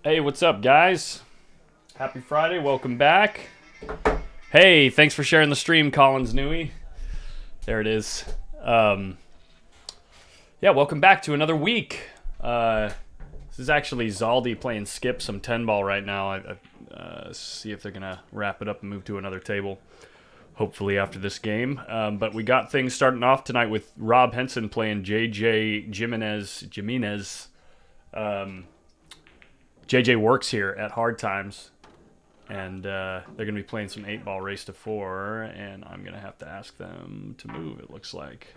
Hey, what's up, guys? Happy Friday. Welcome back. Hey, thanks for sharing the stream, Collins Newey. There it is. Yeah, welcome back to another week. This is actually Zaldi playing skip some 10-ball right now. I see if they're going to wrap it up and move to another table, hopefully after this game. But we got things starting off tonight with Rob Henson playing JIMINEZ. JJ works here at Hard Times, and they're going to be playing some 8-ball race to 4, and I'm going to have to ask them to move, it looks like.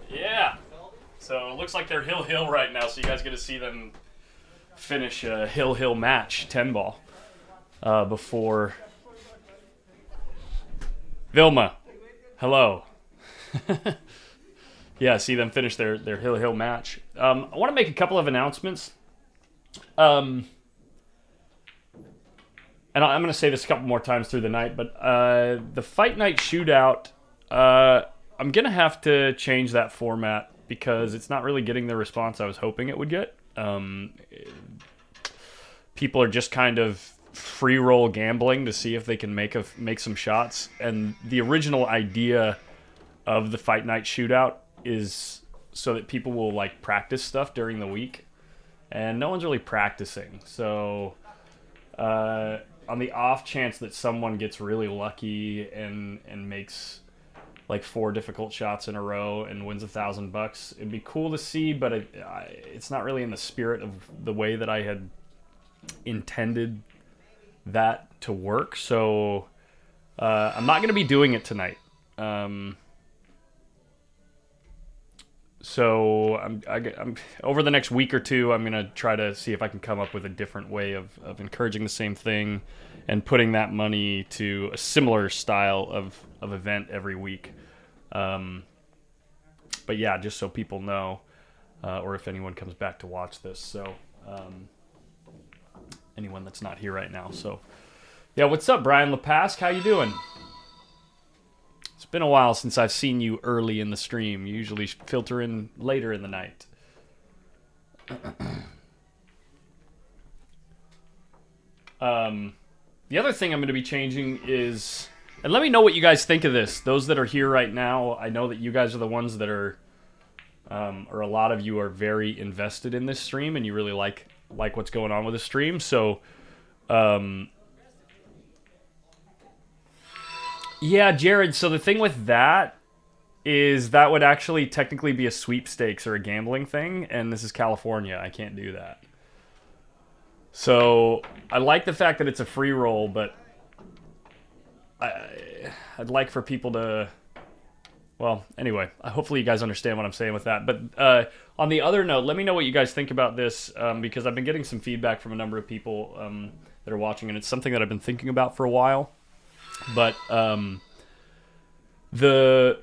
Yeah, so it looks like they're hill right now, so you guys get to see them finish a hill match, 10-ball. Before Vilma, hello. Yeah, see them finish their hill match. I want to make a couple of announcements. And I'm going to say this a couple more times through the night, but the Fight Night Shootout, I'm going to have to change that format because it's not really getting the response I was hoping it would get. People are just kind of free roll gambling to see if they can make some shots, and the original idea of the Fight Night Shootout is so that people will like practice stuff during the week, and no one's really practicing. So on the off chance that someone gets really lucky and makes like 4 difficult shots in a row and wins $1,000, it'd be cool to see, but it's not really in the spirit of the way that I had intended that to work, so I'm not going to be doing it tonight. So I'm over the next week or two, I'm going to try to see if I can come up with a different way of encouraging the same thing and putting that money to a similar style of event every week. But yeah, just so people know, or if anyone comes back to watch this. So anyone that's not here right now. So, yeah, what's up, Brian LePasque? How you doing? It's been a while since I've seen you early in the stream. You usually filter in later in the night. The other thing I'm going to be changing is, and let me know what you guys think of this. Those that are here right now, I know that you guys are the ones that are, or a lot of you are very invested in this stream, and you really like what's going on with the stream. So yeah, Jared, so the thing with that is that would actually technically be a sweepstakes or a gambling thing, and this is California. I can't do that. So I like the fact that it's a free roll, but I'd like for people to, well, anyway, hopefully you guys understand what I'm saying with that. But on the other note, let me know what you guys think about this, because I've been getting some feedback from a number of people that are watching, and it's something that I've been thinking about for a while. But the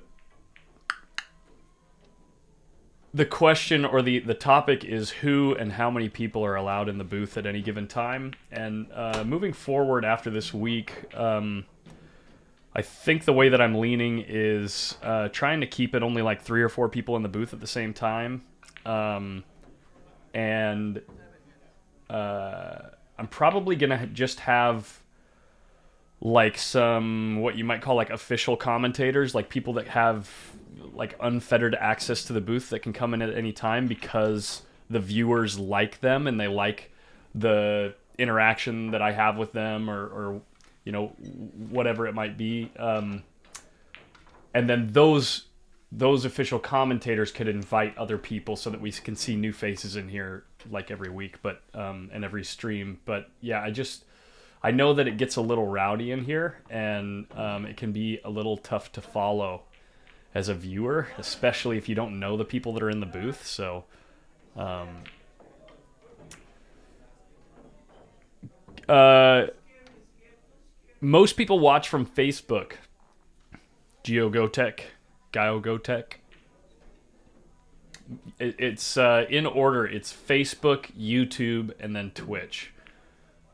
question or the topic is who and how many people are allowed in the booth at any given time. And moving forward after this week, I think the way that I'm leaning is trying to keep it only like 3 or 4 people in the booth at the same time. And I'm probably going to just have like some, what you might call like official commentators, like people that have like unfettered access to the booth that can come in at any time because the viewers like them and they like the interaction that I have with them, or you know, whatever it might be. And then those official commentators could invite other people so that we can see new faces in here like every week, but and every stream. But yeah, I know that it gets a little rowdy in here, and it can be a little tough to follow as a viewer, especially if you don't know the people that are in the booth. So most people watch from Facebook. GeoGoTech, GioGoTech. It's in order. It's Facebook, YouTube, and then Twitch.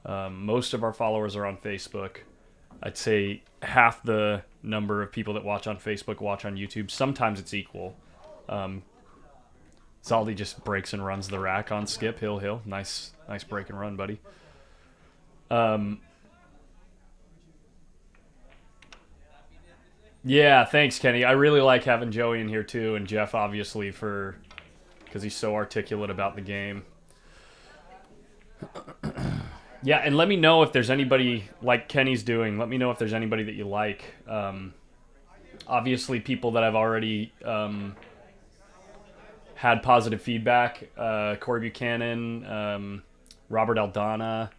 Most of our followers are on Facebook. I'd say half the number of people that watch on Facebook watch on YouTube. Sometimes it's equal. Zaldi just breaks and runs the rack on Skip. Hill. Nice break and run, buddy. Yeah, thanks, Kenny. I really like having Joey in here too, and Jeff, obviously, because he's so articulate about the game. Yeah, and let me know if there's anybody like Kenny's doing. Let me know if there's anybody that you like. Obviously, people that I've already had positive feedback. Corey Buchanan, Robert Aldana,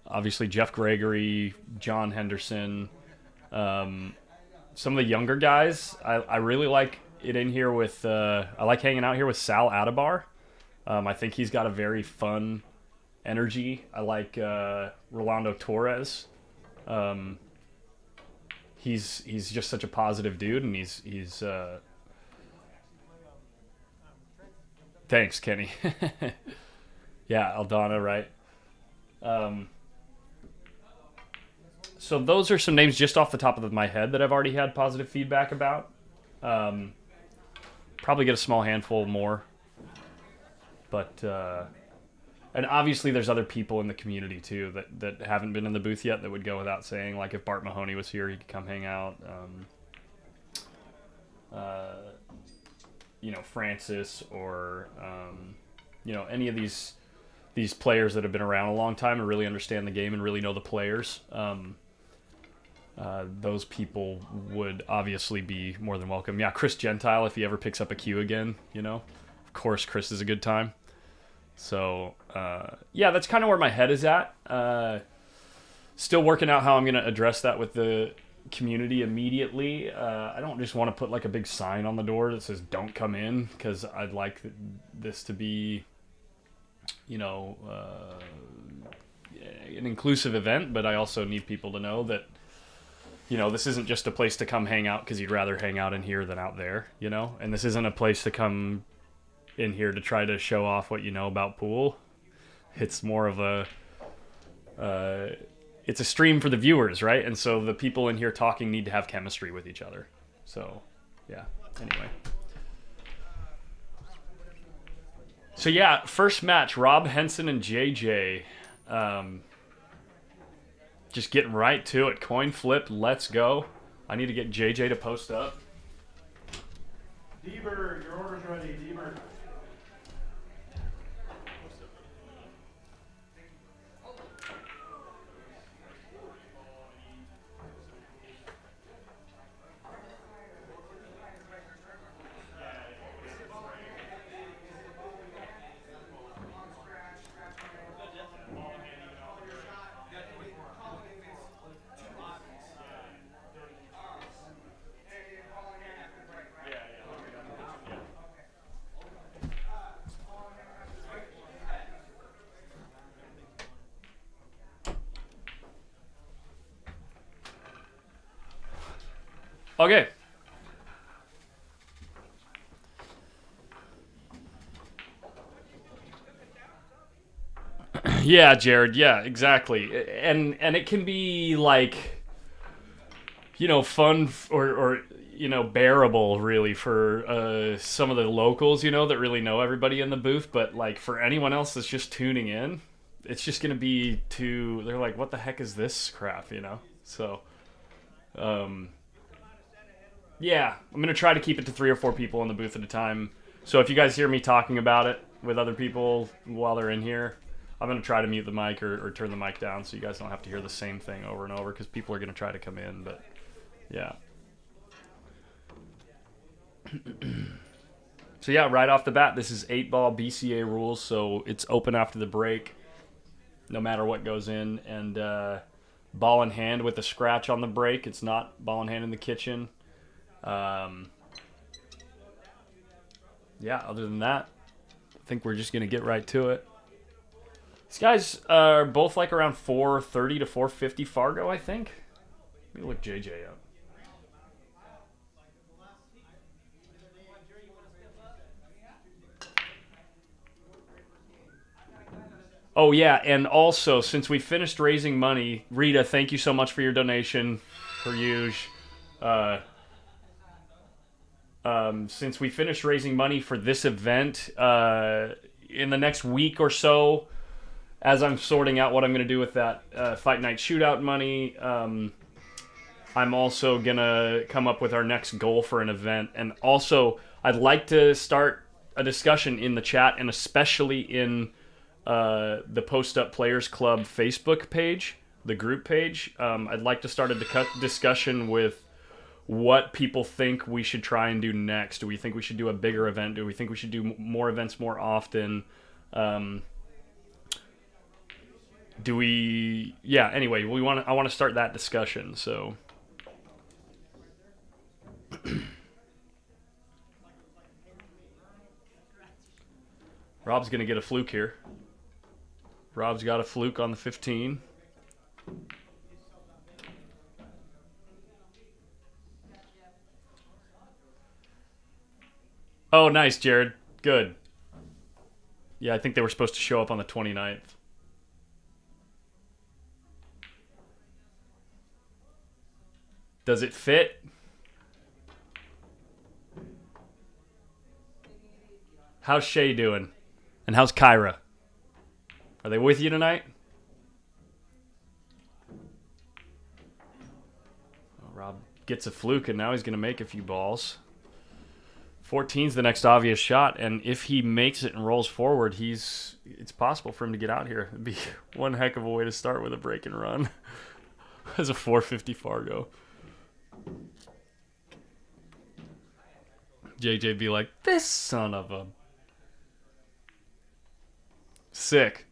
obviously Jeff Gregory, John Henderson. Some of the younger guys, I really like it in here with, I like hanging out here with Sal Adabar. I think he's got a very fun energy. I like Rolando Torres. He's just such a positive dude, and he's thanks, Kenny. Yeah, Aldana, right? So those are some names just off the top of my head that I've already had positive feedback about. Probably get a small handful more. But, and obviously there's other people in the community too that haven't been in the booth yet that would go without saying. Like if Bart Mahoney was here, he could come hang out. You know, Francis or, you know, any of these players that have been around a long time and really understand the game and really know the players. Those people would obviously be more than welcome. Yeah, Chris Gentile, if he ever picks up a queue again, you know, of course, Chris is a good time. So, yeah, that's kind of where my head is at. Still working out how I'm going to address that with the community immediately. I don't just want to put like a big sign on the door that says don't come in, because I'd like this to be, you know, an inclusive event, but I also need people to know that, you know, this isn't just a place to come hang out because you'd rather hang out in here than out there, you know? And this isn't a place to come in here to try to show off what you know about pool. It's more of a... it's a stream for the viewers, right? And so the people in here talking need to have chemistry with each other. So, yeah, anyway. So, yeah, first match, Rob, Henson, and JJ. Just getting right to it. Coin flip, let's go. I need to get JJ to post up. Deber, your order's ready, Deber. Okay. Yeah, Jared. Yeah, exactly. And it can be like, you know, fun or you know, bearable really for some of the locals, you know, that really know everybody in the booth. But like for anyone else that's just tuning in, it's just gonna be too. They're like, what the heck is this crap, you know? So, yeah, I'm going to try to keep it to 3 or 4 people in the booth at a time. So if you guys hear me talking about it with other people while they're in here, I'm going to try to mute the mic or turn the mic down so you guys don't have to hear the same thing over and over because people are going to try to come in. But, yeah. So, yeah, right off the bat, this is 8-ball BCA rules, so it's open after the break no matter what goes in. And ball in hand with a scratch on the break. It's not ball in hand in the kitchen. Yeah, other than that, I think we're just going to get right to it. These guys are both like around 430 to 450 Fargo, I think. Let me look JJ up. Oh, yeah, and also, since we finished raising money, Rita, thank you so much for your donation, per usual. Since we finished raising money for this event, in the next week or so, as I'm sorting out what I'm going to do with that Fight Night Shootout money, I'm also going to come up with our next goal for an event. And also, I'd like to start a discussion in the chat, and especially in the Post Up Players Club Facebook page, the group page. I'd like to start a discussion with what people think we should try and do next. Do we think we should do a bigger event? Do we think we should do more events more often? Do we... Yeah, anyway, I want to start that discussion, so... Rob's going to get a fluke here. Rob's got a fluke on the 15. Oh, nice, Jared. Good. Yeah, I think they were supposed to show up on the 29th. Does it fit? How's Shay doing? And how's Kyra? Are they with you tonight? Well, Rob gets a fluke, and now he's going to make a few balls. 14's the next obvious shot, and if he makes it and rolls forward, it's possible for him to get out here. It'd be one heck of a way to start with a break and run. As a 450 Fargo. JJ be like, this son of a... Sick.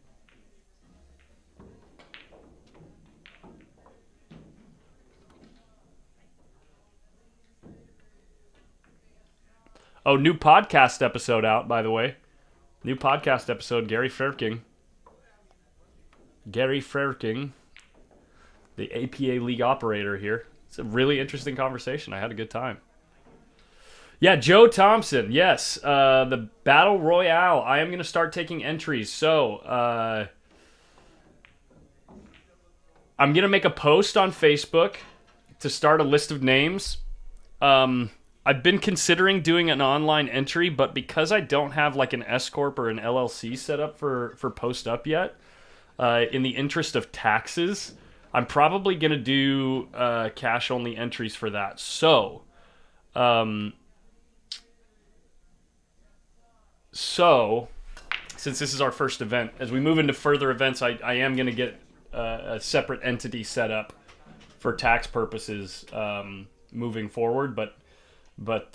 Oh, new podcast episode out, by the way. New podcast episode, Gary Frerking. Gary Frerking, the APA League operator here. It's a really interesting conversation. I had a good time. Yeah, Joe Thompson. Yes, the Battle Royale. I am going to start taking entries. So, I'm going to make a post on Facebook to start a list of names. I've been considering doing an online entry, but because I don't have like an S-Corp or an LLC set up for Post Up yet, in the interest of taxes, I'm probably going to do cash-only entries for that. So, since this is our first event, as we move into further events, I am going to get a separate entity set up for tax purposes moving forward. But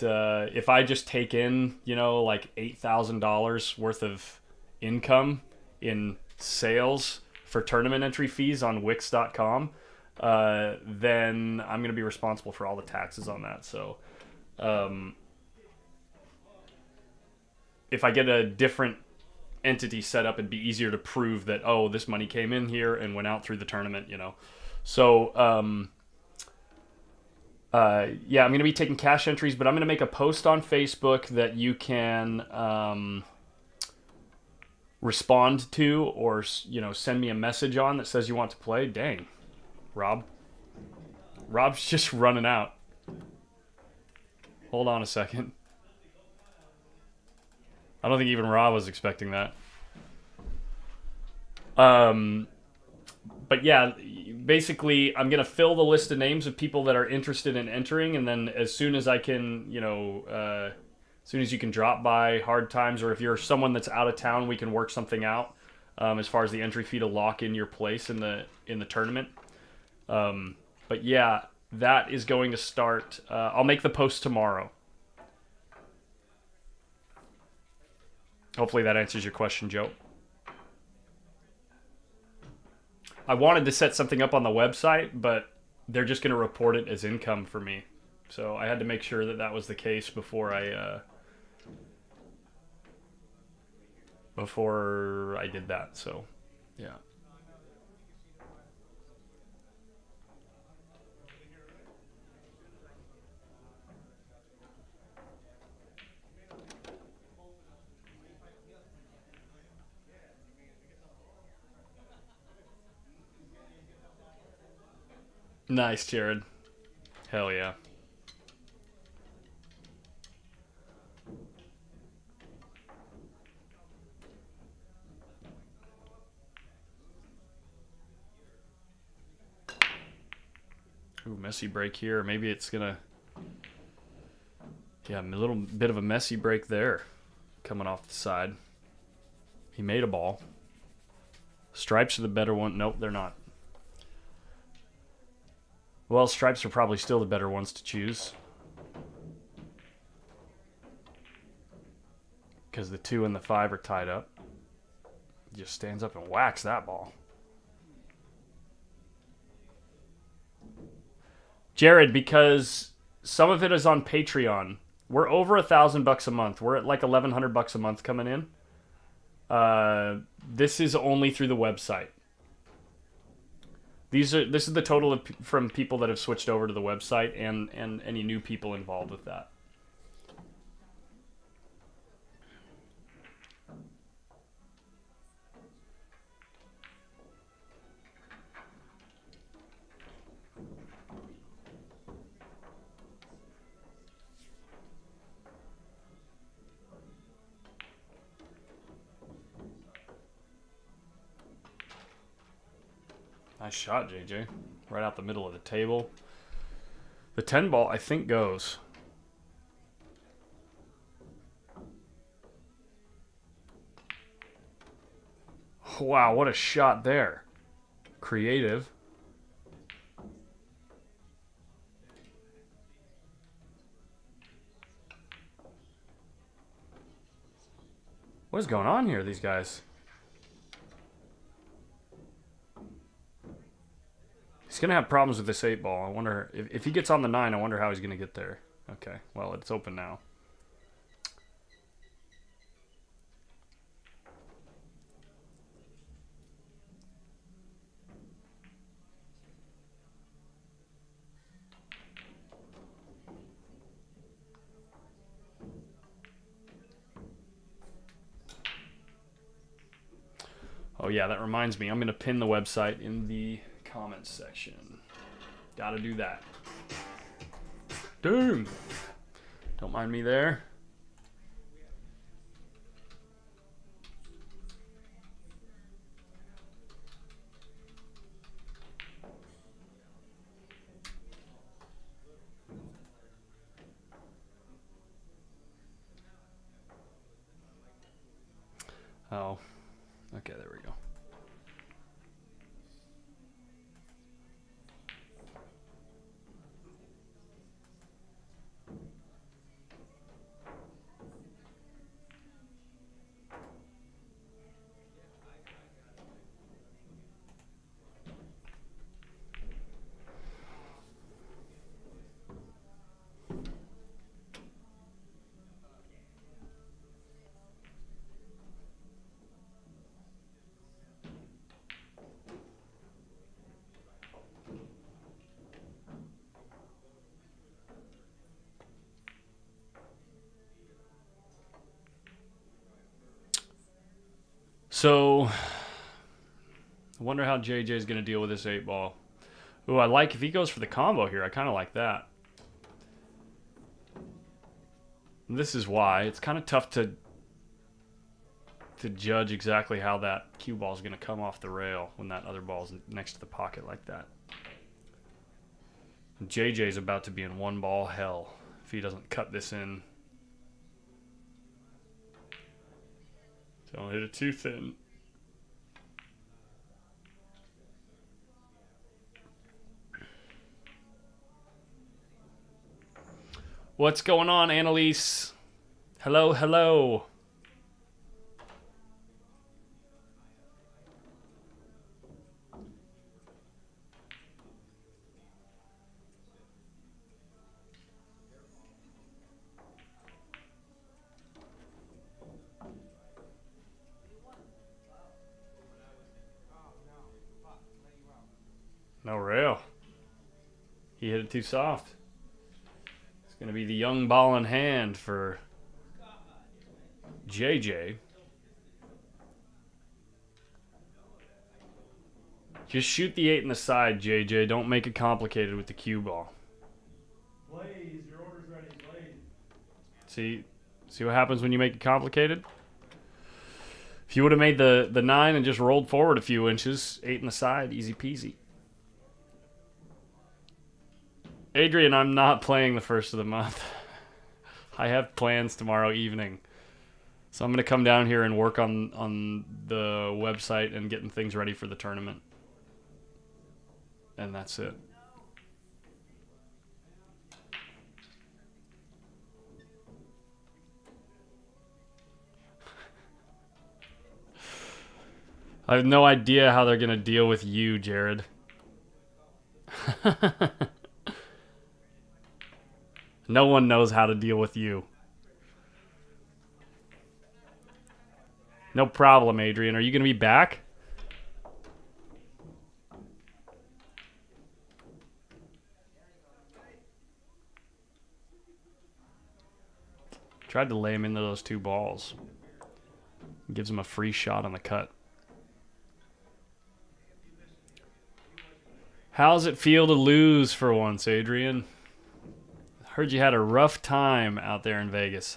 if I just take in, like $8,000 worth of income in sales for tournament entry fees on Wix.com, then I'm going to be responsible for all the taxes on that. So if I get a different entity set up, it'd be easier to prove that, oh, this money came in here and went out through the tournament, So, yeah, I'm going to be taking cash entries, but I'm going to make a post on Facebook that you can respond to or, send me a message on that says you want to play. Dang, Rob. Rob's just running out. Hold on a second. I don't think even Rob was expecting that. But yeah, basically, I'm going to fill the list of names of people that are interested in entering, and then as soon as I can, as soon as you can drop by hard times, or if you're someone that's out of town, we can work something out. as far as the entry fee to lock in your place in the tournament. But yeah, that is going to start. I'll make the post tomorrow. Hopefully that answers your question, Joe. I wanted to set something up on the website, but they're just going to report it as income for me. So I had to make sure that that was the case before I did that. So, yeah. Nice, Jared. Hell yeah. Ooh, messy break here. Maybe it's gonna... Yeah, a little bit of a messy break there. Coming off the side. He made a ball. Stripes are the better one. Nope, they're not. Well, stripes are probably still the better ones to choose. Because the 2 and the 5 are tied up. Just stands up and whacks that ball. Jared, because some of it is on Patreon. We're over $1,000 a month. We're at like $1,100 a month coming in. This is only through the website. This is the total from people that have switched over to the website and any new people involved with that. Nice shot, JJ. Right out the middle of the table. The 10 ball, I think, goes. Wow, what a shot there. Creative. What is going on here, these guys? He's going to have problems with this 8 ball. I wonder, if he gets on the 9, I wonder how he's going to get there. Okay, well, it's open now. Oh yeah, that reminds me. I'm going to pin the website in the comments section. Gotta do that. Doom! Don't mind me there. Oh, okay, there we go. So, I wonder how JJ is going to deal with this 8 ball. Ooh, I like if he goes for the combo here. I kind of like that. And this is why. It's kind of tough to judge exactly how that cue ball is going to come off the rail when that other ball is next to the pocket like that. JJ's about to be in 1 ball hell if he doesn't cut this in. Don't hit it too thin. What's going on, Annalise? Hello, hello. No real. He hit it too soft. It's going to be the young ball in hand for JJ. Just shoot the 8 in the side, JJ. Don't make it complicated with the cue ball. Blaze, your order's ready. Blaze. See what happens when you make it complicated? If you would have made the 9 and just rolled forward a few inches, 8 in the side, easy peasy. Adrian, I'm not playing the first of the month. I have plans tomorrow evening. So I'm going to come down here and work on the website and getting things ready for the tournament. And that's it. I have no idea how they're going to deal with you, Jared. No one knows how to deal with you. No problem, Adrian. Are you going to be back? Tried to lay him into those 2 balls. Gives him a free shot on the cut. How's it feel to lose for once, Adrian? Heard you had a rough time out there in Vegas.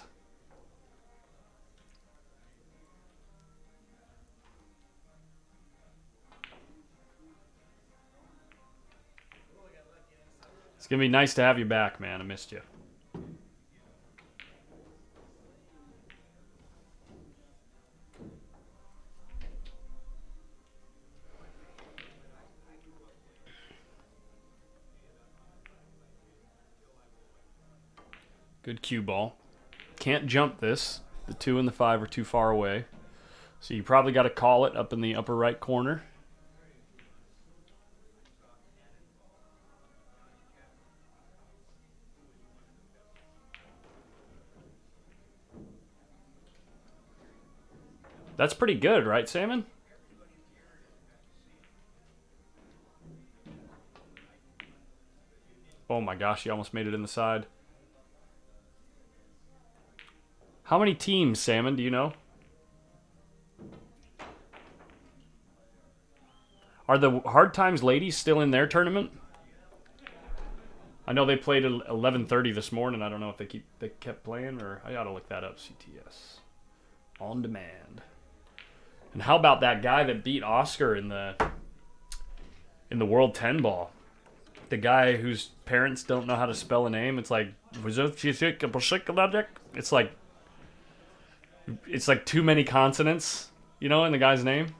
It's going to be nice to have you back, man. I missed you. Good cue ball. Can't jump this. The 2 and the 5 are too far away. So you probably got to call it up in the upper right corner. That's pretty good, right, Salmon? Oh my gosh, he almost made it in the side. How many teams, Salmon, do you know? Are the Hard Times ladies still in their tournament? I know they played at 11:30 this morning. I don't know if they kept playing, or I ought to look that up. CTS on demand. And how about that guy that beat Oscar in the World 10 ball? The guy whose parents don't know how to spell a name. It's like it's like too many consonants, you know, in the guy's name.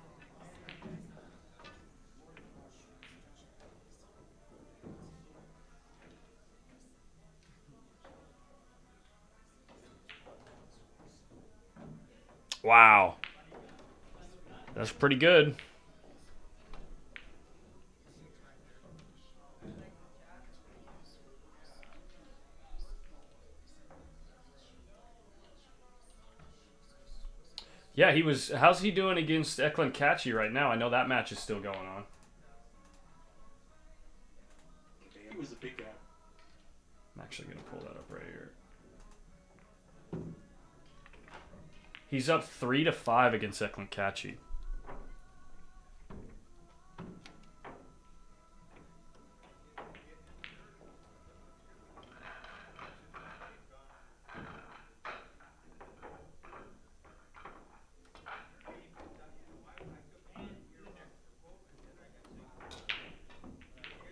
Wow. That's pretty good. Yeah, he was. How's he doing against Eklund Kachi right now? I know that match is still going on. He was a big guy. I'm actually going to pull that up right here. He's up 3-5 against Eklund Kachi.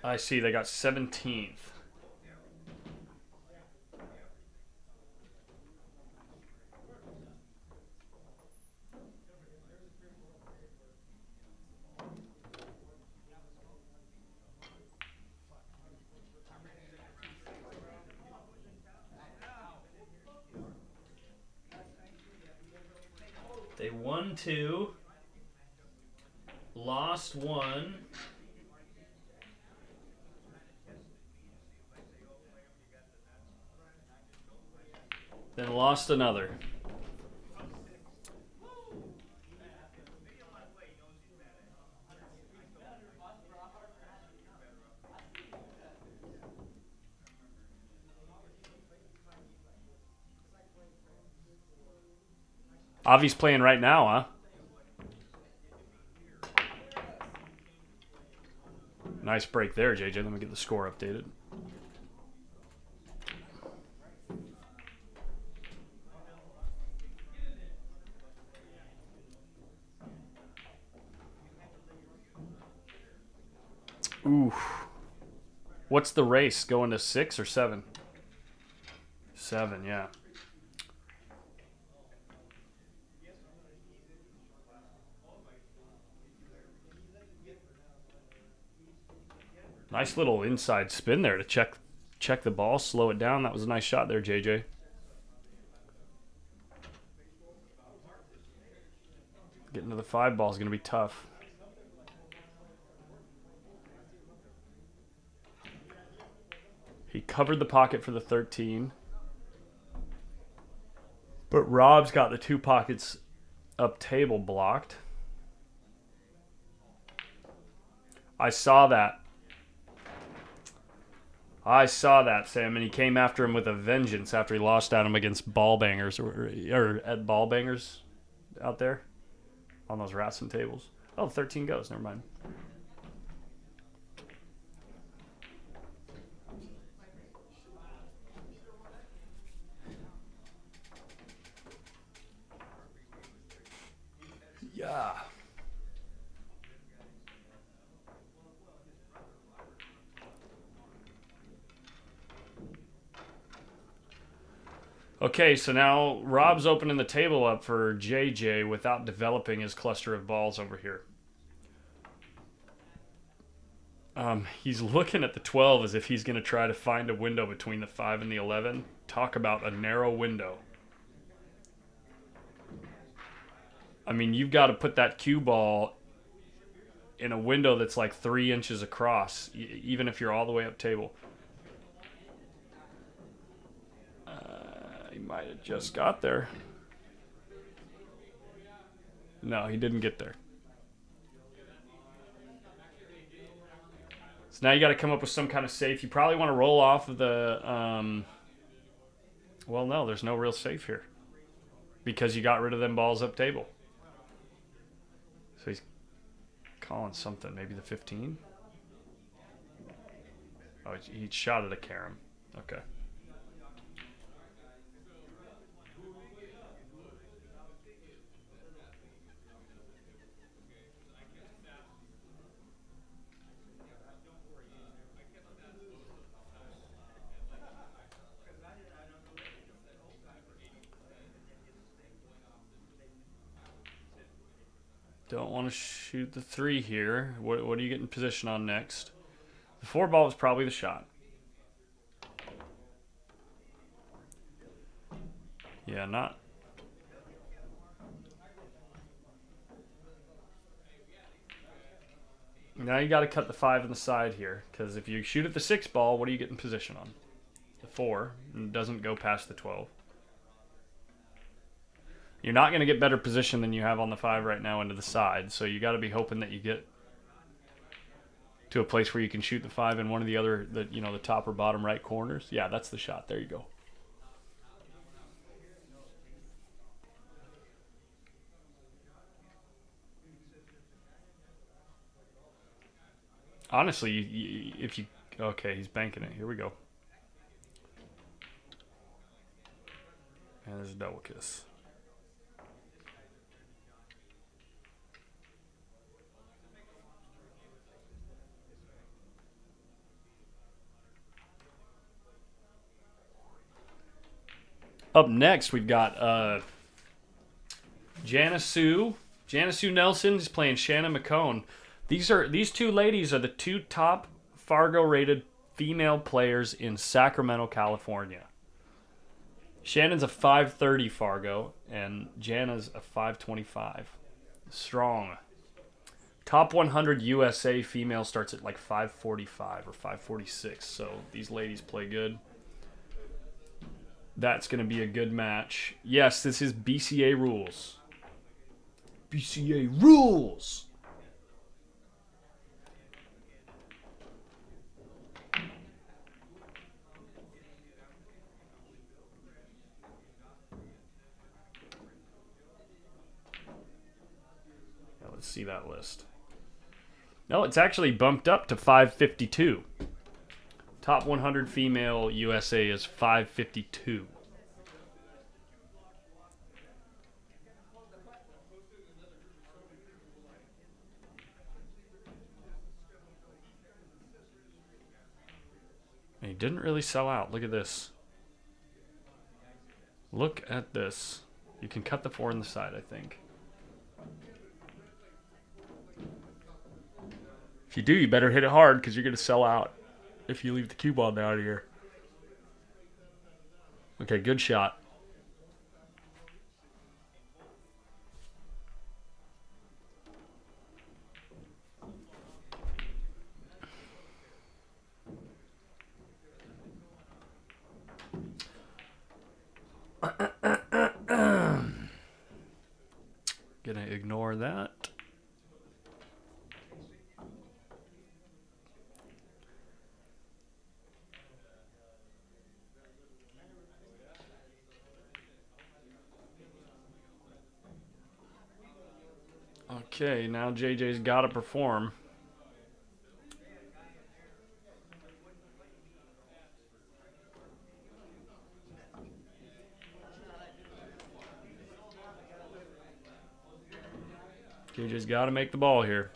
I see they got 17th. won 2, lost 1, then lost another. Avi's playing right now, huh? Nice break there, JJ. Let me get the score updated. Ooh. What's the race? Going to 6 or 7? 7, yeah. Nice little inside spin there to check the ball, slow it down. That was a nice shot there, JJ. Getting to the 5 ball is going to be tough. He covered the pocket for the 13. But Rob's got the 2 pockets up table blocked. I saw that. I saw that, Sam, and he came after him with a vengeance after he lost at him against ball bangers or at ball bangers out there on those Ratson tables. Oh, 13 goes. Never mind. Yeah. Okay, so now Rob's opening the table up for JJ without developing his cluster of balls over here. He's looking at the 12 as if he's going to try to find a window between the 5 and the 11. Talk about a narrow window. I mean, you've got to put that cue ball in a window that's like 3 inches across, even if you're all the way up table. He might have just got there. No, he didn't get there. So now you got to come up with some kind of safe. You probably want to roll off of the... well, no, there's no real safe here because you got rid of them balls up table. So he's calling something. Maybe the 15? Oh, he shot at a carom. Okay. Don't want to shoot the 3 here. What are you getting position on next? The 4 ball was probably the shot. Yeah, not. Now you got to cut the 5 in the side here, because if you shoot at the 6 ball, what are you getting position on? The 4, and it doesn't go past the 12. You're not going to get better position than you have on the 5 right now into the side, so you got to be hoping that you get to a place where you can shoot the 5 in one of the other, the top or bottom right corners. Yeah, that's the shot. There you go. Honestly, if you... Okay, he's banking it. Here we go. And there's a double kiss. Up next, we've got Janna Sue. Janna Sue Nelson is playing Shanon McHone. These 2 ladies are the 2 top Fargo-rated female players in Sacramento, California. Shannon's a 530 Fargo, and Janna's a 525. Strong. Top 100 USA female starts at like 545 or 546, so these ladies play good. That's going to be a good match. Yes, this is BCA rules. BCA rules! Now let's see that list. No, it's actually bumped up to 552. Top 100 female USA is 552. And he didn't really sell out. Look at this. Look at this. You can cut the 4 on the side, I think. If you do, you better hit it hard because you're going to sell out if you leave the cue ball down here. Okay, good shot. Gonna ignore that. Okay, now JJ's got to perform. JJ's got to make the ball here.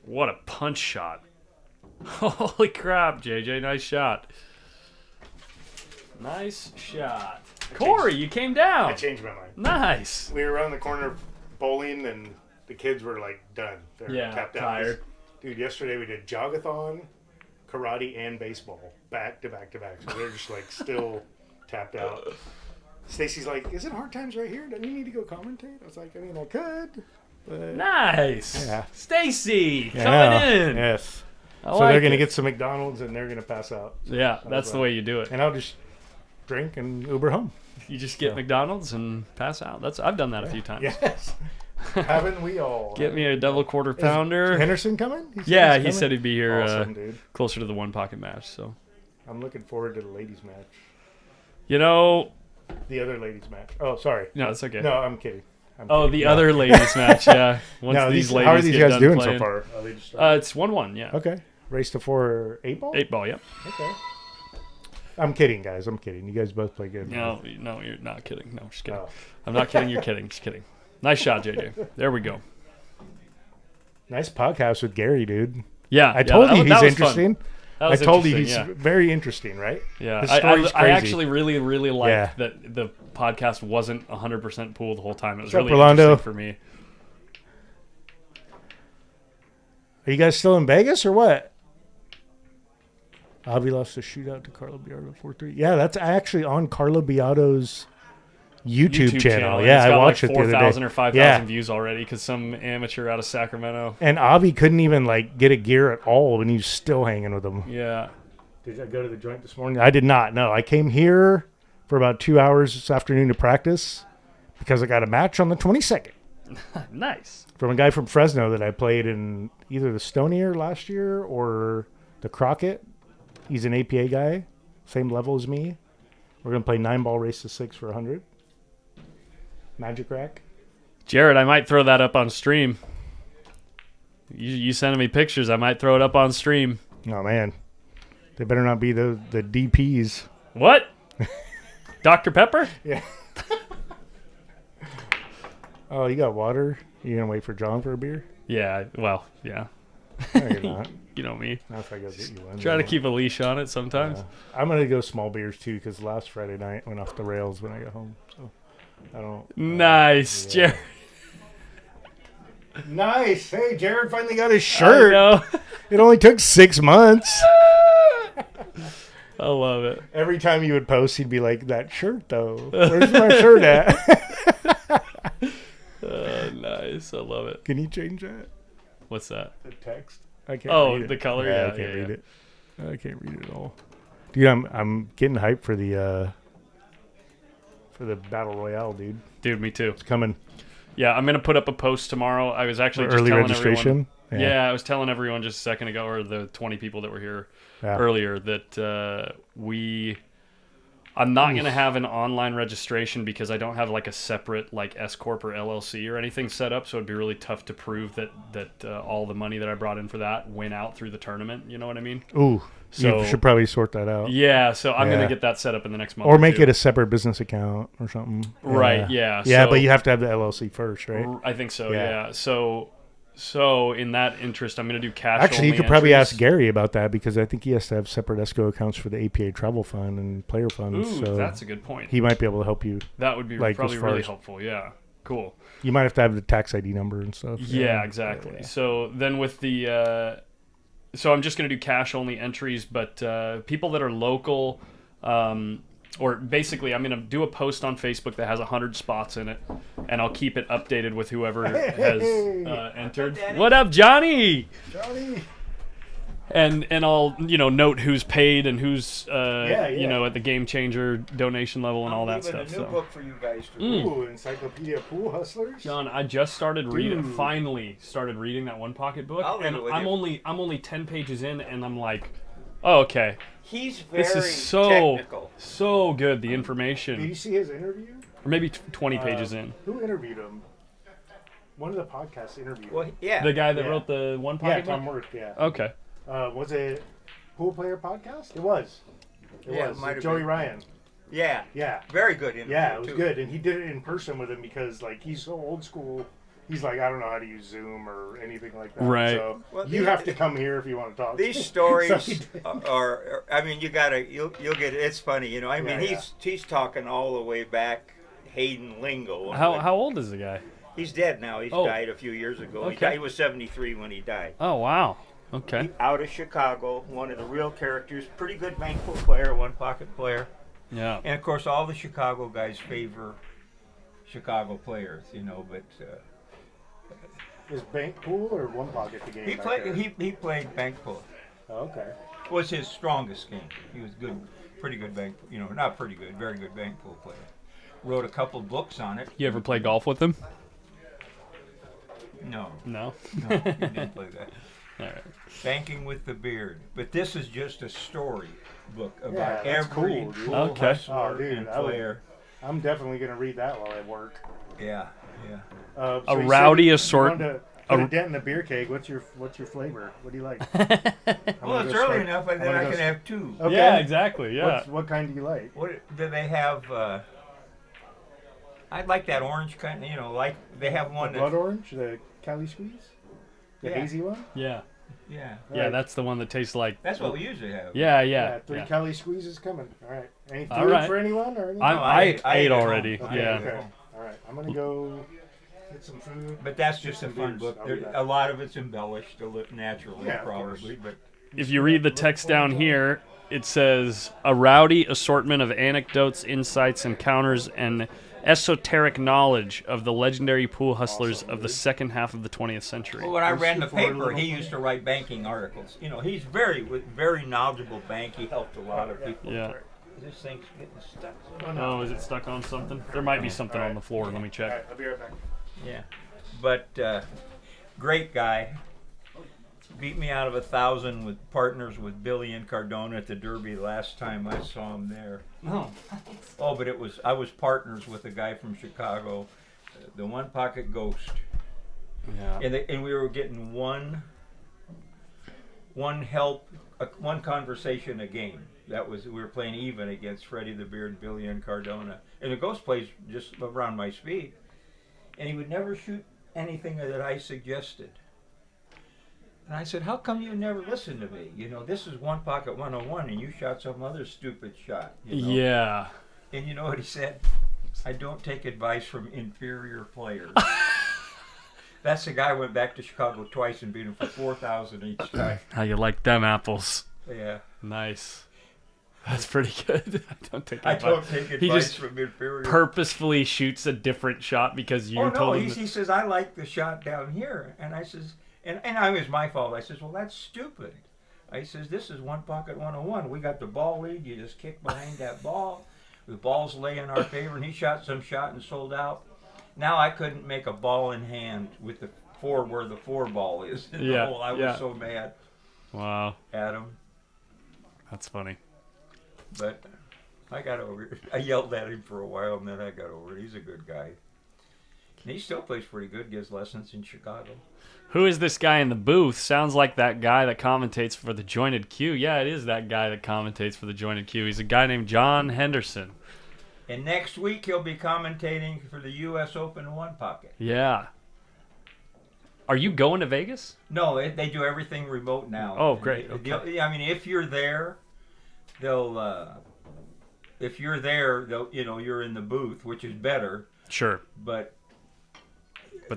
What a punch shot. Holy crap, JJ. Nice shot. Nice shot. Corey, you came down. I changed my mind. Nice. We were around the corner bowling, and the kids were like done. They're tapped out. Tired. Dude, yesterday we did jogathon, karate, and baseball back to back to back. So they're just like still tapped out. Stacy's like, "Is it hard times right here? Don't you need to go commentate?" I was like, "I mean, I could." But Nice. Yeah. Stacy yeah, coming in. Yes. I So like they're gonna it. get some McDonald's and they're gonna pass out. Yeah, that's the way you do it. And I'll just drink and Uber home. You just get McDonald's and pass out. I've done that a few times. Yes. Haven't we all? Get me a double quarter pounder. Is Henderson coming? Yeah, he's he said coming? he'd be here Awesome, dude. closer to the one pocket match. So, I'm looking forward to the ladies' match. you know, The other ladies' match. Oh, sorry. no, it's okay. No, I'm kidding. The other ladies match. Yeah. Once No, these ladies how are these get guys done doing playing. so far? Are they just It's 1-1. Yeah. okay. Race to 4 8 ball? 8 ball. Yep. Okay. I'm kidding, guys. I'm kidding. You guys both play good. No, you're not kidding. No, just kidding. Oh. I'm not kidding. You're kidding. Just kidding. Nice shot, JJ. There we go. Nice podcast with Gary, dude. Yeah. I told you that he's was fun. interesting. That I was told you interesting, he's yeah. very interesting, right? Yeah, His story's I crazy. actually really, really liked Yeah. that the podcast wasn't 100% pool the whole time. It was What's up, really Rolando? interesting for me. Are you guys still in Vegas or what? Avi lost a shootout to Carlo Biardo 4-3. Yeah, that's actually on Carlo Biardo's YouTube channel. and Yeah, it's I got watched like it the other 4,000 day. or 5,000 views already because some amateur out of Sacramento. And Avi couldn't even like get a gear at all when he was still hanging with them. Yeah. Did I go to the joint this morning? I did not. No, I came here for about 2 hours this afternoon to practice because I got a match on the 22nd Nice. from a guy from Fresno that I played in either the Stonier last year or the Crockett. He's an APA guy, same level as me. We're going to play 9-ball race to 6 for 100. Magic rack. Jared, I might throw that up on stream. You sending me pictures. I might throw it up on stream. Oh, man. They better not be the DPs. What? Dr. Pepper? Yeah. Oh, you got water? You going to wait for John for a beer? Yeah. Well, yeah. No, you're not. You know me. Not if I go get you one. Try to keep a leash on it sometimes. I'm going to go small beers, too, because last Friday night went off the rails when I got home. So I don't. Nice, yeah. Jared. Nice. Hey, Jared finally got his I shirt. know. It only took 6 months. I love it. Every time you would post, he'd be like, "That shirt though, where's my shirt at?" Nice. I love it. Can you change that? What's that? The text. I can't. Oh, read it. the color? Yeah, Yeah, I can't yeah, read it. I can't read it at all. Dude, I'm getting hyped for the battle royale, dude. Dude, me too. It's coming. Yeah, I'm gonna put up a post tomorrow. I was actually For just early telling registration. everyone. Yeah, I was telling everyone just a second ago, or the 20 people that were here Yeah. earlier, that I'm not going to have an online registration because I don't have like a separate like S Corp or LLC or anything set up. So it'd be really tough to prove that all the money that I brought in for that went out through the tournament. You know what I mean? Ooh, So you should probably sort that out. yeah. So I'm going Yeah. to get that set up in the next month. Or make two. it a separate business account or something. Right. Yeah. Yeah, so, but you have to have the LLC first, right? I think so. Yeah. Yeah. So in that interest, I'm going to do cash. Actually, you only could probably entries. ask Gary about that because I think he has to have separate escrow accounts for the APA travel fund and player funds. Ooh, so that's a good point. he might be able to help you. That would be like, probably as far really as- helpful. Yeah. Cool. You might have to have the tax ID number and stuff. Yeah, exactly. Yeah. So then with the, so I'm just going to do cash only entries, but people that are local, or basically I'm going to do a post on Facebook that has 100 spots in it, and I'll keep it updated with whoever has entered. What up, Johnny? Johnny. And I'll note who's paid and who's Yeah. at the Game Changer donation level and all that Leaving stuff. a new So. book for you guys to read. Ooh, Encyclopedia Pool Hustlers. John, I just started reading. Dude. Finally, started reading that One Pocket book, I'll read and it with I'm you. only 10 pages in, and I'm like, oh, okay, He's very this is so technical. good. The Did you information, see his interview? or maybe 20 pages in. Who interviewed him? One of the podcasts interviewed Well, him. yeah. The guy that Yeah. wrote the One Yeah, Pocket Tom book. Worth, yeah. Okay. Was it Pool Player Podcast? It was. It Yeah, was. it might have Joey been. Ryan. Yeah. Yeah. Very good interview, Yeah, it was too. good. And he did it in person with him because, like, he's so old school. He's like, I don't know how to use Zoom or anything like that. Right. So Well, you have to come here if you want to talk. These So stories he did. are, I mean, you'll get it. It's funny, you know. I mean, Yeah, he's talking all the way back Hayden lingo. How old is the guy? He's dead now. He's Oh. died a few years ago. Okay. He was 73 when he died. Oh wow. Okay. Out of Chicago, one of the real characters, pretty good bank pool player, one pocket player. Yeah. And of course, all the Chicago guys favor Chicago players, you know. But Is Bank Pool or One Pocket the game? he back played. there? He played bank pool. Oh, okay. Was his strongest game. He was good, pretty good bank. You know, not pretty good, very good bank pool player. Wrote a couple books on it. You ever play golf with him? No, No. no, he didn't play that. All right. Banking with the Beard. But this is just a story book Yeah, about that's every cool, dude. pool Okay. hustler Oh, dude, and I would- player. I'm definitely going to read that while I work. Yeah, yeah. So A you said rowdy you assortment- wanted to Put a dent in the beer keg. What's your flavor? What do you like? Well, gonna it's go early start- enough, and I'm then gonna I go can start- have two. Okay. Yeah, exactly. Yeah. What kind do you like? What do they have? I like that orange kind. You know, like they have one The blood that. orange, the Cali Squeeze, the Yeah. hazy one. Yeah. Yeah, Yeah, Right. that's the one that tastes like. that's what we usually have. Yeah, yeah. 3 yeah. Cali Squeezes coming. All right. Any food All right. for anyone or anything? I No, I ate ate at already. home. Okay, Yeah. okay. All right. I'm gonna go get some food. But that's just a Some fun beers. book. I'll be There, back. a lot of it's embellished naturally, Yeah, of probably. course. But If you read the text down here, it says a rowdy assortment of anecdotes, insights, encounters, and esoteric knowledge of the legendary pool hustlers of the second half of the 20th century. well, when I Let's ran the shoot for a paper, little- he used to write banking articles. You know, he's very knowledgeable bank. He helped a lot of people. Yeah. This thing's getting stuck. Oh, is it stuck on something? There might be something on the floor. Let me All check. right. I'll be right back. Yeah, but great guy. Beat me out of 1,000 with partners with Billy and Cardona at the Derby last time I saw him there. Oh. Oh, but I was partners with a guy from Chicago, the One Pocket Ghost, Yeah. and we were getting one conversation a game. That was we were playing even against Freddie the Beard, Billy and Cardona, and the Ghost plays just around my speed, and he would never shoot anything that I suggested. And I said, how come you never listened to me? You know, this is One Pocket 101, and you shot some other stupid shot. You know? Yeah. And you know what he said? I don't take advice from inferior players. That's the guy who went back to Chicago twice and beat him for 4,000 each time. How you like them apples? Yeah. Nice. That's pretty good. I don't take I don't advice. take He advice just from inferior. purposefully shoots a different shot because you Oh no, told him. he says I like the shot down here, and I says, and it was my fault. I says, well, that's stupid. I says, this is one pocket 101. We got the ball lead. You just kick behind that ball. The ball's lay in our favor, and he shot some shot and sold out. Now I couldn't make a ball in hand with the four where the four ball is in the hole. I was so mad Wow, at him, that's funny. but I got over it. I yelled at him for a while, and then I got over it. He's a good guy. And he still plays pretty good. Gives lessons in Chicago. Who is this guy in the booth? Sounds like that guy that commentates for the Jointed Q. Yeah, it is that guy that commentates for the Jointed Q. He's a guy named John Henderson. And next week he'll be commentating for the U.S. Open One Pocket. Yeah. Are you going to Vegas? No, they do everything remote now. Oh, great. And Okay. I mean, if you're there, they'll. If you're there, they'll. You're in the booth, which is better. Sure. But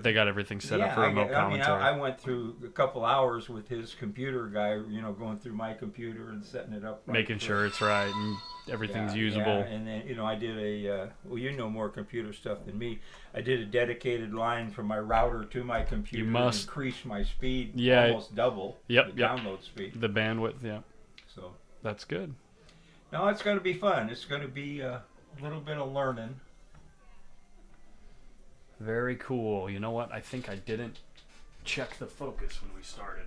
they got everything set up for remote commentary. I went through a couple hours with his computer guy. Going through my computer and setting it up. Making sure it's right and everything's usable. Yeah. And then I did a. Well, you know more computer stuff than me. I did a dedicated line from my router to my computer. You must to increase my speed. Yeah. Almost double. Yep. The download speed. The bandwidth. Yeah. So. That's good. No, it's going to be fun. It's going to be a little bit of learning. Very cool. You know what? I think I didn't check the focus when we started.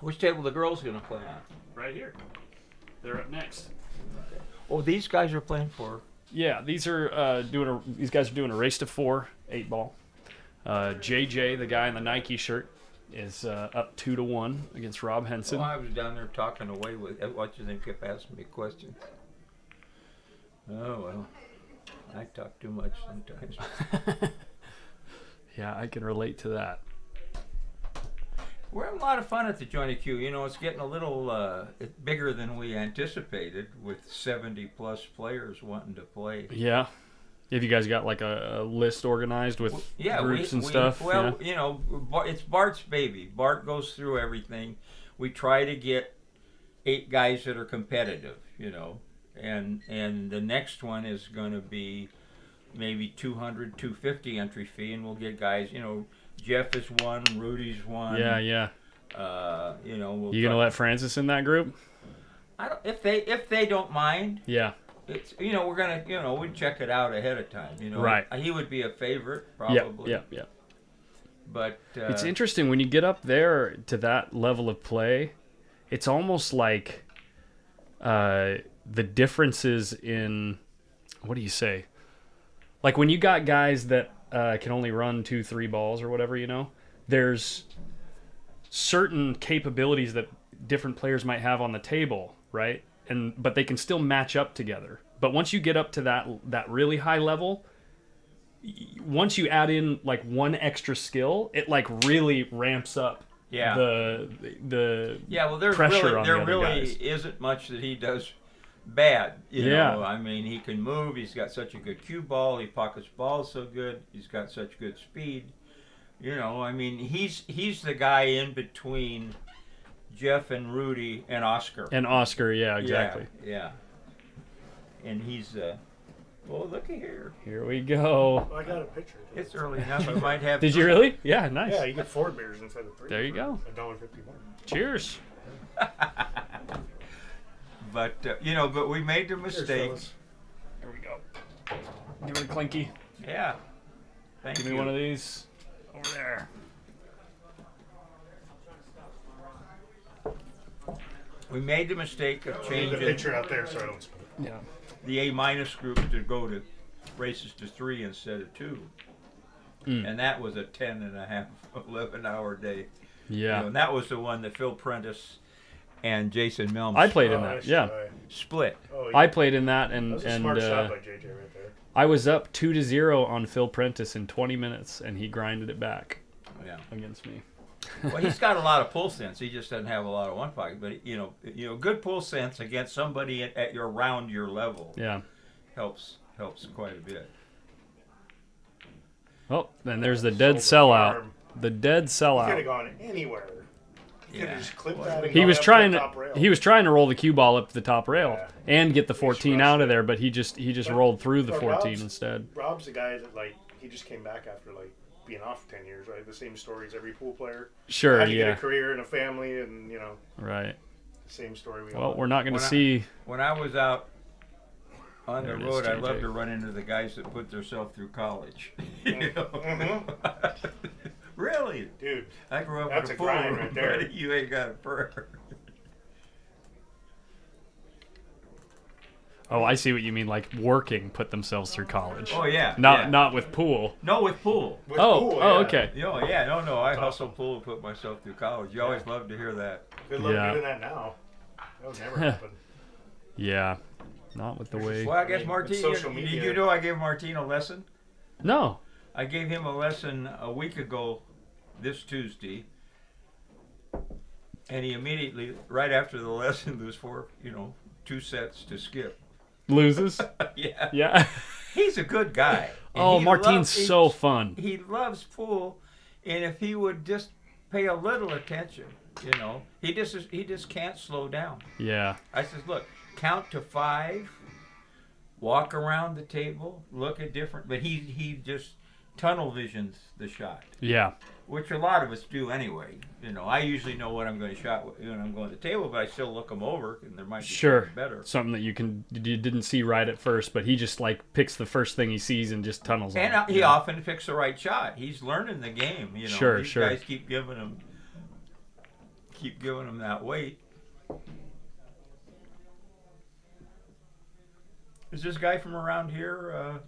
Which table the girls going to play on? Right here. They're up next. Oh, these guys are playing for. Yeah, these are these guys are doing a race to 4 8-ball. JJ, the guy in the Nike shirt, is up 2-1 against Rob Henson. Oh, I was down there talking away with. What's his name kept asking me questions. Oh well, I talk too much sometimes. Yeah, I can relate to that. We're having a lot of fun at the Johnny Q. It's getting a little bigger than we anticipated, with 70+ players wanting to play. Yeah. Have you guys got like a list organized with groups and stuff? Well, it's Bart's baby. Bart goes through everything. We try to get 8 guys that are competitive, and the next one is going to be maybe 200, 250 entry fee, and we'll get guys, Jeff is one, Rudy's one. Yeah. You gonna let Francis in that group? I don't. If they don't mind. Yeah. It's we're gonna we'd check it out ahead of time. Right. He would be a favorite probably. Yeah. But it's interesting when you get up there to that level of play. It's almost like the differences in what do you say? Like when you got guys that can only run 2-3 balls or whatever, there's certain capabilities that different players might have on the table, right? But they can still match up together. But once you get up to that really high level, once you add in like one extra skill, it like really ramps up the pressure on the other guys. Isn't much that he does bad. Yeah. I mean, he can move. He's got such a good cue ball. He pockets balls so good. He's got such good speed. I mean, he's the guy in between Jeff and Rudy and Oscar. Yeah, exactly. Yeah. And he's well, looky here. Here we go. Well, I got a picture. It's early enough. I might have. Did you really? Yeah, nice. Yeah, you get 4 beers instead of 3. There you go. $1.51. Cheers. But but we made the mistake. Here we go. Give it a clinky. Yeah. Thank you. Give me one of these over there. We made the mistake of Leave the changing picture out there so I don't spill it. Yeah. the A- group to go to races to 3 instead of 2. And that was a 10.5, 11-hour day. Yeah. And that was the one that Phil Prentice and Jason Milne I played in that. Nice Yeah. try. split. Oh, I played in that, that and was a smart shot by JJ right there. I was up 2-0 on Phil Prentice in 20 minutes, and he grinded it back Yeah. against me. Well, he's got a lot of pull sense. He just doesn't have a lot of one pocket. But good pull sense against somebody at around your level Yeah. helps quite a bit. Oh, then there's the dead sellout. The dead He could have sellout. gone anywhere You could have Yeah. just clipped that. And He gone was up to trying the to top rail. he was trying to roll the cue ball up to the top rail Yeah. and get the 14 rushed out of it. there, but he just But- rolled through the but 14 Rob's- instead. Rob's the guy that like he just came back after like being off 10 years, right? The same story as every pool player. Sure, Had to get yeah, a career and a family, and right. same story. We Well, all we're not going to When I- see. When I was out on There the it is, road, I JJ. loved to run into the guys that put themselves through college. You know? Mhm. Really? dude. I grew up That's in a a pool grind room, right there. buddy. You ain't got a prayer. Oh, I see what you mean. Like working, put themselves through college. Oh yeah. Not yeah. not with pool. No, with pool. With Oh, pool, oh, yeah. okay. Oh yeah, no, I That's hustled pool and put myself through college. You always love to hear that. Good luck Yeah. doing that now. That would never happen. Yeah, not with the way. Well, I guess mean, Martine, with social did media- you know I gave Martine a lesson? No. I gave him a lesson a week ago, this Tuesday, and he immediately, right after the lesson, there was 2 sets to skip. Loses. Yeah, Yeah. he's a good guy. And Oh, he Martine's loves- so fun. He loves pool, and if he would just pay a little attention, he just can't slow down. Yeah. I says, look, count to 5, walk around the table, look at different, but he just tunnel visions the shot, Yeah. which a lot of us do anyway. I usually know what I'm going to shot when I'm going to the table, but I still look them over, and there might be Sure. something better. Something that you didn't see right at first, but he just like picks the first thing he sees and just tunnels on And it. he Yeah. often picks the right shot. He's learning the game. Sure, These sure. guys keep giving him that weight. Is this guy from around here,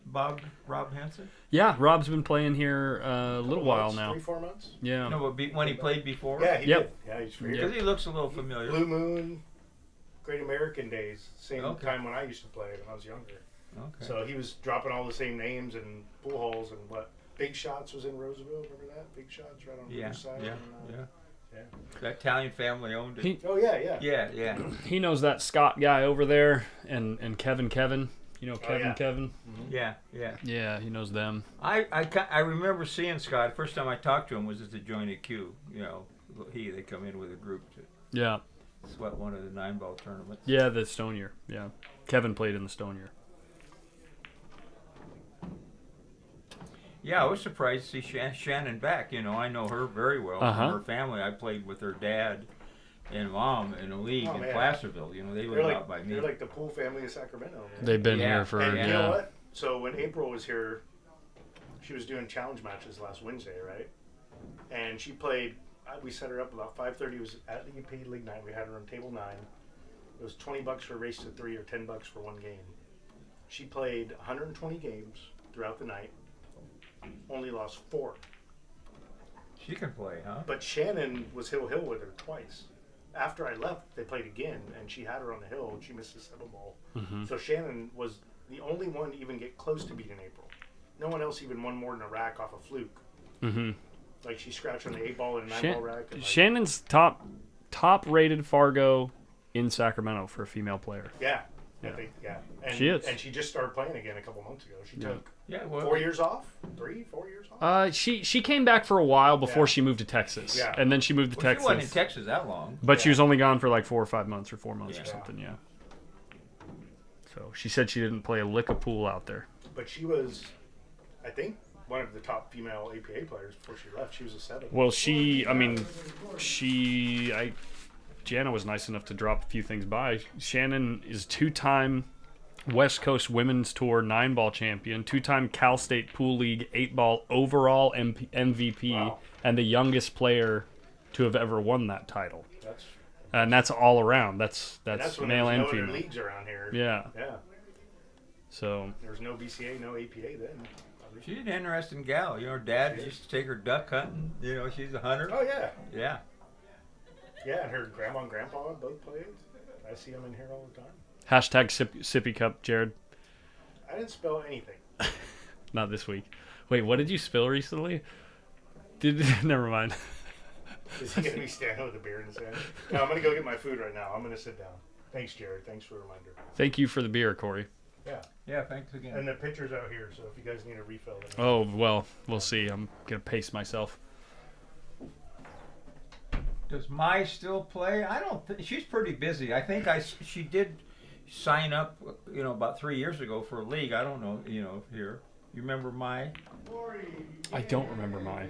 Rob Henson? Yeah, Rob's been playing here a little while now. 3-4 months. Yeah. No, but when he played before? Yeah, he Yep. did. Yeah, he's Because great. he looks a little familiar. Blue Moon, Great American days, same Okay. time when I used to play when I was younger. Okay. So he was dropping all the same names and pool halls and what. Big Shots was in Roseville. Remember that? Big Shots right on Yeah, Riverside. yeah, and, yeah. yeah. That Italian family owned it. He- Oh yeah, yeah. Yeah, yeah. He knows that Scott guy over there and Kevin. You know Kevin yeah. Kevin? Yeah, yeah. Yeah, he knows them. I remember seeing Scott. First time I talked to him was at the jointed queue. They come in with a group to Yeah. sweat one of the 9-ball tournaments. Yeah, the Stone Year. Yeah. Kevin played in the Stone Year. Yeah, I was surprised to see Shanon back. I know her very well Uh-huh. from her family. I played with her dad and mom in a league Oh, in man. Placerville. They They're live like out by me. they're like the pool family of Sacramento. Man. They've been Yeah. here for And yeah. you know what? So when April was here, she was doing challenge matches last Wednesday, right? And she played. We set her up about 5:30. It was at the EP League night. We had her on table 9. It was $20 for a race to 3 or $10 for one game. She played 120 games throughout the night. Only lost 4. She can play, huh? But Shanon was hill with her twice. After I left, they played again, and she had her on the hill, and she missed the 7-ball. Mhm. So Shanon was the only one to even get close to beating April. No one else even won more than a rack off a fluke. Mhm. Like she scratched on the 8-ball and a 9-ball rack. And like, Shannon's top rated Fargo in Sacramento for a female player. yeah, Yeah. yeah. And, She is. and she just started playing again a couple months ago. She Yeah. took Yeah, well, 4 years off, 4 years off. She came back for a while before Yeah. she moved to Texas. Yeah. And then she moved to She Texas. wasn't in Texas that long. But she Yeah. was only gone for like 4 or 5 months or 4 months or Yeah. something, yeah. So she said she didn't play a lick of pool out there. But she was, I think, one of the top female APA players before she left. She was a 7. Well, Janna was nice enough to drop a few things by. Shanon is 2-time West Coast Women's Tour 9-ball champion, 2-time Cal State Pool League 8-ball overall MVP, Wow. and the youngest player to have ever won that title. That's And that's all around. That's when male there and was no other female. leagues around here. Yeah. Yeah. So There was no BCA, no APA then. She's an interesting gal. Her dad used to take her duck hunting. She's a hunter. Oh yeah. Yeah. Yeah, and her grandma and grandpa both played. I see them in here all the time. hashtag sippy cup, Jared. I didn't spell anything. Not this week. Wait, what did you spill recently? Never mind. Is he gonna be standing with a beer in his hand? No, I'm gonna go get my food right now. I'm gonna sit down. Thanks, Jared. Thanks for the reminder. Thank you for the beer, Corey. Yeah. Yeah, thanks again. And the pitcher's out here, so if you guys need a refill, then Oh, well, we'll see. I'm going to pace myself. Does Mai still play? I don't think she's pretty busy. I think she did sign up, about 3 years ago for a league. I don't know, here. You remember Mai? I don't remember Mai.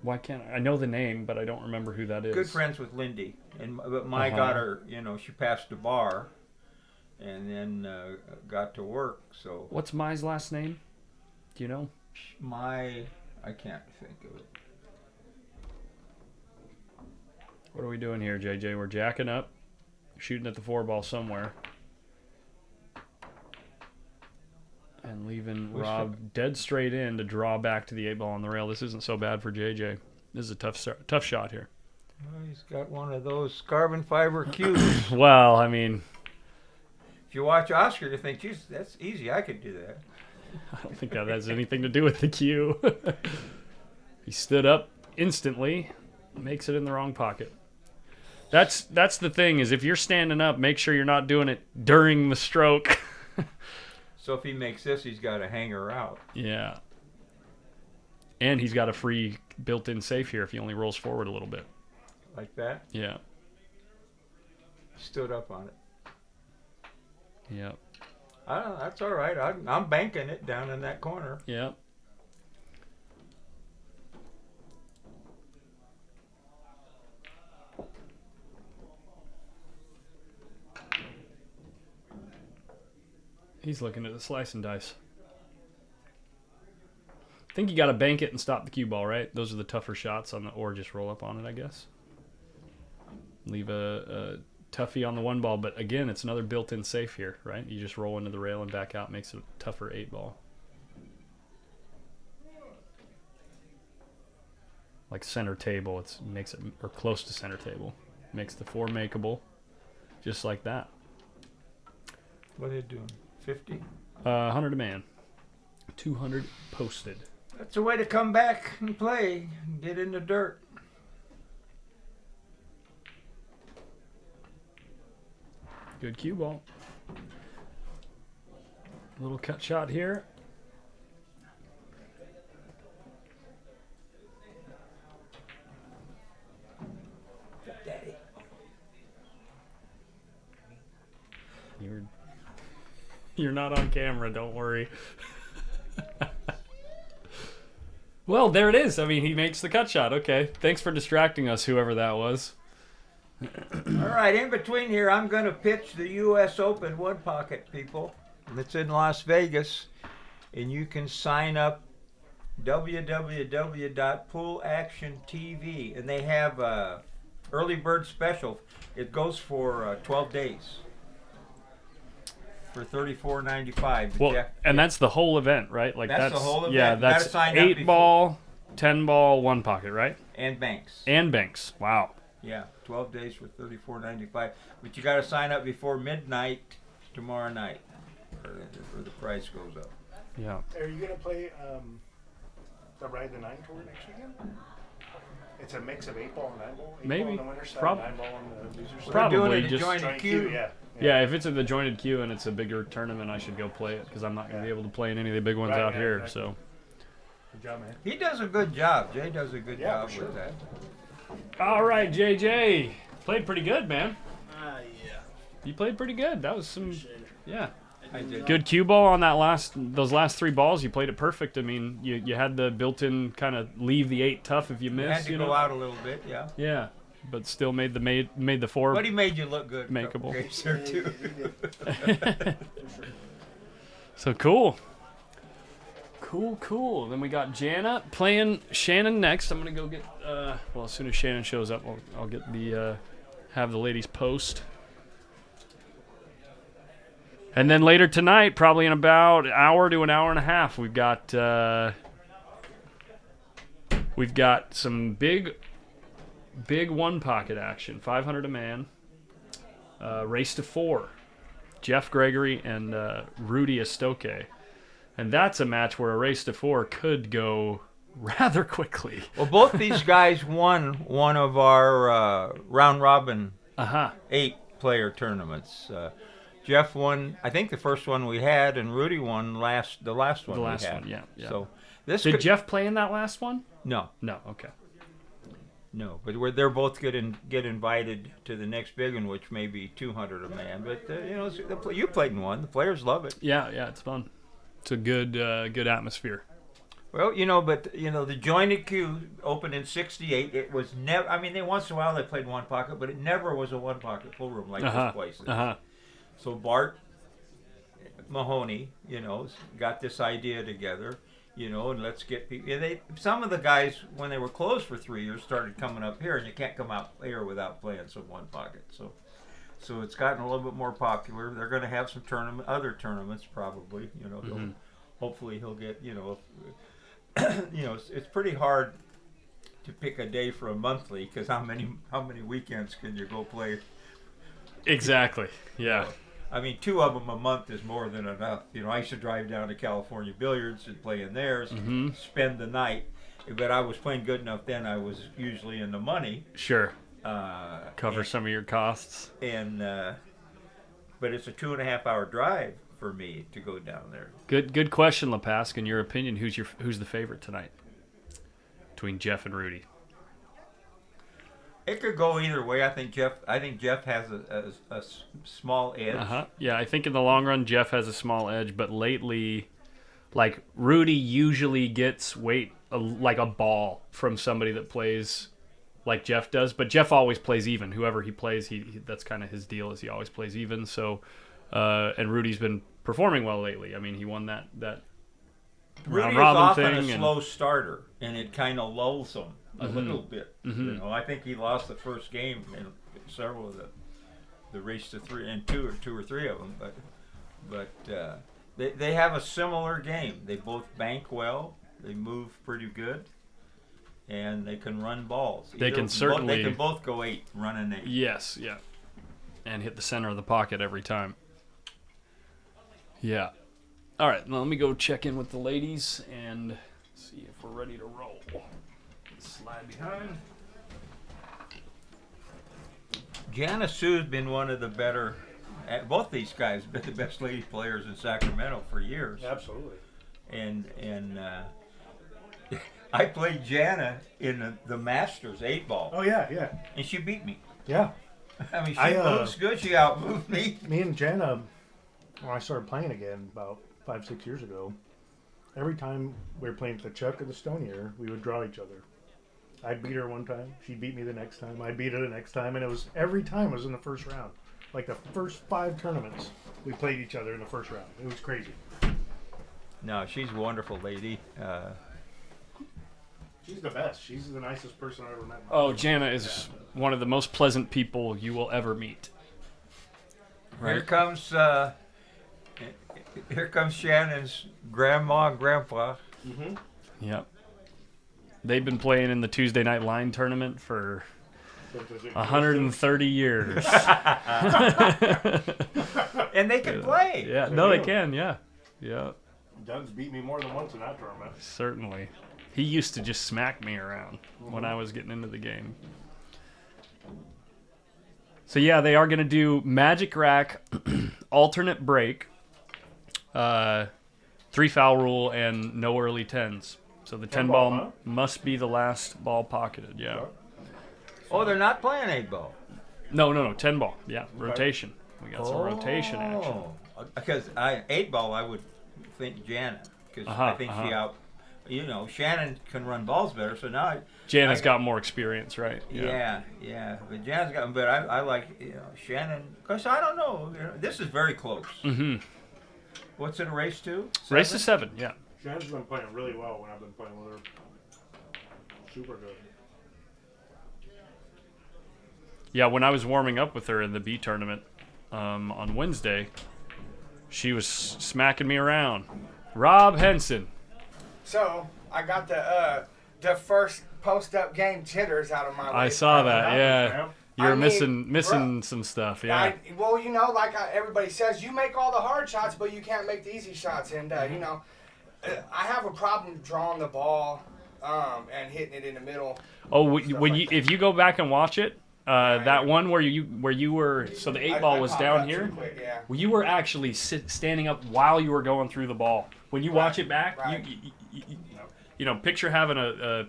Why can't I know the name, but I don't remember who that is. Good friends with Lindy, but Mai got her. She passed the bar, and then got to work. So what's Mai's last name? Do you know? Mai, I can't think of it. What are we doing here, JJ? We're jacking up, shooting at the 4-ball somewhere, and leaving Rob dead straight in to draw back to the 8-ball on the rail. This isn't so bad for JJ. This is a tough shot here. Well, he's got one of those carbon fiber cues. Well, I mean, if you watch Oscar, you think, geez, that's easy. I could do that. I don't think that has anything to do with the cue. He stood up instantly, makes it in the wrong pocket. That's the thing, is if you're standing up, make sure you're not doing it during the stroke. So if he makes this, he's got to hang her out. Yeah. And he's got a free built-in safe here if he only rolls forward a little bit. Like that? Yeah. Stood up on it. Yeah. I don't know, that's all right. I'm banking it down in that corner. Yeah. He's looking at the slice and dice. I think you got to bank it and stop the cue ball, right? Those are the tougher shots on the, or just roll up on it, I guess. Leave a toughie on the 1-ball, but again, it's another built-in safe here, right? You just roll into the rail and back out, makes it a tougher 8-ball. Like center table, it makes it, or close to center table. Makes the 4 makeable, just like that. What are you doing? 50? 100 a man. 200 posted. That's a way to come back and play and get in the dirt. Good cue ball. Little cut shot here. Daddy. You're not on camera, don't worry. Well, there it is. I mean, he makes the cut shot. Okay. Thanks for distracting us, whoever that was. All right, in between here, I'm going to pitch the U.S. Open 1-pocket, people. It's in Las Vegas, and you can sign up www.poolactiontv, and they have a early bird special. It goes for 12 days for $34.95. Well, and that's the whole event, right? Like that's the whole event. Yeah, You gotta that's sign up 8-ball, 10-ball, 1-pocket, right? And banks. And banks. Wow. Yeah, 12 days for $34.95. But you got to sign up before midnight tomorrow night, or the price goes up. Yeah. Are you going to play the Ride the 9 tour next weekend? It's a mix of 8-ball and 9-ball. 8-ball Maybe. on the winner side, Prob- 9-ball on the loser side. Probably We're doing it just joint Joint queue. yeah. Yeah, if it's in the jointed queue and it's a bigger tournament, I should go play it because I'm not going to be able to play in any of the big ones Right, out yeah, here. exactly. So. Good job, man. He does a good job. Jay does a good Yeah, job for sure. with that. All right, JJ. Played pretty good, man. Yeah. You played pretty good. That was some, yeah. I did. Good cue ball on those last 3 balls. You played it perfect. I mean, you had the built-in kind of leave the 8 tough if you Had miss. to You go know? out a little bit, yeah. Yeah, but still made the 4. But he made you look good. Makeable. Games there too. So cool. Cool. Then we got Janna playing Shanon next. I'm gonna go get. Well, as soon as Shanon shows up, I'll get the have the ladies post. And then later tonight, probably in about an hour to an hour and a half, we've got some big 1-pocket action. 500 a man. Race to 4. Jeff Gregory and Rudy Estoque. And that's a match where a race to 4 could go rather quickly. Well, both these guys won one of our round robin 8-player tournaments. Jeff won, I think, the first one we had, and Rudy won the last one The last we had. one, yeah. So this Did could, Jeff play in that last one? No. No, okay. No, but they're both get invited to the next big one, which may be 200 a man. But you played in one. The players love it. Yeah, it's fun. It's a good atmosphere. Well, the jointed queue opened in '68. It was never. I mean, once in a while they played one pocket, but it never was a one pocket pool room like this place is. So Bart Mahoney, got this idea together. And let's get people. Some of the guys, when they were closed for 3 years, started coming up here, and you can't come out here without playing some one pocket. So it's gotten a little bit more popular. They're going to have some other tournaments probably. Hopefully he'll get. It's pretty hard to pick a day for a monthly because how many weekends can you go play? Exactly. Yeah. I mean, 2 of them a month is more than enough. I used to drive down to California Billiards and play in theirs, spend the night. But I was playing good enough then. I was usually in the money. Sure. Cover some of your costs. But it's a 2.5-hour drive for me to go down there. Good question, LePask. In your opinion, who's the favorite tonight between Jeff and Rudy? It could go either way. I think Jeff has a small edge. Yeah, I think in the long run Jeff has a small edge, but lately, like Rudy usually gets like a ball from somebody that plays like Jeff does, but Jeff always plays even. Whoever he plays, he that's kind of his deal, is he always plays even. So, and Rudy's been performing well lately. I mean, he won that round robin thing. Rudy is often a slow starter, and it kind of lulls him a little bit. I think he lost the first game in several of the race to 3 and two or three of them, but they have a similar game. They both bank well, they move pretty good, and they can run balls. They can both go 8, run an 8. Yes, yeah, and hit the center of the pocket every time. Yeah. All right, now let me go check in with the ladies and see if we're ready to roll. Slide behind. Janna Sue's been one of the better. Both these guys have been the best lady players in Sacramento for years. Absolutely. And I played Janna in the Masters 8-ball. Oh yeah. And she beat me. Yeah. I mean, she moves good. She outmoved me. Me and Janna, when I started playing again about 5-6 years ago, every time we were playing at the Chuck or the Stonier, we would draw each other. I'd beat her one time, she'd beat me the next time, I'd beat her the next time, and every time it was in the first round. Like the first 5 tournaments, we played each other in the first round. It was crazy. No, she's a wonderful lady. She's the best. She's the nicest person I ever met. Oh, Janna is one of the most pleasant people you will ever meet. Right. Here comes Shannon's grandma and grandpa. Yep. They've been playing in the Tuesday Night Line tournament for 130 years. And they can play. Yeah, no, they can, yeah. Doug's beat me more than once in that tournament. Certainly. He used to just smack me around when I was getting into the game. So yeah, they are going to do Magic Rack, alternate break, 3-foul rule, and no early 10s. So the 10 ball must be the last ball pocketed, yeah. Oh, they're not playing 8-ball. No, 10 ball, yeah, rotation. We got some rotation action. Because 8-ball, I would think Janna, because I think she Shanon can run balls better, so now Janna's got more experience, right? Yeah. But Janna's got, but I like Shanon, because I don't know, this is very close. What's it a race to? 7? Race to 7, yeah. Shannon's been playing really well when I've been playing with her. Super good. Yeah, when I was warming up with her in the B tournament on Wednesday, she was smacking me around. Rob Henson. So I got the first post-up game jitters out of my life. I saw that, yeah. You're missing some stuff, yeah. Like everybody says, you make all the hard shots, but you can't make the easy shots. And, I have a problem drawing the ball and hitting it in the middle. Oh, if you go back and watch it, that one where you were, so the 8-ball was down here. Quick, yeah. Well, you were actually standing up while you were going through the ball. When you watch it back, you picture having a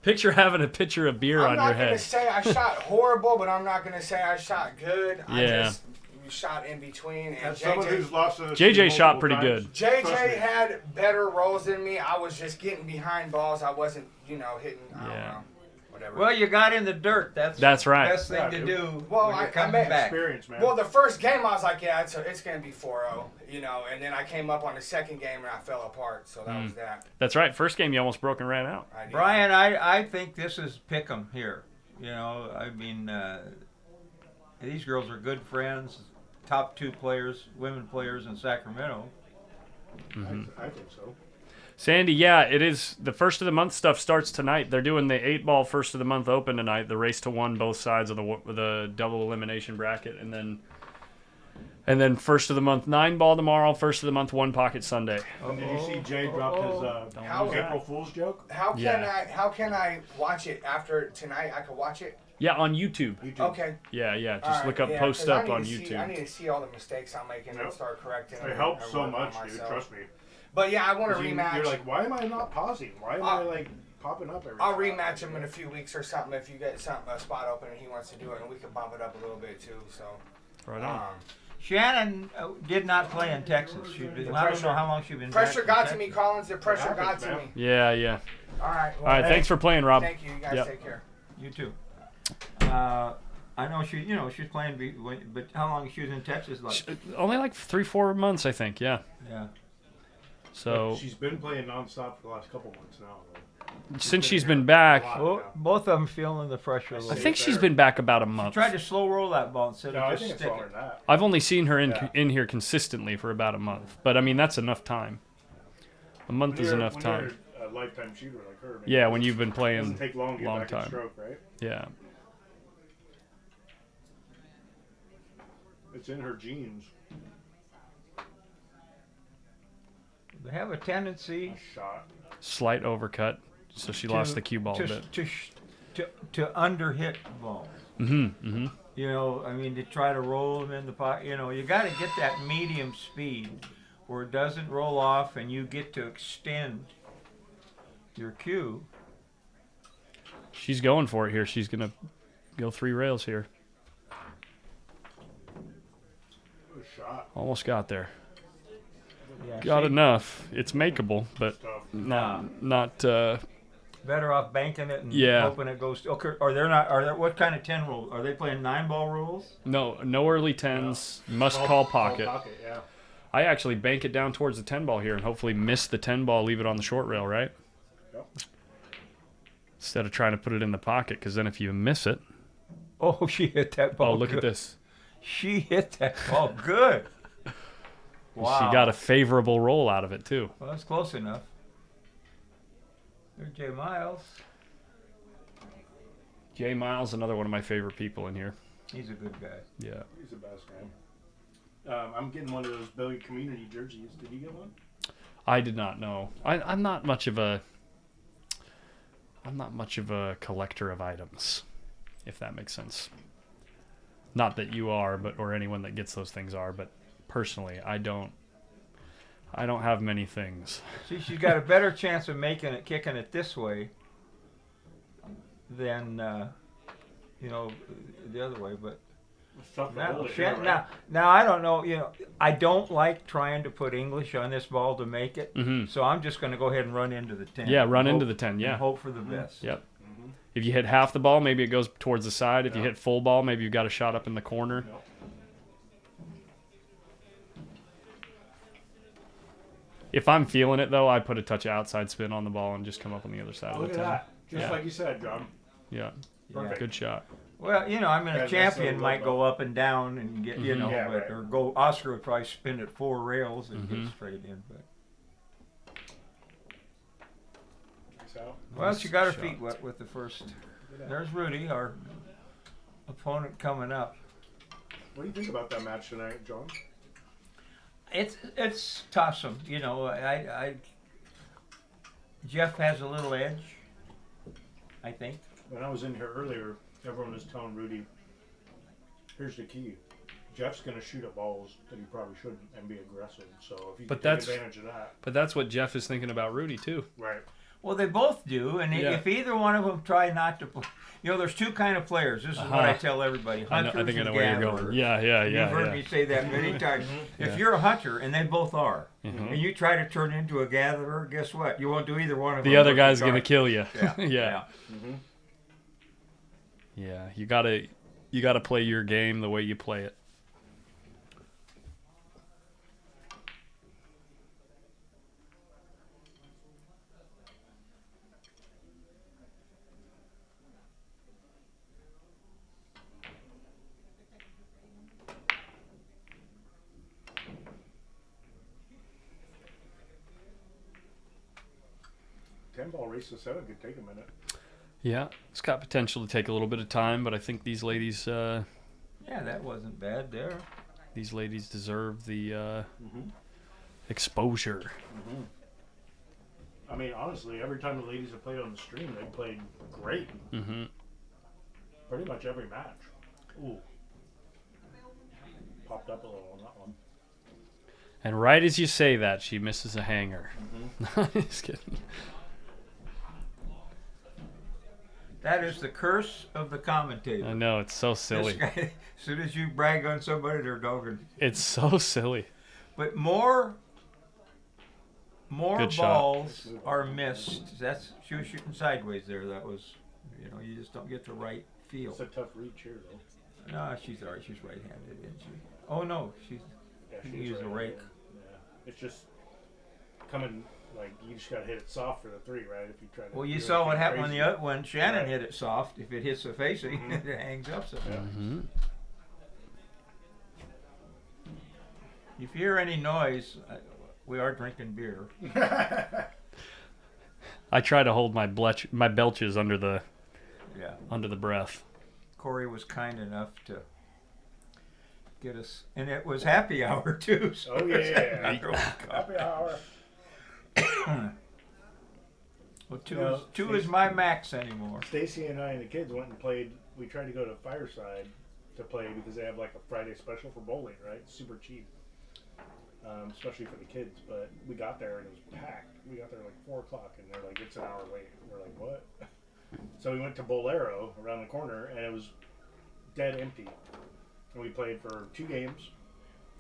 Picture having a pitcher of beer I'm on not your gonna head. say I shot horrible, but I'm not gonna say I shot good. I Yeah. just shot in between. And As someone who's lost a JJ shot multiple pretty times, good. trust JJ me. had better rolls than me. I was just getting behind balls. I wasn't, hitting. I don't Yeah. know, whatever. Well, you got in the dirt. That's right. Best thing Yeah, to dude. do Well, when I you're coming met back. Experience, man. Well, the first game I was like, yeah, it's gonna be 4-0, and then I came up on the second game and I fell apart. So that was that. That's right. First game, you almost broke and ran out. I did. Brian, I think this is pick 'em here. I mean, these girls are good friends. Top 2 players, women players in Sacramento. I think so. Sandy, yeah, it is. The first of the month stuff starts tonight. They're doing the 8-ball first of the month open tonight. The race to 1, both sides of the double elimination bracket, and then first of the month 9-ball tomorrow. First of the month 1 pocket Sunday. And did you see Jay dropped his How- April Fool's joke? How can Yeah. How can I watch it after tonight? I could watch it. Yeah, on YouTube. Okay. Yeah. Just All right, look up yeah, Post 'cause I Up need on to see- YouTube. I need to see all the mistakes I'm making and Yep. start correcting them. It helps and so work on much, dude. myself. Trust me. But yeah, I want to 'Cause rematch. You're like, why am I not pausing? Why am I like popping up every I'll time? rematch him in a few weeks or something if you get a spot open and he wants to do it, and we can bump it up a little bit too. So. Right on. Shannon did not play in Texas. I don't know how long she's been Pressure back got in to me, Texas. Collins. The pressure got happens, to man. me. Yeah. All right. Well, All right, thanks for playing, Rob. Thank you. You guys Yep. take care. You too. I know she's playing, but how long she was in Texas? Like, Only like 3-4 months, I think. Yeah. yeah. So She's been playing nonstop for the last couple months now. Though. since she's been back, A lot. Well, both of them feeling the pressure a I little. think she's been back about a She month. tried to slow roll that ball instead No, I of think just it's stick longer it. than that. I've only seen her Yeah. in here consistently for about a month, but I mean that's enough time. A month is enough time. When you're a lifetime shooter like her, man, Yeah, when you've been it playing doesn't take long to get long back in time. stroke, right? Yeah. It's in her genes. They have a tendency A shot. Slight overcut, so she lost the cue ball a bit. to underhit balls. Mm-hmm. I mean, to try to roll them in the pocket. You got to get that medium speed where it doesn't roll off and you get to extend your cue. She's going for it here. She's gonna go 3 rails here. Good shot. Almost got there. Yeah, Got see, enough. It's makeable, but Tough. not. better off banking it and Yeah. hoping it goes. Okay, or they're not. Are they, what kind of 10 rules? Are they playing 9-ball rules? No early 10s. Must call pocket. Yeah. I actually bank it down towards the 10 ball here and hopefully miss the 10 ball, leave it on the short rail, right? Yep. Instead of trying to put it in the pocket, because then if you miss it, Oh, she hit that ball. oh, look good. at this. She hit that ball good. Wow. She got a favorable roll out of it, too. Well, that's close enough. There's Jay Miles. Jay Miles, another one of my favorite people in here. He's a good guy. Yeah. He's the best, man. I'm getting one of those Billy Community jerseys. Did you get one? I did not know. I'm not much of a collector of items, if that makes sense. Not that you are, or anyone that gets those things are, but personally, I don't have many things. See, she's got a better chance of kicking it this way than, the other way. But It's tough to now, hold it here, right? now I don't know. I don't like trying to put English on this ball to make it. Mhm. So I'm just going to go ahead and run into the 10. Yeah, run and into hope- the 10, yeah. and hope for the best. Yep. If you hit half the ball, maybe it goes towards the side. If you Yeah. hit full ball, maybe you've got a shot up in the corner. Yep. If I'm feeling it, though, I put a touch of outside spin on the ball and just come up on the other side Look of at the 10. that. Just Yeah. like you said, John. Yeah, Perfect. good shot. Well, I mean, a That's champion so might low. go up and down and get, Mhm. Yeah, but right. or go. Oscar would probably spin at 4 rails and Mhm. get straight in. But Nice out. well, she got her shot. feet wet with the first. There's Rudy, our opponent coming up. What do you think about that match tonight, John? It's tossing. Jeff has a little edge, I think. When I was in here earlier, everyone was telling Rudy, here's the key. Jeff's going to shoot at balls that he probably shouldn't and be aggressive. So if you But can take that's- advantage of that. But that's what Jeff is thinking about Rudy, too. Right. Well, they both do, and Yeah. if either one of them try not to play, there's two kind of players. This is what I tell everybody: I hunters think I and know where you're gatherers. going. Yeah. You've heard me say that many times. If Yeah. you're a hunter, and they both are, Mhm. and you try to turn into a gatherer, guess what? You won't do either one of them. The other but guy's you gonna try. kill you. Yeah. Yeah. Yeah. You gotta play your game the way you play it. Ten-ball race to 7 could take a minute. Yeah, it's got potential to take a little bit of time, but I think these ladies, Yeah, that wasn't bad there. deserve the exposure. I mean, honestly, every time the ladies have played on the stream, they've played great. Mm-hmm. Pretty much every match. Ooh. Popped up a little on that one. And right as you say that, she misses a hanger. Just kidding. That is the curse of the commentator. I know, it's so This silly. guy, as soon as you brag on somebody, they're dogging. It's so silly. But more Good shot. balls are missed. She was shooting sideways there. That was, you just don't get the right feel. It's a tough reach here, though. No, she's all right. She's right-handed, isn't she? Oh no, she can use a rake. Yeah. It's just coming, like, you just gotta hit it soft for the 3, right? If you try to. Well, you do saw what anything happened crazy. when Shanon Right. hit it soft. If it hits the facing, it hangs up. So. Yeah. Mm-hmm. If you hear any noise, we are drinking beer. I try to hold my belches under the Yeah. breath. Corey was kind enough to get us, and it was happy hour too. So Oh, it's yeah. another Happy hour. well, No, two is my max anymore. Stacy and I and the kids went and played. We tried to go to Fireside to play because they have like a Friday special for bowling, right? It's super cheap, especially for the kids. But we got there and it was packed. We got there like 4 o'clock and they're like, it's an hour late. We're like, what? So we went to Bolero around the corner and it was dead empty. And we played for 2 games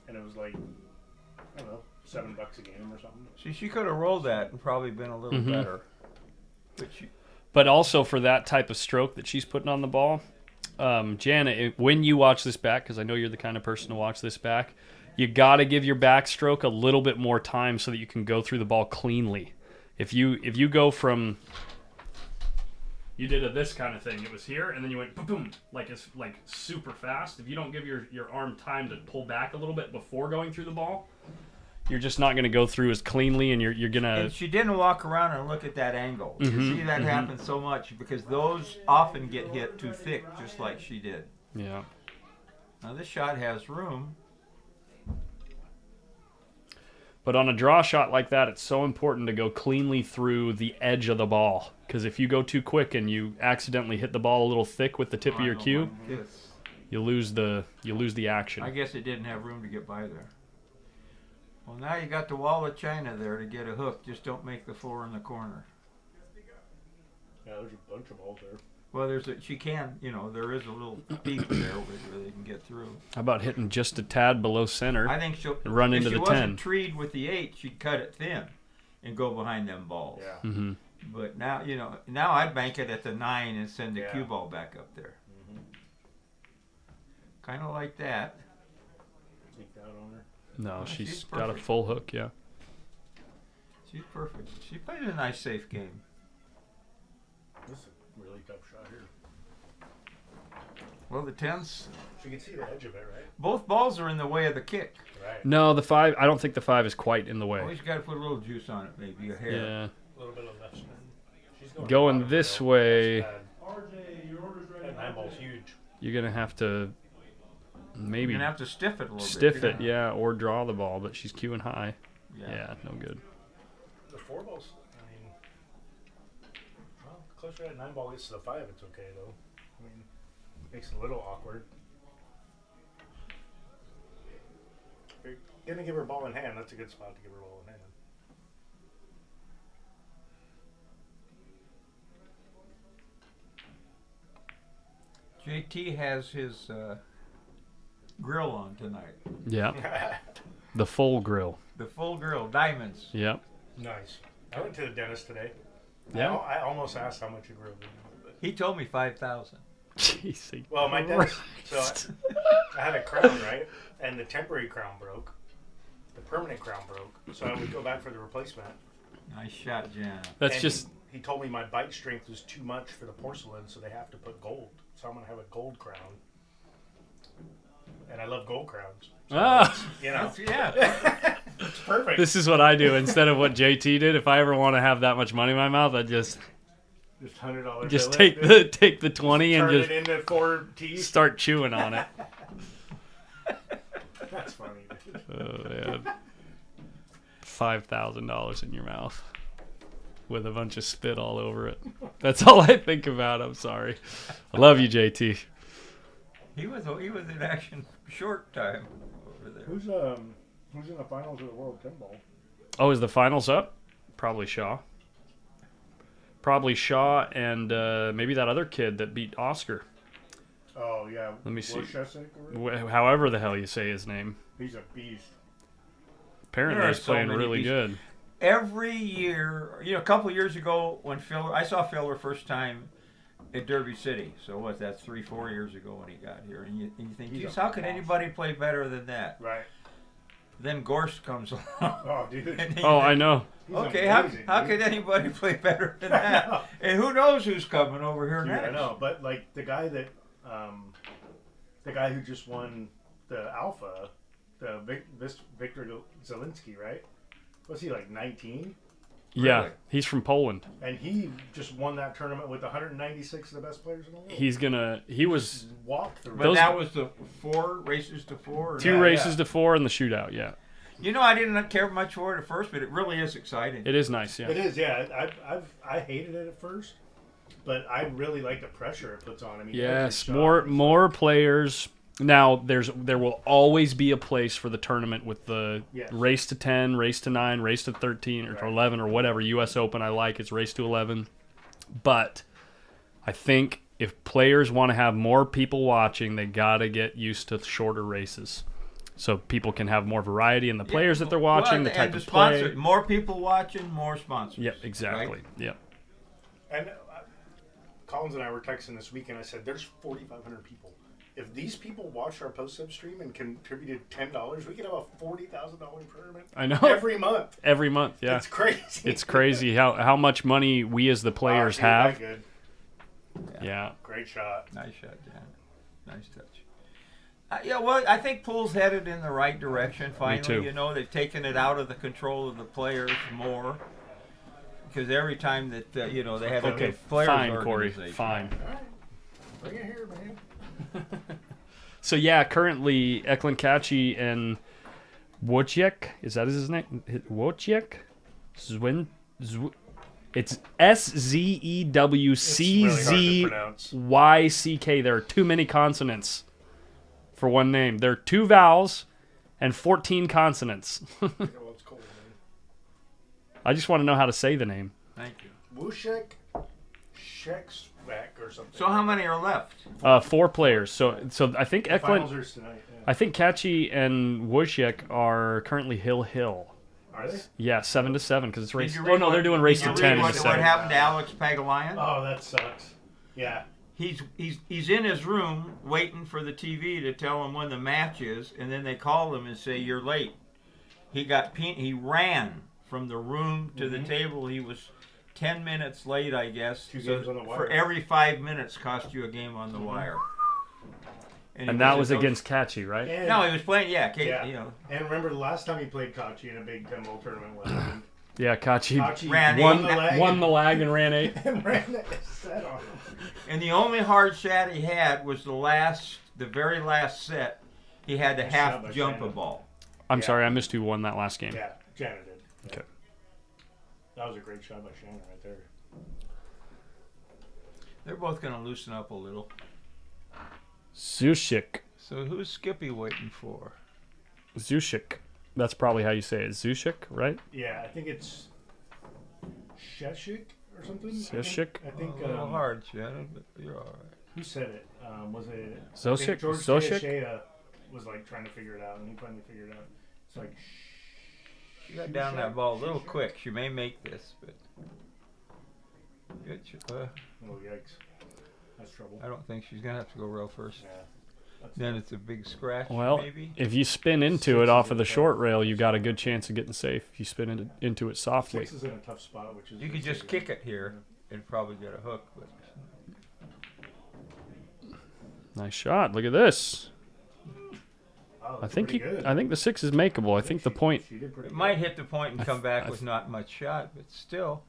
and it was like, I don't know, $7 a game or something. See, she could have rolled that and probably been a little better. But also for that type of stroke that she's putting on the ball, Janna, when you watch this back, because I know you're the kind of person to watch this back, you got to give your backstroke a little bit more time so that you can go through the ball cleanly. If you go from, you did this kind of thing, it was here, and then you went boom, boom, like it's like super fast. If you don't give your arm time to pull back a little bit before going through the ball, you're just not going to go through as cleanly, and you're going to... And she didn't walk around and look at that angle. You see that happen so much because those often get hit too thick, just like she did. Yeah. Now this shot has room. But on a draw shot like that, it's so important to go cleanly through the edge of the ball. Because if you go too quick and you accidentally hit the ball a little thick with the tip of your cue, you lose the action. I guess it didn't have room to get by there. Well, now you got the wall of China there to get a hook. Just don't make the 4 in the corner. Yeah, there's a bunch of balls there. Well, there is a little peak there where they can get through. How about hitting just a tad below center? I think she'll Run into if the she 10. wasn't treed with the 8, she'd cut it thin and go behind them balls. Yeah. Mm-hmm. But now I'd bank it at the 9 and send the Yeah. cue ball back up there. Kind of like that. Take that on her. No, she's she's got a perfect. full hook, yeah. She's perfect. She played a nice, safe game. This is a really tough shot here. Well, the 10s, So you can see the edge of it, right? both balls are in the way of the kick. Right. No, the 5, I don't think the 5 is quite in the way. Always got to put a little juice on it, maybe a hair. Yeah. A little bit of left spin. She's Going bottom, this though. way- That's RJ, your order's ready. bad. That 9 ball's huge. You're going to have to maybe You're going to have to stiff it a little stiff bit. it, yeah, or draw the ball, but she's cueing high. Yeah. Yeah, no good. The 4 balls, I mean, well, closer that 9 ball gets to the 5, it's okay though. I mean, makes it a little awkward. If you're gonna give her a ball in hand, that's a good spot to give her a ball in hand. JT has his grill on tonight. Yeah. The full grill. The full grill, diamonds. Yep. Nice. I went to the dentist today. Yeah. I almost asked how much a grill would be. But, He told me 5,000. Jeez. well, my dentist. So I had a crown, right? And the temporary crown broke. The permanent crown broke. So I would go back for the replacement. Nice shot, Janna. That's And just He told me my bite strength was too much for the porcelain, so they have to put gold. So I'm gonna have a gold crown. And I love gold crowns. So you know, Yeah. it's perfect. this is what I do instead of what JT did. If I ever want to have that much money in my mouth, I just $100 take the 20 and turn just it into 4 teeth. start chewing on it. That's funny. Dude. Oh man. $5,000 in your mouth with a bunch of spit all over it. That's all I think about. I'm sorry. I love you, JT. He was in action short time over there. Who's in the finals of the World Pinball? Oh, is the finals up? Probably Shaw. Probably Shaw and maybe that other kid that beat Oscar. Oh yeah. Let me see. Worshesek or whatever? However the hell you say his name. He's a beast. Apparently There are he's so playing many really beasts. good. Every year, a couple of years ago when I saw Filler first time at Derby City. So what? That's 3-4 years ago when he got here, and you think, He's geez, a how could monster. anybody play better than that? Right. Then Gorst comes along. Oh, dude. and you Oh, I think, know. He's Okay, amazing, how dude. could anybody play better than I that? know. And who knows who's coming over here Dude, next? I know, but like the guy who just won the Alpha, Victor Zielinski, right? Was he like 19? Yeah, Really? he's from Poland. And he just won that tournament with 196 of the best players in the world. He was Walked through. But Those- that was the 4 races to 4. or two not? races to 4 in the shootout, yeah. I didn't care much for it at first, but it really is exciting. It is nice, yeah. It is, yeah. I hated it at first, but I really like the pressure it puts on. I mean, Yes, every shot more players. Now there will always be a place for the tournament with the Yes. race to 10, race to 9, race to 13 or to Right. 11 or whatever. US Open I like, it's race to 11. But I think if players want to have more people watching, they got to get used to shorter races. So people can have more variety in the players that they're watching, the type and of sponsor, play. more people watching, more sponsors. Yep, exactly. Right? Yep. And Collins and I were texting this weekend. I said, "There's 4,500 people. If these people watched our post-up stream and contributed $10, we could have a $40,000 tournament I know. every month. Every month, yeah. It's crazy. It's crazy how much money we as the players Wow, dude, have. that good. Yeah. Great shot. Nice shot, Jan. Nice touch. I think Pool's headed in the right direction. Finally, too. They've taken it out of the control of the players more. Because every time that they have Okay, a players fine, Corey. organization. Fine. All right. Bring it here, man. So yeah, currently Eklenkachi and Wojciech, is that his name? Wojciech? It's SZEWCZYCK. There are too many consonants for one name. There are 2 vowels and 14 consonants. Well, it's cold, man. I just want to know how to say the name. Thank you. Wushek Sheksvek or something. So how many are left? 4 players. So I think Finals Eklen, are tonight. Yeah. I think Kachi and Wojciech are currently Hill. Are they? Yeah, 7-7 because it's race. Did you Oh read no, what- they're doing race did to you 10 read in what, the what second. happened to Alex Pagulayan? Oh, that sucks. Yeah. He's in his room waiting for the TV to tell him when the match is, and then they call him and say you're late. He ran from the room to the table. He was 10 minutes late, I guess. 2 games on the wire. For every 5 minutes, cost you a game on the wire. And that was against Kachi, right? And, No, he was playing. Yeah, Kate, yeah. And remember the last time he played Kachi in a Big Ten Bowl tournament was Yeah, Kachi Kachi ran won the lag and ran 8. and ran that set on him. And the only hard shot he had was the very last set. He had to Nice half shot by jump a Shannon. ball. I'm Yeah. sorry, I missed who won that last game. Yeah, Janna did. Yeah. Okay. That was a great shot by Shannon right there. They're both going to loosen up a little. Zushik. So who's Skippy waiting for? Zushik. That's probably how you say it. Zushik, right? Yeah, I think it's Sheshik or something. Sheshik? I think A little hard, Shannon, but you're all right. Who said it? Was it I Zosik? think George Zosik? Shea was like trying to figure it out, and he finally figured it out. It's like She got down that ball a little quick. She may make this, but good. oh yikes, that's trouble. I don't think she's gonna have to go rail first. Yeah. That's Then it's a big scratch, Well, maybe. if you spin into it off of the short rail, you got a good chance of getting safe. If you spin into it softly. 6 is in a tough spot, which is You could just kick it here and probably get a hook. But Nice shot. Look at this. Oh, I think good. I think the 6 is makeable. I think the point. She did pretty it good. might hit the point and come back with not much shot, but still.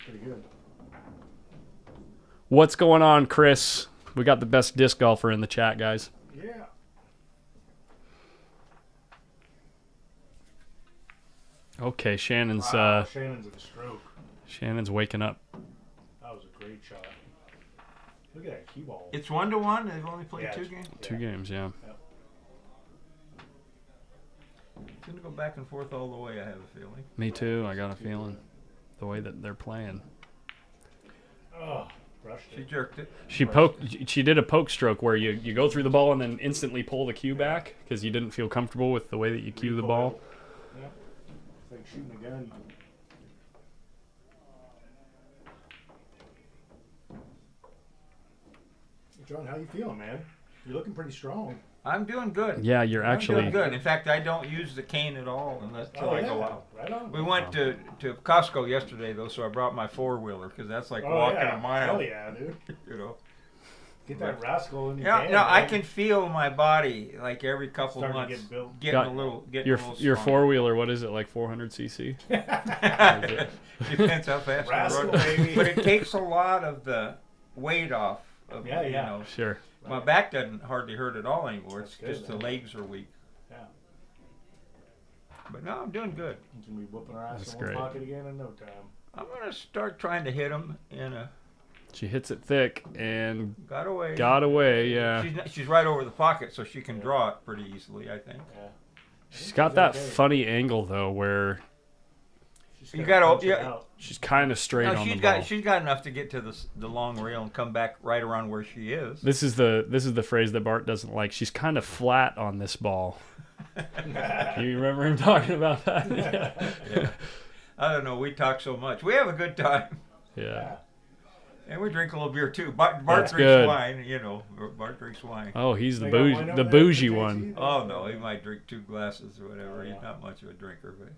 Pretty good. What's going on, Chris? We got the best disc golfer in the chat, guys. Yeah. Okay, Shannon's Wow, Shannon's in a stroke. Shannon's waking up. That was a great shot. Look at that cue ball. It's 1-1. They've only played Yeah, 2 it's- games. Two games, yeah. It's gonna go back and forth all the way. I have a feeling. Me too. I got a feeling the way that they're playing. Oh, brushed She it. jerked it. She poked. She did a poke stroke where you go through the ball and then instantly pull the cue back because you didn't feel comfortable with the way that you cue the ball. Yeah. It's like shooting a gun. John, how you feeling, man? You're looking pretty strong. I'm doing good. Yeah, you're I'm actually doing good. In fact, I don't use the cane at all unless I go out. Right on. We went to Costco yesterday though, so I brought my 4-wheeler because that's like walking a mile. Hell yeah, dude. You know. Get that rascal in your Yeah, hand, no, I man. can feel my body like every couple Starting to months get built. getting Got a little your stronger. four wheeler. What is it, like 400 cc? Depends how fast Rascal, you run. baby. But it takes a lot of the weight off of Yeah, you yeah. know. Sure. My back doesn't hardly hurt at all anymore. It's That's good, just the man. legs are weak. Yeah. But no, I'm doing good. You can be whooping our ass That's in one great. pocket again in no time. I'm gonna start trying to hit them in a She hits it thick and got away. got away. Yeah. She's right over the pocket, so she can draw it pretty easily, I think. Yeah. She's got that funny angle though, where Just You gotta gotta- punch it yeah. out. she's kind of straight No, on the she's ball. got enough to get to the long rail and come back right around where she is. This is the phrase that Bart doesn't like. She's kind of flat on this ball. You remember him talking about that? Yeah. I don't know. We talk so much. We have a good time, Yeah. and we drink a little beer too. Bart That's drinks good. wine. You know, Bart drinks wine. Oh, he's the They got bougie, wine over the there bougie for one. JT? Oh no, he might drink 2 glasses or whatever. Oh, yeah. He's not much of a drinker, but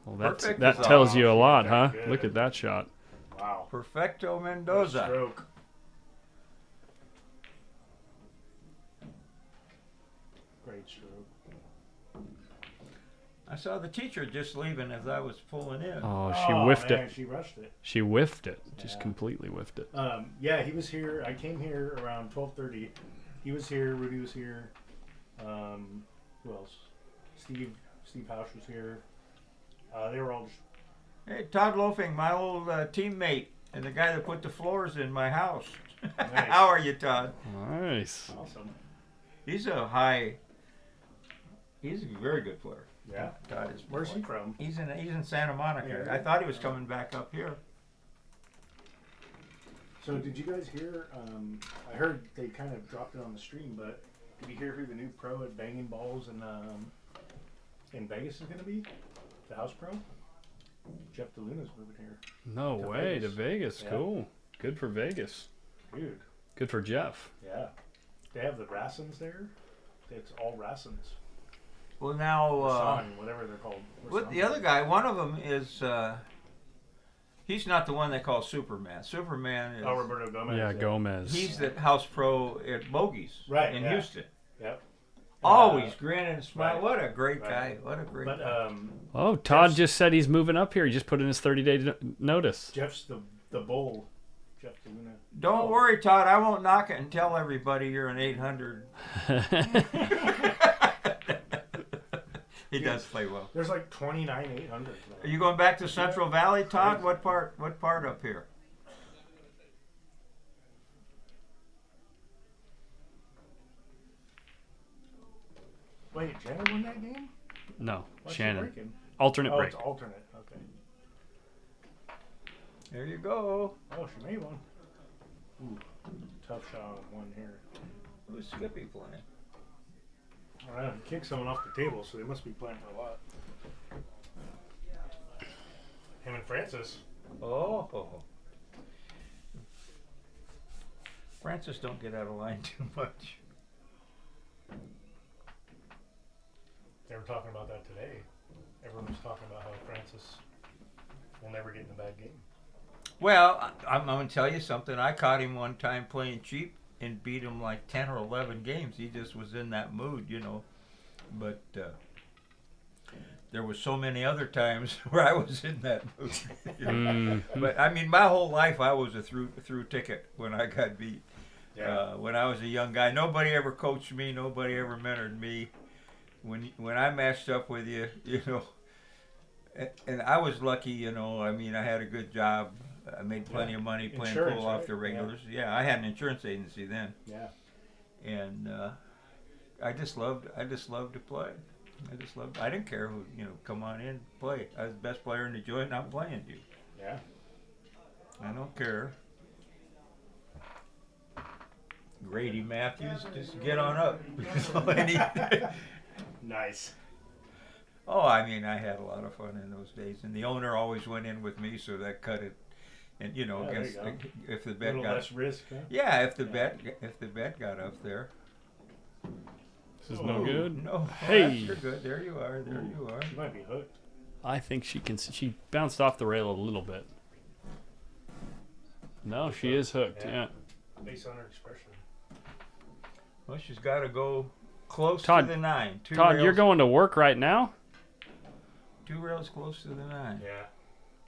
Well, Perfect that is tells awesome. you a lot, That's huh? good. Look at that shot. Wow. Perfecto What a Mendoza. stroke. Great stroke. I saw the teacher just leaving as I was pulling in. Oh, she whiffed man, it. She rushed it. She whiffed it. Just Yeah. completely whiffed it. Yeah, he was here. I came here around 12:30. He was here. Rudy was here. Who else? Steve Hausch was here. They were all just. Hey, Todd Loafing, my old teammate, and the guy that put the floors in my house. Nice. How are you, Todd? Nice. Awesome. He's a very good player. Yeah. Todd is. Where's he from? He's in Santa Monica. Yeah. I thought he was coming back up here. So did you guys hear? I heard they kind of dropped it on the stream, but did you hear who the new pro at Banging Balls in Vegas is going to be? The house pro? Jeff DeLuna's moving here. No To way Vegas. to Vegas. Yeah. Cool. Good for Vegas. Dude. Good for Jeff. Yeah. They have the Rassins there. It's all Rassins. Well, now Rasan, whatever they're called. with Rasan. the other guy, one of them is. He's not the one they call Superman. Superman is. Oh, Roberto Gomez. Yeah, Gomez. He's the house pro at Bogies Right, in yeah. Houston. Yep. Always grinning and smiling. right. What a great Right. guy. What a great But guy. Oh, Todd Jeff's- just said he's moving up here. He just put in his 30-day notice. Jeff's the bull. Jeff DeLuna. Don't worry, Todd. I won't knock it and tell everybody you're an 800. He does play well. There's like 29 800. Are you going back to Central Valley, Todd? What part? What part up here? Wait, Janna won that game? No, Why's she Shannon. breaking? Alternate Oh, break. it's alternate. Okay. There you go. Oh, she made one. Ooh, tough shot on one here. Who's Skippy playing? All right, kick someone off the table, so they must be playing for a lot. Him and Francis. Oh. Francis don't get out of line too much. They were talking about that today. Everyone was talking about how Francis will never get in a bad game. Well, I'm going to tell you something. I caught him one time playing cheap and beat him like 10 or 11 games. He just was in that mood, you know. But there was so many other times where I was in that mood. You know? But I mean, my whole life I was a through ticket when I got beat. Yeah. When I was a young guy, nobody ever coached me. Nobody ever mentored me. When I matched up with you, you know, and I was lucky, you know. I mean, I had a good job. I made plenty of money playing Insurance, pool off right? the regulars. Yeah, I had an insurance agency then. Yeah. And I just loved to play. I didn't care who, you know, come on in, play. I was the best player in the joint, and I'm playing you. Yeah. I don't care. Grady Matthews, just get on up. Nice. Oh, I mean, I had a lot of fun in those days, and the owner always went in with me, so that cut it. And you know, Yeah, there against, you go. if the A bet little got less risk, huh? yeah, if the bet got up there. This is no good. No, Hey. you're good. There you are. There you are. She might be hooked. I think she can. She bounced off the rail a little bit. No, she is hooked. Yeah. Yeah. Based on her expression. Well, she's got to go close Todd- to the 9. Todd, you're going to work right now? 2 rails close to the 9. Yeah.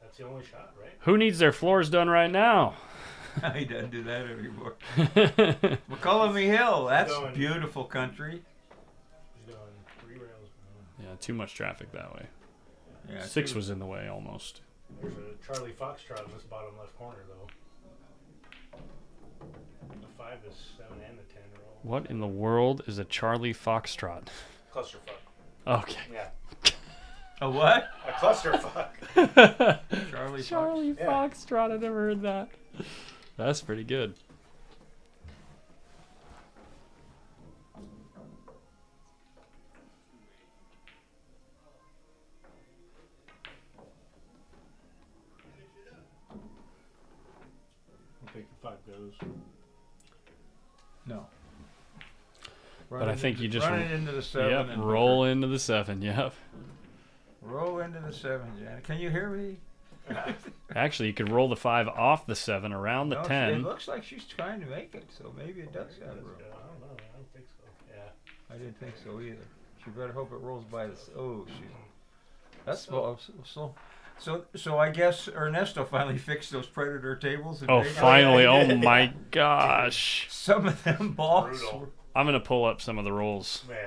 That's the only shot, right? Who needs their floors done right now? He doesn't do that anymore. McCullum Hill, that's going- beautiful country. She's going 3 rails. Yeah, too much traffic that way. Yeah, 6 was in the way almost. There's a Charlie Foxtrot in this bottom left corner, though. The 5, the 7, and the 10 are all What in the world is a Charlie Foxtrot? clusterfuck. Okay. Yeah. A what? A clusterfuck. Charlie Charlie Yeah. Foxtrot. I never heard that. That's pretty good. I'll take the 5 goes. No. But I think you just run it into the 7. Yep, and roll into the 7. Yep. Roll into the 7, Janna. Can you hear me? Actually, you could roll the 5 off the 7 around the No, 10. It looks like she's trying to make it, so maybe it does have room. I don't know. I don't think so. Yeah. I didn't think so either. She better hope it rolls by the. Oh, she. That's so. I guess Ernesto finally fixed those predator tables. And Oh, made- finally. yeah, Oh, he did. my gosh. Some of them balls. Brutal. I'm going to pull up some of the rolls. Man.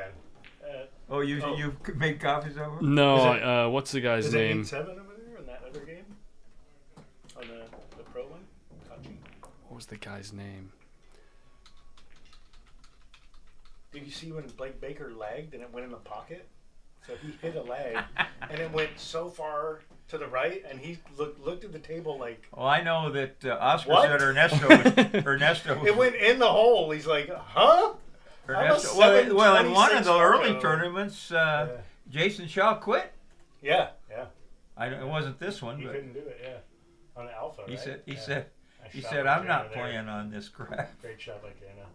Oh, you made copies of them? No, what's the guy's Is it name? 8-7 over there in that other game? On the pro one? Kachi? What was the guy's name? Did you see when Blake Baker lagged and it went in the pocket? So he hit a lag and it went so far to the right and he looked at the table like... Well, I know that Oscar What? said Ernesto was. It went in the hole. He's like, huh? Ernesto, I'm a well, in one of 726 the early Fargo. tournaments, Jason Shaw quit. Yeah. It wasn't this one, He but couldn't do it, yeah. On the Alpha, he right? said he Yeah. said I he shot said like I'm not Janna there. playing on this crap. Great shot by Janna.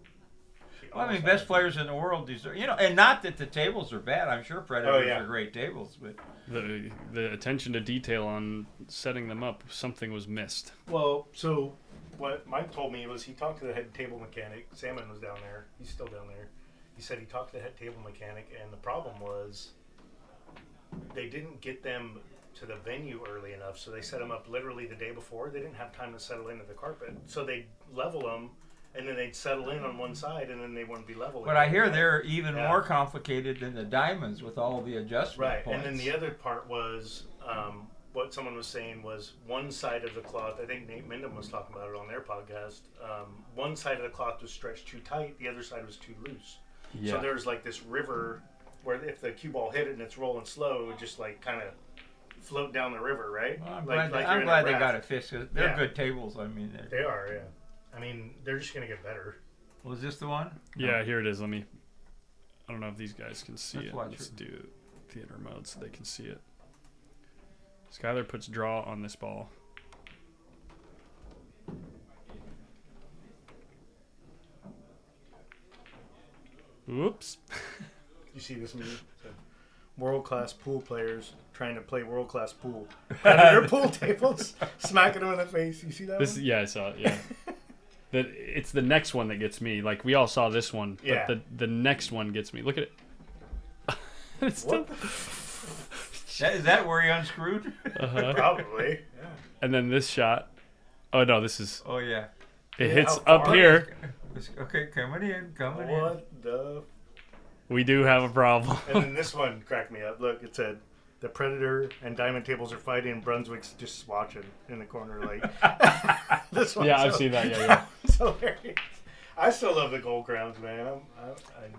She Well, I mean, almost best had it. players in the world deserve, and not that the tables are bad. I'm sure Predators yeah. are great tables, but The attention to detail on setting them up, something was missed. Well, so what Mike told me was he talked to the head table mechanic. Salmon was down there. He's still down there. He said he talked to the head table mechanic, and the problem was they didn't get them to the venue early enough, so they set them up literally the day before. They didn't have time to settle into the carpet, so they'd level them, and then they'd settle in on one side, and then they wouldn't be level. But I hear they're even Yeah. more complicated than the diamonds with all the adjustment Right, points. and then the other part was what someone was saying was one side of the cloth. I think Nate Mindham was talking about it on their podcast. One side of the cloth was stretched too tight, the other side was too loose. Yeah. So there's like this river where if the cue ball hit it and it's rolling slow, it would just like kind of float down the river, right? Well, I'm Like glad, you're in a they raft. got it fixed. They're Yeah. good tables. I mean, They are, yeah. I mean, they're just gonna get better. was this the one? Yeah, here it is. I don't know if these guys can see Let's it. watch Let's it. do theater mode so they can see it. Skylar puts draw on this ball. Oops. You see this meme? World-class pool players trying to play world-class pool. Predator pool tables, smacking them in the face. You see that This, one? yeah, I saw it. Yeah. It's the next one that gets me. Like we all saw this one, Yeah. but the next one gets me. Look at it. It's still, What Is that where he unscrewed? Probably. Yeah. and then this shot. Oh no, this is. Oh yeah. It Yeah, hits how up far? here. Okay, coming in. What the? We do have a problem. And then this one cracked me up. Look, it said, the Predator and Diamond tables are fighting. Brunswick's just watching in the corner, like. This one. Yeah, I've seen that. Yeah. It's hilarious. I still love the gold crowns, man.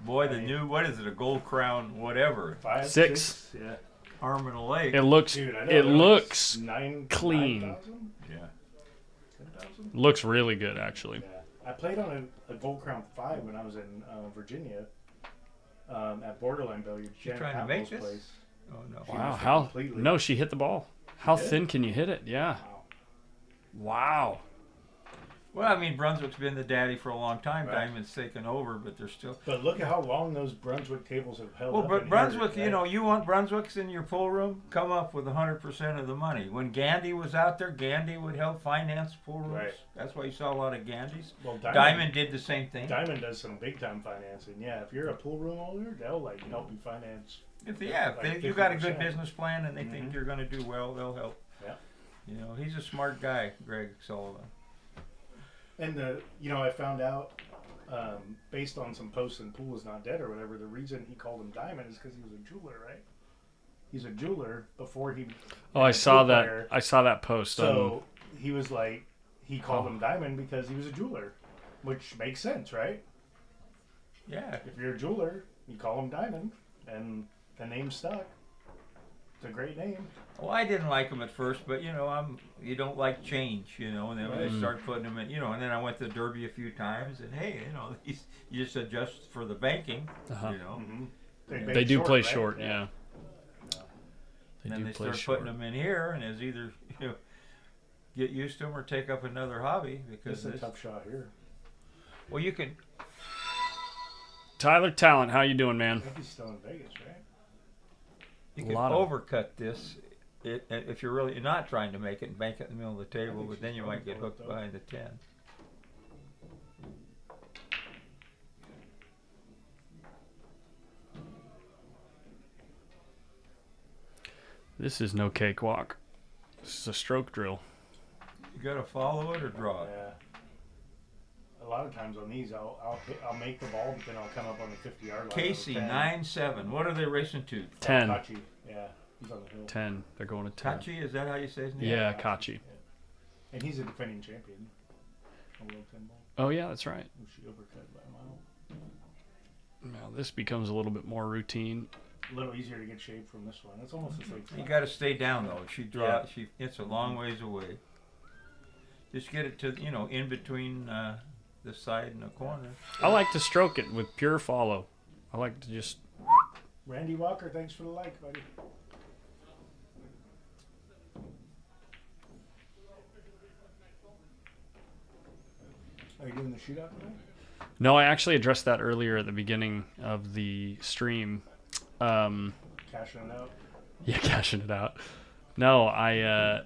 Boy, the new, what is it, a gold crown, whatever, 5, Six. 6, yeah. arm and a leg. It looks. Dude, I know, It they're looks. like clean. 9,000? Yeah. 10,000? Looks really good, actually. Yeah. I played on a Gold Crown 5 when I was in Virginia at Borderline Billiards. Jen trying to make Apple's this? place. Oh no. Wow. was How? completely- No, she hit the ball. How did? thin can you hit it? Yeah. Wow. Wow. Well, I mean, Brunswick's been the daddy for a long time. Right. Diamond's taken over, but they're still. But look at how long those Brunswick tables have held Well, up. but in Brunswick, here, you know, right? you want Brunswicks in your pool room, come up with 100% of the money. When Gandy was out there, Gandy would help finance pool rooms. Right. That's why you saw a lot of Gandys. Well, Diamond did the same thing. Diamond does some big time financing. Yeah, if you're a pool room owner, they'll like help you finance. If Like you got a good 50%. business plan and they think you're going to do well, they'll help. Yeah. You know, he's a smart guy, Greg Sullivan. And I found out based on some posts in Pool Is Not Dead or whatever, the reason he called him Diamond is because he was a jeweler, right? He's a jeweler before he. Oh, I became a saw pool that. player. I saw that post. So he was like, he called Oh. him Diamond because he was a jeweler, which makes sense, right? Yeah. If you're a jeweler, you call him Diamond, and the name stuck. It's a great name. Well, I didn't like him at first, but you know, you don't like change, you know, and then when they start putting him in, you know, and then I went to Derby a few times, and hey, you know, you just adjust for the banking, Uh-huh. you know. Mm-hmm. They do play right? short. Yeah. They And then do they play start short. putting them in here, and it's either get used to them or take up another hobby because This is a tough shot here. well, you can. Tyler Talent, how you doing, I man? think he's still in Vegas, right? You A can lot of- overcut this if you're really not trying to make it and bank it in the middle of the table, think but then she's you going might get for it, hooked though. behind the 10. This is no cakewalk. This is a stroke drill. You got to follow it or draw it. Yeah. A lot of times on these, I'll make the ball, but then I'll come up on the 50-yard line. Casey, with a 10. 9-7. What are they racing to? 10. Kachi. Yeah, he's on the hill. 10. They're going to 10. Kachi, is that how you say his name? Yeah, Kachi. And he's a defending champion. A World 10 ball. Oh yeah, that's right. Who she overcut by a mile. Now this becomes a little bit more routine. A little easier to get shape from this one. It's almost the same You thing. got to stay down though. She draw. Yeah. It's a long ways away. Just get it to in between the side and the corner. I like to stroke it with pure follow. I like to just. Randy Walker, thanks for the like, buddy. Are you doing the shootout today? No, I actually addressed that earlier at the beginning of the stream. Cashing it out. Yeah, cashing it out. No, I'm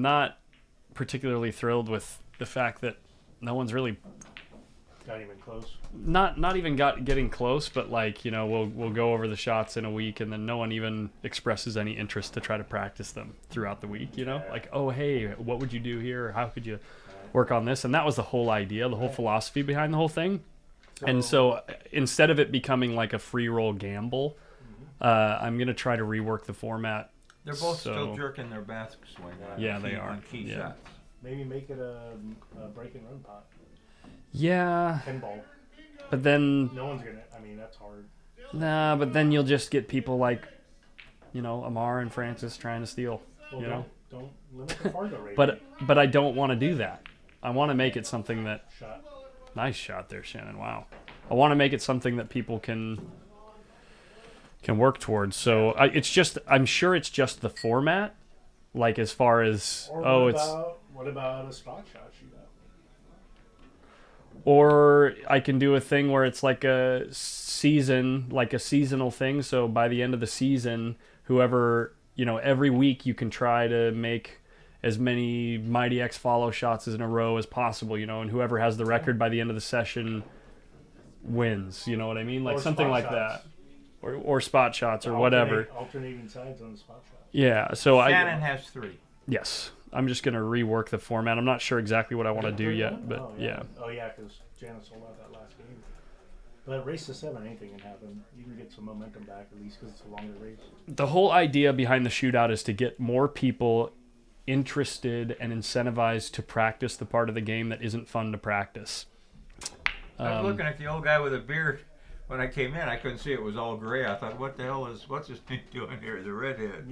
not particularly thrilled with the fact that no one's really Not even close. not even getting close, but like, we'll go over the shots in a week and then no one even expresses any interest to try to practice them throughout the week, Yeah. like, oh hey, what would you do here? How could you work on this? And that was the whole idea, the whole philosophy behind the whole thing. And so instead of it becoming like a free roll gamble, I'm gonna try to rework the format. They're both So- still jerking their back swing. on Yeah, key- they are. on key Yeah. shots. Maybe make it a break and run pot. Yeah, Pinball. but then No one's gonna. I mean, that's hard. nah, but then you'll just get people like Amar and Francis trying to steal. Well, don't limit the Fargo rating. But I don't want to do that. I want to make it something that. Shot. Nice shot there, Shanon. Wow. I want to make it something that people can work towards. So I'm sure it's just the format, like as far as what about a spot shot shootout? Or I can do a thing where it's like a seasonal thing. So by the end of the season, whoever, every week you can try to make as many Mighty X follow shots in a row as possible, and whoever has the record by the end of the session wins. You know what I mean? Like Or something like spot that. Or spot shots or whatever. Alternating sides on the spot shots. Yeah, so Shanon has 3. Yes. I'm just going to rework the format. I'm not sure exactly what I want to do yet, but yeah. Oh, yeah, because Janna sold out that last game. But race to 7, anything can happen. You can get some momentum back, at least because it's a longer race. The whole idea behind the shootout is to get more people interested and incentivized to practice the part of the game that isn't fun to practice. I was looking at the old guy with a beard when I came in. I couldn't see it was all gray. I thought, what's this thing doing here? The redhead.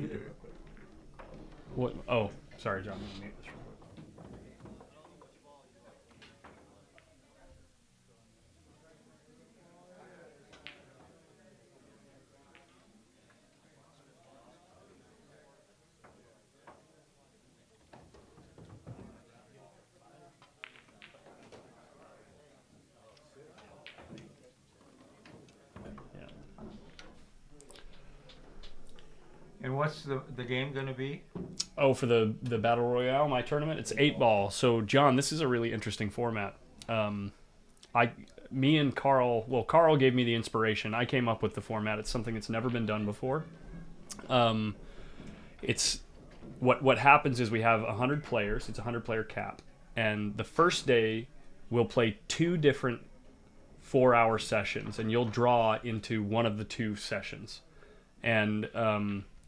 What? Oh, sorry, John. Let me mute this real quick. And what's the game going to be? Oh, for the Battle Royale, my tournament, it's 8-ball. So, John, this is a really interesting format. Me and Carl, Carl gave me the inspiration. I came up with the format. It's something that's never been done before. It's what happens is we have 100 players. It's a 100-player cap. And the first day, we'll play 2 different 4-hour sessions, and you'll draw into one of the 2 sessions. And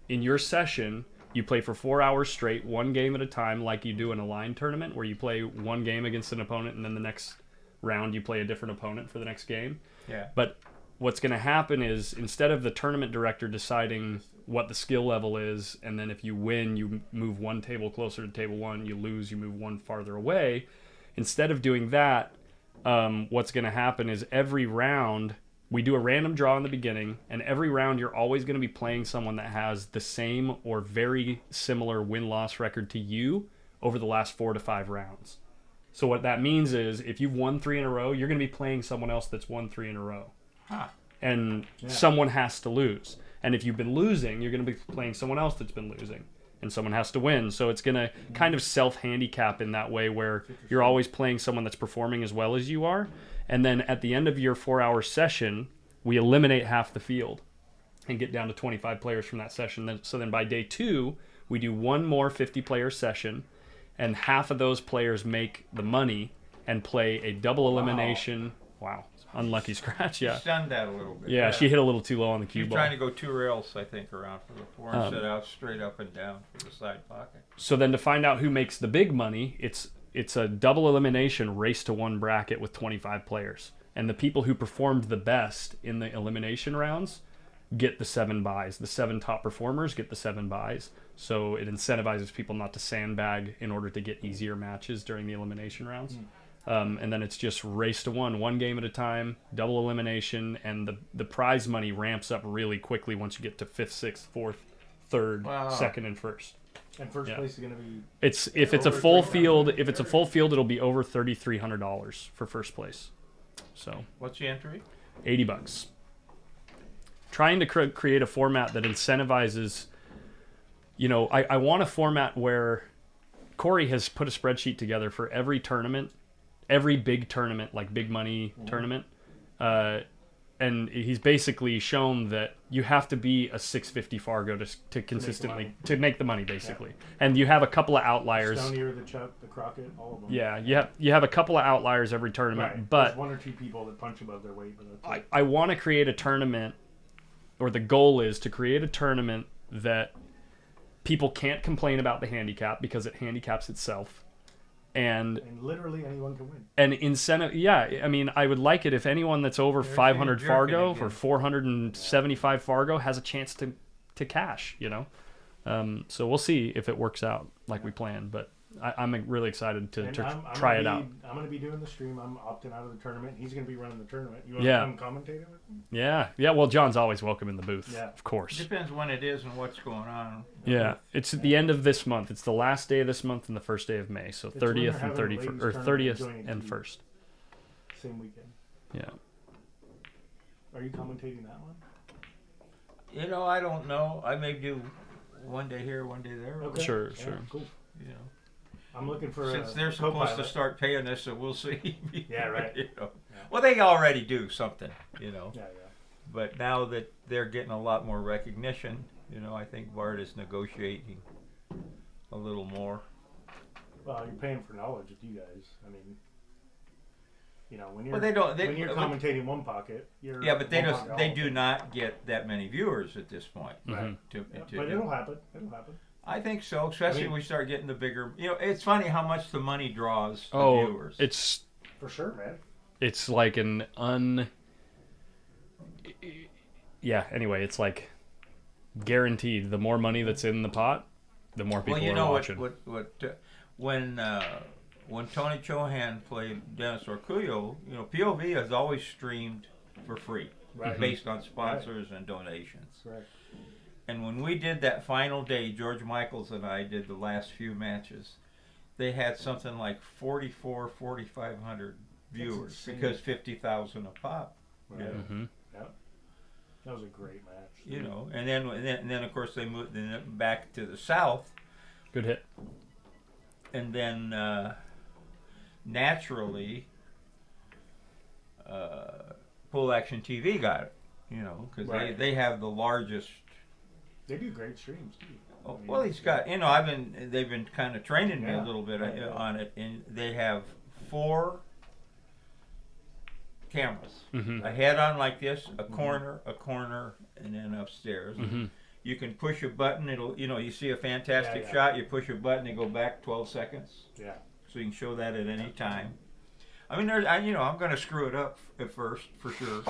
in your session, you play for 4 hours straight, 1 game at a time, like you do in a line tournament, where you play 1 game against an opponent, and then the next round you play a different opponent for the next game. Yeah. But what's going to happen is, instead of the tournament director deciding what the skill level is, and then if you win, you move 1 table closer to table 1, you lose, you move 1 farther away. Instead of doing that, what's going to happen is every round, we do a random draw in the beginning, and every round you're always going to be playing someone that has the same or very similar win-loss record to you over the last 4 to 5 rounds. So what that means is, if you've won 3 in a row, you're going to be playing someone else that's won 3 in a row. Huh. And someone has to lose. And if you've been losing, you're going to be playing someone else that's been losing. And someone has to win. So it's going to kind of self-handicap in that way, where you're always playing someone that's performing as well as you are. And then at the end of your 4-hour session, we eliminate half the field and get down to 25 players from that session. So then by day 2, we do 1 more 50-player session, and half of those players make the money and play a double elimination. Wow. Unlucky scratch, yeah. Stunned that a little bit. Yeah, she hit a little too low on the cue She's ball. trying to go 2 rails, I think, around for the 4 instead of straight up and down for the side pocket. So then to find out who makes the big money, it's a double elimination race to 1 bracket with 25 players. And the people who performed the best in the elimination rounds get the 7 buys. The 7 top performers get the 7 buys. So it incentivizes people not to sandbag in order to get easier matches during the elimination rounds. And then it's just race to 1 game at a time, double elimination, and the prize money ramps up really quickly once you get to 5th, 6th, 4th, 3rd, 2nd, and 1st. And first place is going to be. If it's a full field, it'll be over $3,300 for first place. So what's the entry? $80. Trying to create a format that incentivizes. I want a format where Corey has put a spreadsheet together for every tournament, every big tournament, like big money tournament, and he's basically shown that you have to be a 650 Fargo to consistently to make the money, basically. Yeah. And you have a couple of outliers. Stonier, the Chuck, the Crockett, all of them. Yeah, you have a couple of outliers every tournament, right. But there's 1 or 2 people that punch above their weight. But I want to create a tournament, or the goal is to create a tournament that people can't complain about the handicap because it handicaps itself. And literally anyone can win. And incentive, yeah. I mean, I would like it if anyone that's over 500 Fargo or 475 Fargo has a chance to to cash, you know. So we'll see if it works out like we planned, but I'm really excited to try it out. I'm going to be doing the stream. I'm opting out of the tournament. He's going to be running the tournament. You want Yeah. to come commentate it with me? Yeah. Well, John's always welcome in the booth, Yeah. of course. Depends when it is and what's going on. Yeah, it's at the end of this month. It's the last day of this month and the first day of May. So It's when 30th they're and having 31st, ladies' or tournament 30th joining and TV. 1st. Same weekend. Yeah. Are you commentating that one? You know, I don't know. I may do one day here, one day there. Okay. Sure, Yeah, sure. Cool. You know, I'm looking for since a they're supposed to co-pilot. start paying us, so we'll see. Yeah, right. You know. Yeah. Well, they already do something, you know. Yeah. But now that they're getting a lot more recognition, you know, I think Bart is negotiating a little more. Well, you're paying for knowledge with you guys. I mean, you know, when you're Well, they don't. when you're commentating one pocket, you're Yeah, but they one don't. pocket They all. do not get that many viewers at this point. Mhm. But it'll happen. It'll happen. I think so, especially I mean- when we start getting the bigger. You know, it's funny how much the money draws the Oh, viewers. For sure, man. it's like yeah, anyway, it's like guaranteed. The more money that's in the pot, the more people well, you are know watching. when Tony Chohan played Dennis Orcullo, you know, POV has always streamed for free, Right. based on sponsors and donations. Right. And when we did that final day, George Michaels and I did the last few matches. They had something like 4,500 viewers insane. because 50,000 a pop. Right. You know, Mhm. Yep. That was a great match. you know. And then of course they moved back to the south, Good hit. and then naturally, Full Action TV got it. You know, because Right. they have the largest. They do great streams too. Oh, I mean, well, he's got, you know, they've been kind of training me a Yeah. little bit Yeah. on it, and they have 4 cameras. Mhm. A head on like this, a corner, and then upstairs. Mhm. You can push a button, it'll, you know, you see a fantastic Yeah. shot, you push a button, it go back 12 seconds. Yeah. So you can show that at any time. I mean, I'm going to screw it up at first, for sure.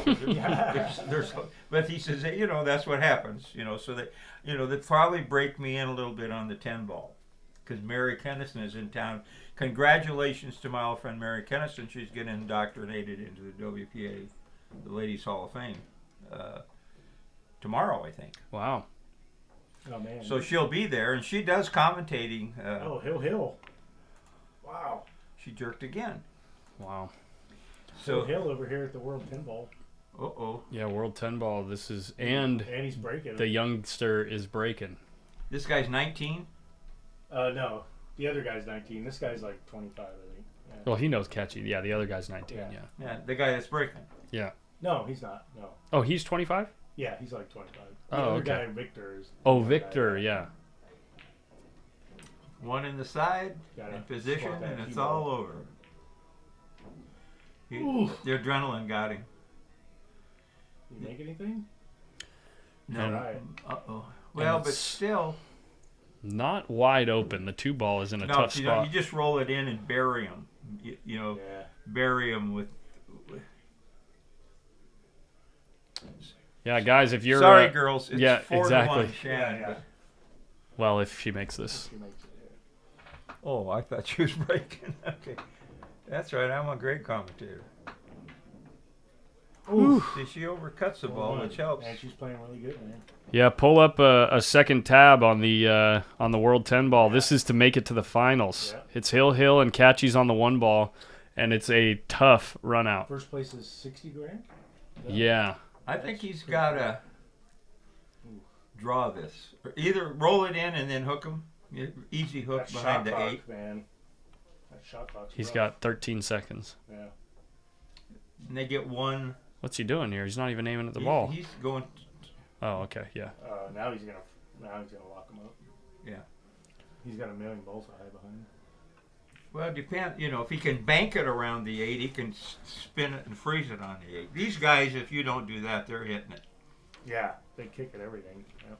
But he says, you know, that's what happens, you know, so that, you know, they'd probably break me in a little bit on the 10 ball. Because Mary Kennison is in town. Congratulations to my old friend Mary Kennison. She's getting indoctrinated into the WPA, the Ladies Hall of Fame, tomorrow, I think. Wow. Oh man. So she'll be there, and she does commentating. Oh, Hill. Wow. She jerked again. Wow. So Hill over here at the World Pinball. Yeah, World 10 Ball. This is, and And he's breaking. the youngster is breaking. This guy's 19. No, the other guy's 19. This guy's like 25, I think. Yeah. Well, he knows catchy. Yeah, the other guy's 19. Yeah. Yeah. Yeah, the guy that's breaking. No, he's not. No. Oh, he's 25? Yeah, he's like 25. The Oh, other okay. guy, Victor, is. Oh, the Victor. guy. Yeah. One in the side, Gotta in position, swap that and it's keyboard. all over. The adrenaline got him. You make anything? No. All right. Uh-oh. Well, but it's- still. Not wide open. The 2 ball is in a No, tough you spot. you just roll it in and bury him. You know, Yeah. bury him with. Yeah, guys, if you're Sorry, girls. It's yeah, 4-1, exactly. Shannon. Yeah. well, if she makes this. He makes it. Oh, I thought she was breaking. Okay. That's right. I'm a great commentator. See, she overcuts the ball, which helps. And she's playing really good, man. Yeah, pull up a second tab on the World 10 Ball. This is to make it to the finals. Yeah. It's Hill and Catchy's on the 1 ball, and it's a tough run out. First place is 60 grand. Yeah. I think he's got to draw this. Or either roll it in and then hook him. Easy hook That behind shot the clock, 8. man. That shot clock's He's rough. got 13 seconds. Yeah. And they get one. What's he doing here? He's not even aiming at the He- ball. He's going. Oh, okay, yeah. Now he's gonna lock him up. Yeah. He's got a million balls high behind. Well, it depends. You know, if he can bank it around the 8, he can spin it and freeze it on the 8. These guys, if you don't do that, they're hitting it. Yeah, they kick at everything. Yep.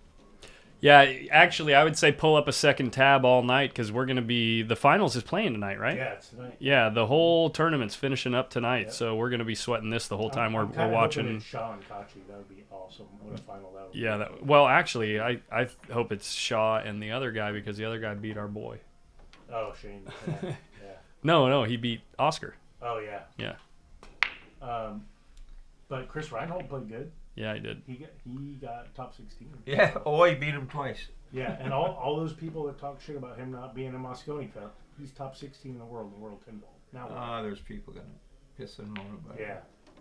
Yeah, actually, I would say pull up a second tab all night because we're going to be... The finals is playing tonight, right? Yeah, it's tonight. Yeah, the whole tournament's finishing up tonight, Yep. so we're going to be sweating this the whole time we're kinda watching. hoping it's Shaw and Kachi. That would be awesome. What a final that would be. Yeah, well, actually, I hope it's Shaw and the other guy because the other guy beat our boy. Oh, Shane. Yeah. Yeah. No, he beat Oscar. Oh, yeah. Yeah. But Chris Reinhold played good. Yeah, he did. He got top 16. Yeah, Oi beat him twice. Yeah, and all those people that talk shit about him not being a Moscone Cup, he's top 16 in the world 10 ball. Now what? There's people gonna piss and moan about it. Yeah.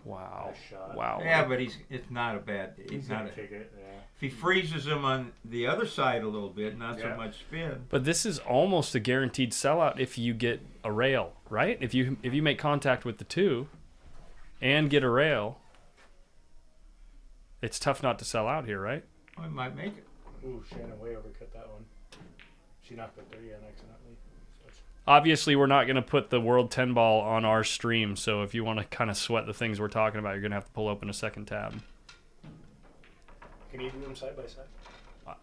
Wow. Nice shot. Wow. Yeah, but it's not a bad. He's not gonna a, take it. Yeah. if he freezes him on the other side a little bit, not Yeah. so much spin. But this is almost a guaranteed sellout if you get a rail, right? If you make contact with the two and get a rail, it's tough not to sell out here, right? We might make it. Ooh, Shannon way overcut that one. She knocked the 3 in accidentally. So it's- Obviously, we're not going to put the World 10 ball on our stream, so if you want to kind of sweat the things we're talking about, you're going to have to pull open a second tab. Can you do them side by side?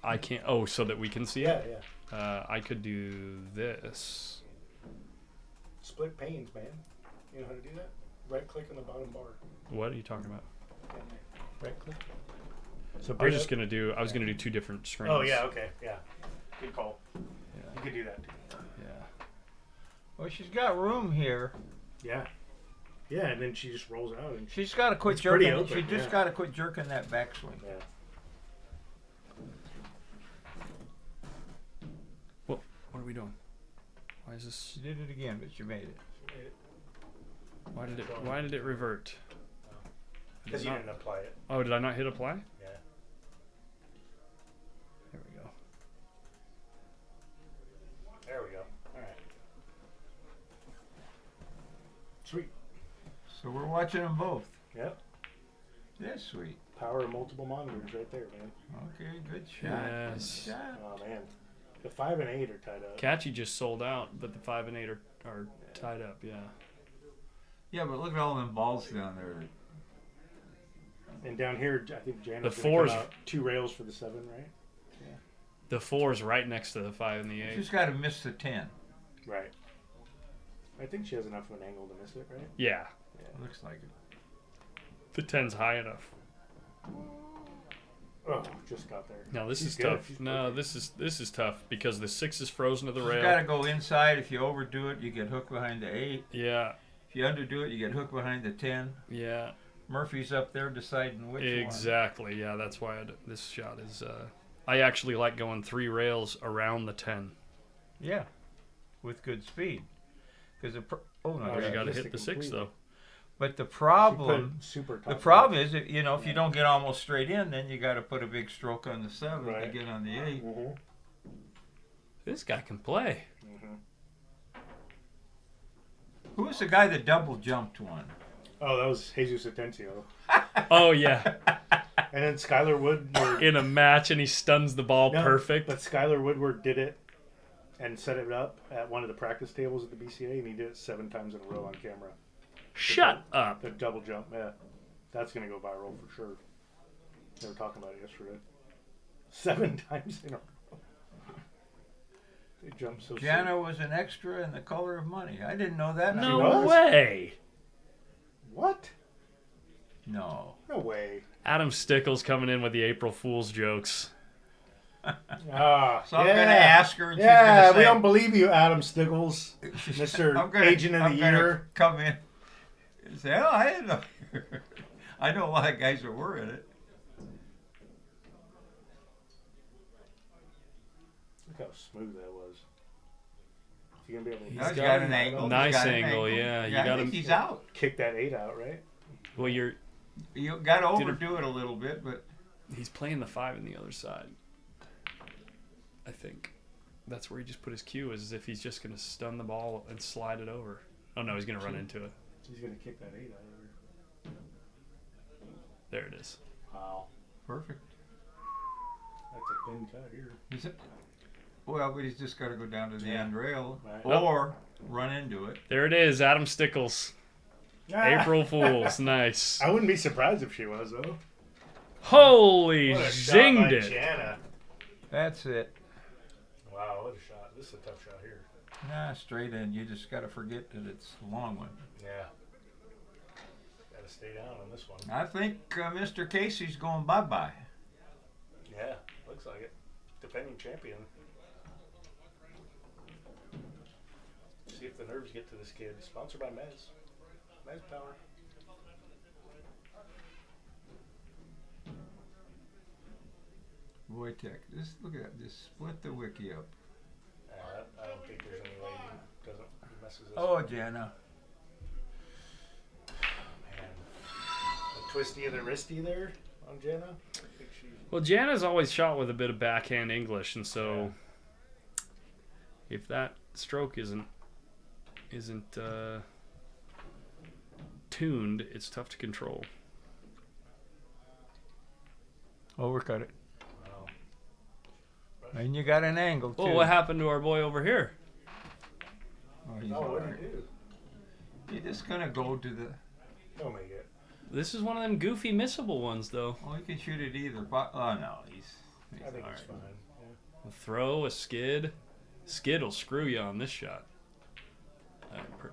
I can't. Oh, so that we can see Yeah, it? yeah. I could do this. Split panes, man. You know how to do that? Right click on the bottom bar. What are you talking about? Right click. So I was just going to do, do two different screens. Oh, yeah, okay, yeah. Good call. Yeah. You could do that. Yeah. Well, she's got room here. Yeah. Yeah, and then she just rolls out and She's got to quit It's pretty jerking. open, She just yeah. got to quit jerking that backswing. yeah. What are we doing? Why is this? She did it again, but she made it. Why did it revert? Because you not- didn't apply it. Oh, did I not hit apply? Yeah. There we go. There we go. All right. Sweet. So we're watching them both. Yep. That's sweet. Power of multiple monitors right there, man. Okay, good shot. Yes. Good shot. Oh, man. The 5 and 8 are tied up. Catchy just sold out, but the 5 and 8 are tied up. Yeah. Yeah, but look at all them balls down there. And down here, I think Janna's The gonna fours- come out 2 rails for the 7, right? The 4 is right next to the 5 and the 8. She's got to miss the 10. Right. I think she has enough of an angle to miss it, right? Yeah. Looks like it. The 10's high enough. Oh, just got there. No, this She's is good. tough. She's No, perfect. this is tough because the 6 is frozen to the She's rail. got to go inside. If you overdo it, you get hooked behind the 8. Yeah. If you underdo it, you get hooked behind the 10. Yeah. Murphy's up there deciding which one. Exactly. Yeah, that's why this shot is. I actually like going 3 rails around the 10. Yeah, with good speed. Because Oh, Oh, you yeah, got to missed hit it the 6 completely. though. But the She put problem, super top the problem left. is, if you don't get almost straight in, then you got to put a big stroke on the 7 to Right. get on the 8. Mm-hmm. This guy can play. Mm-hmm. Who was the guy that double jumped one? Oh, that was Jesus Atencio. Oh yeah, And then Skylar Woodward. in a match and he stuns the ball No, perfect. But Skylar Woodward did it and set it up at one of the practice tables at the BCA, and he did it 7 times in a row on camera. Shut up. The double jump, yeah. That's going to go viral for sure. They were talking about it yesterday. 7 times in a row. They jumped so Janna was an extra in The Color of Money. I didn't know that. No was? way. What? No. No way. Adam Stickles coming in with the April Fool's jokes. Ah, So I'm yeah. going to ask her, and Yeah, she's going to say, we don't believe you, Adam Stickles, Mr. Agent of the Year. Come in and say, oh, I didn't know. I know a lot of guys that were in it. Look how smooth that was. Is he gonna be able to Now he's got got an an angle. nice He's got an angle, yeah. You I got think him- he's out. kick that 8 out, right? Well, You got to Did it- overdo it a little bit, but he's playing the 5 on the other side. I think that's where he just put his cue, as if he's just going to stun the ball and slide it over. Oh no, he's going to run into it. He's gonna kick that 8 out of there. There it is. Wow, perfect. that's a thin cut here. Is it? Well, but he's just got to go down to the Yeah. end rail Right. or run into it. There it is, Adam Stickles. April Fools, nice. I wouldn't be surprised if she was though. Holy What a shot by zinged it. Janna. That's it. Wow, what a shot. This is a tough shot here. Nah, straight in. You just got to forget that it's a long one. Yeah. Got to stay down on this one. I think Mr. Casey's going bye-bye. Yeah, looks like it. Defending champion. See if the nerves get to this kid. Sponsored by Mez. Mez Power. Wojtek, just look at that. Just split the wiki up. I don't think there's any way he doesn't he messes this Oh, up. Janna. Man. The twisty of the wristy there on Janna. I think she. Well, Janna's always shot with a bit of backhand English, and so if that stroke isn't tuned, it's tough to control. Overcut it. Wow. And you got an angle, too. Well, what happened to our boy over here? Oh, he's Oh, all what right. did he do? You're just going to go to the... Don't make it. This is one of them goofy missable ones, though. Oh, you can shoot it either. But, oh, no. He's I think all it's right. fine. Yeah. A throw, a skid. Skid will screw you on this shot.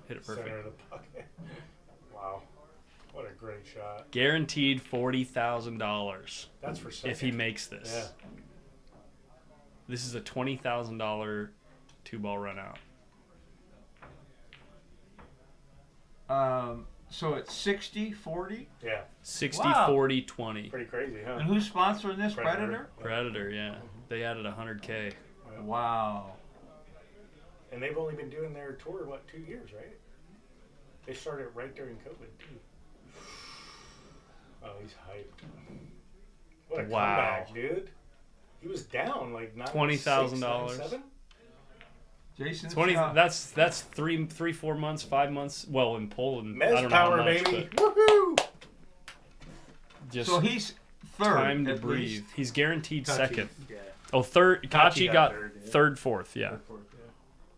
Hit it perfect. Center of the pocket. Wow. What a great shot. Guaranteed $40,000 That's for second. if he makes this. Yeah. This is a $20,000 two-ball run out. So it's 60-40? Yeah. 60, Wow. 40, 20. Pretty crazy, huh? And who's sponsoring this? Predator. Predator? Predator, yeah. They added $100K. Yeah. Wow. And they've only been doing their tour, 2 years, right? They started right during COVID, too. Oh, he's hyped. What a Wow. comeback, dude. He was down like $20,000. 9-7? Jason, 20. That's 3, 4 months, 5 months. Well, in Poland, I Mez don't know how power, much, baby. but Woohoo! just so he's third. time to at breathe. least. He's guaranteed Kachi, second. Yeah. Oh, third. Kachi got third, yeah. third, fourth. Yeah. Third, fourth, yeah.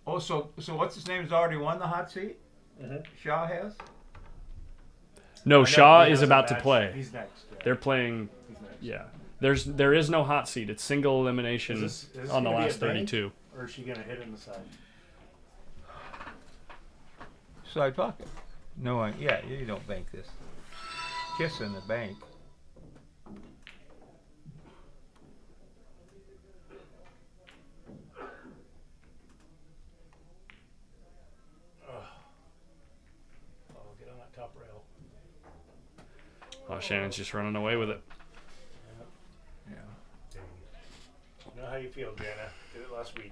Oh, so what's his name has already won the hot seat? Mhm. Shaw has? No, I know Shaw he is has a about to match. play. He's next. Yeah. They're playing. He's next. Yeah. There is no hot seat. It's single elimination Is this on the gonna be last a bank? 32. Or is she gonna hit in the side? Side pocket. No, yeah, you don't bank this. Kiss in the bank. Oh, get on that top rail. Oh, Shannon's just running away with it. Yeah. Dang. You know how you feel, Janna. Did it last week.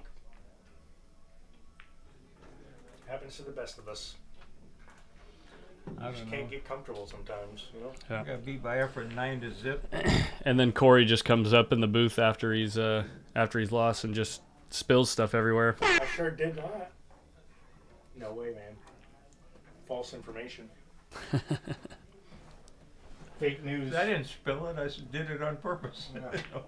Happens to the best of us. I Just don't can't know. get comfortable sometimes, you know? I got beat by effort 9-0. And then Corey just comes up in the booth after he's lost and just spills stuff everywhere. I sure did not. No way, man. False information. Fake news. I didn't spill it. I did it on purpose. Yeah.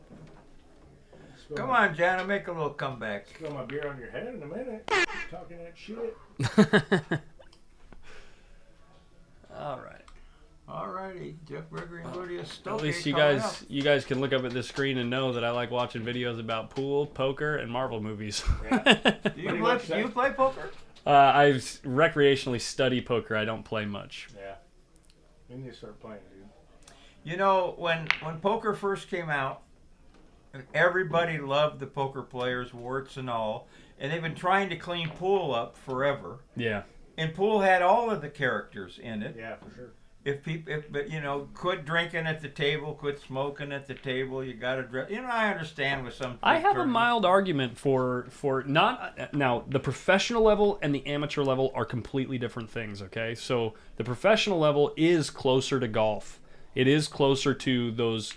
Come on, Janna, make a little comeback. Spill my beer on your head in a minute. Talking that shit. All right. Alrighty, Jeff Gregory and Rudy Estoque. At least you coming guys can look up at this screen and know that I like watching videos about pool, poker, and Marvel movies. Yeah. up. Do Pretty you much play, do you that. play poker? I recreationally study poker. I don't play much. Yeah. We need to start playing, dude. You know, when poker first came out, everybody loved the poker players, warts and all, and they've been trying to clean pool up forever. Yeah. And pool had all of the characters in it. Yeah, for sure. But you know, quit drinking at the table, quit smoking at the table. You got to dress. You know, I understand with some. I have a tournaments. mild argument for not now the professional level and the amateur level are completely different things. Okay, so the professional level is closer to golf. It is closer to those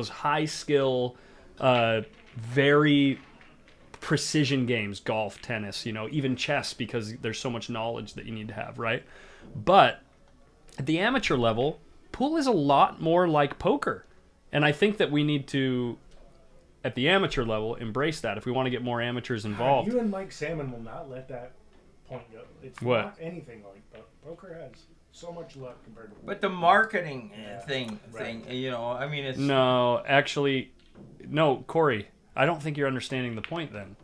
high skill, very precision games, golf, tennis, you know, even chess, because there's so much knowledge that you need to have, right? But at the amateur level, pool is a lot more like poker. And I think that we need to, at the amateur level, embrace that if we want to get more amateurs involved. You and Mike Salmon will not let that point go. It's What? not anything like poker has so much luck compared to pool. But the marketing Yeah. thing, Right. you know, I mean, it's No, actually, no, Corey. I don't think you're understanding the point then.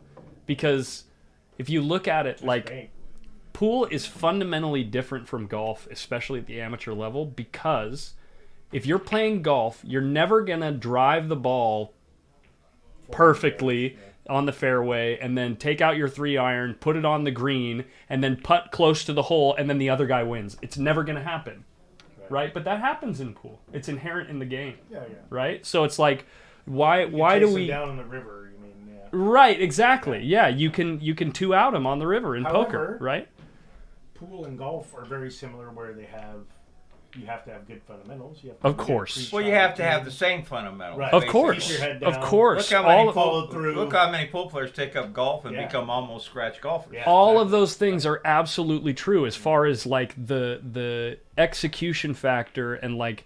Because if you look at it like pool is fundamentally different from golf, especially at the amateur level, because if you're playing golf, you're never going to drive the ball perfectly on the fairway and then take out your 3-iron, put it on the green, and then putt close to the hole, and then the other guy wins. It's never going to happen, right? But that happens in pool. It's inherent in the game, right? So it's like, why do we down in the river? You mean, yeah. Right, exactly. Yeah, you can 2-out them on the river in poker, right? Pool and golf are very similar, where you have to have good fundamentals. You have to Of course. Well, you have to have the same fundamentals. Right. Of Keep course, your head of down. course. Look how many follow through. Look how many pool players take up golf and Yeah. become almost scratch golfers. Yeah. All of those things are absolutely true as far as like the execution factor and like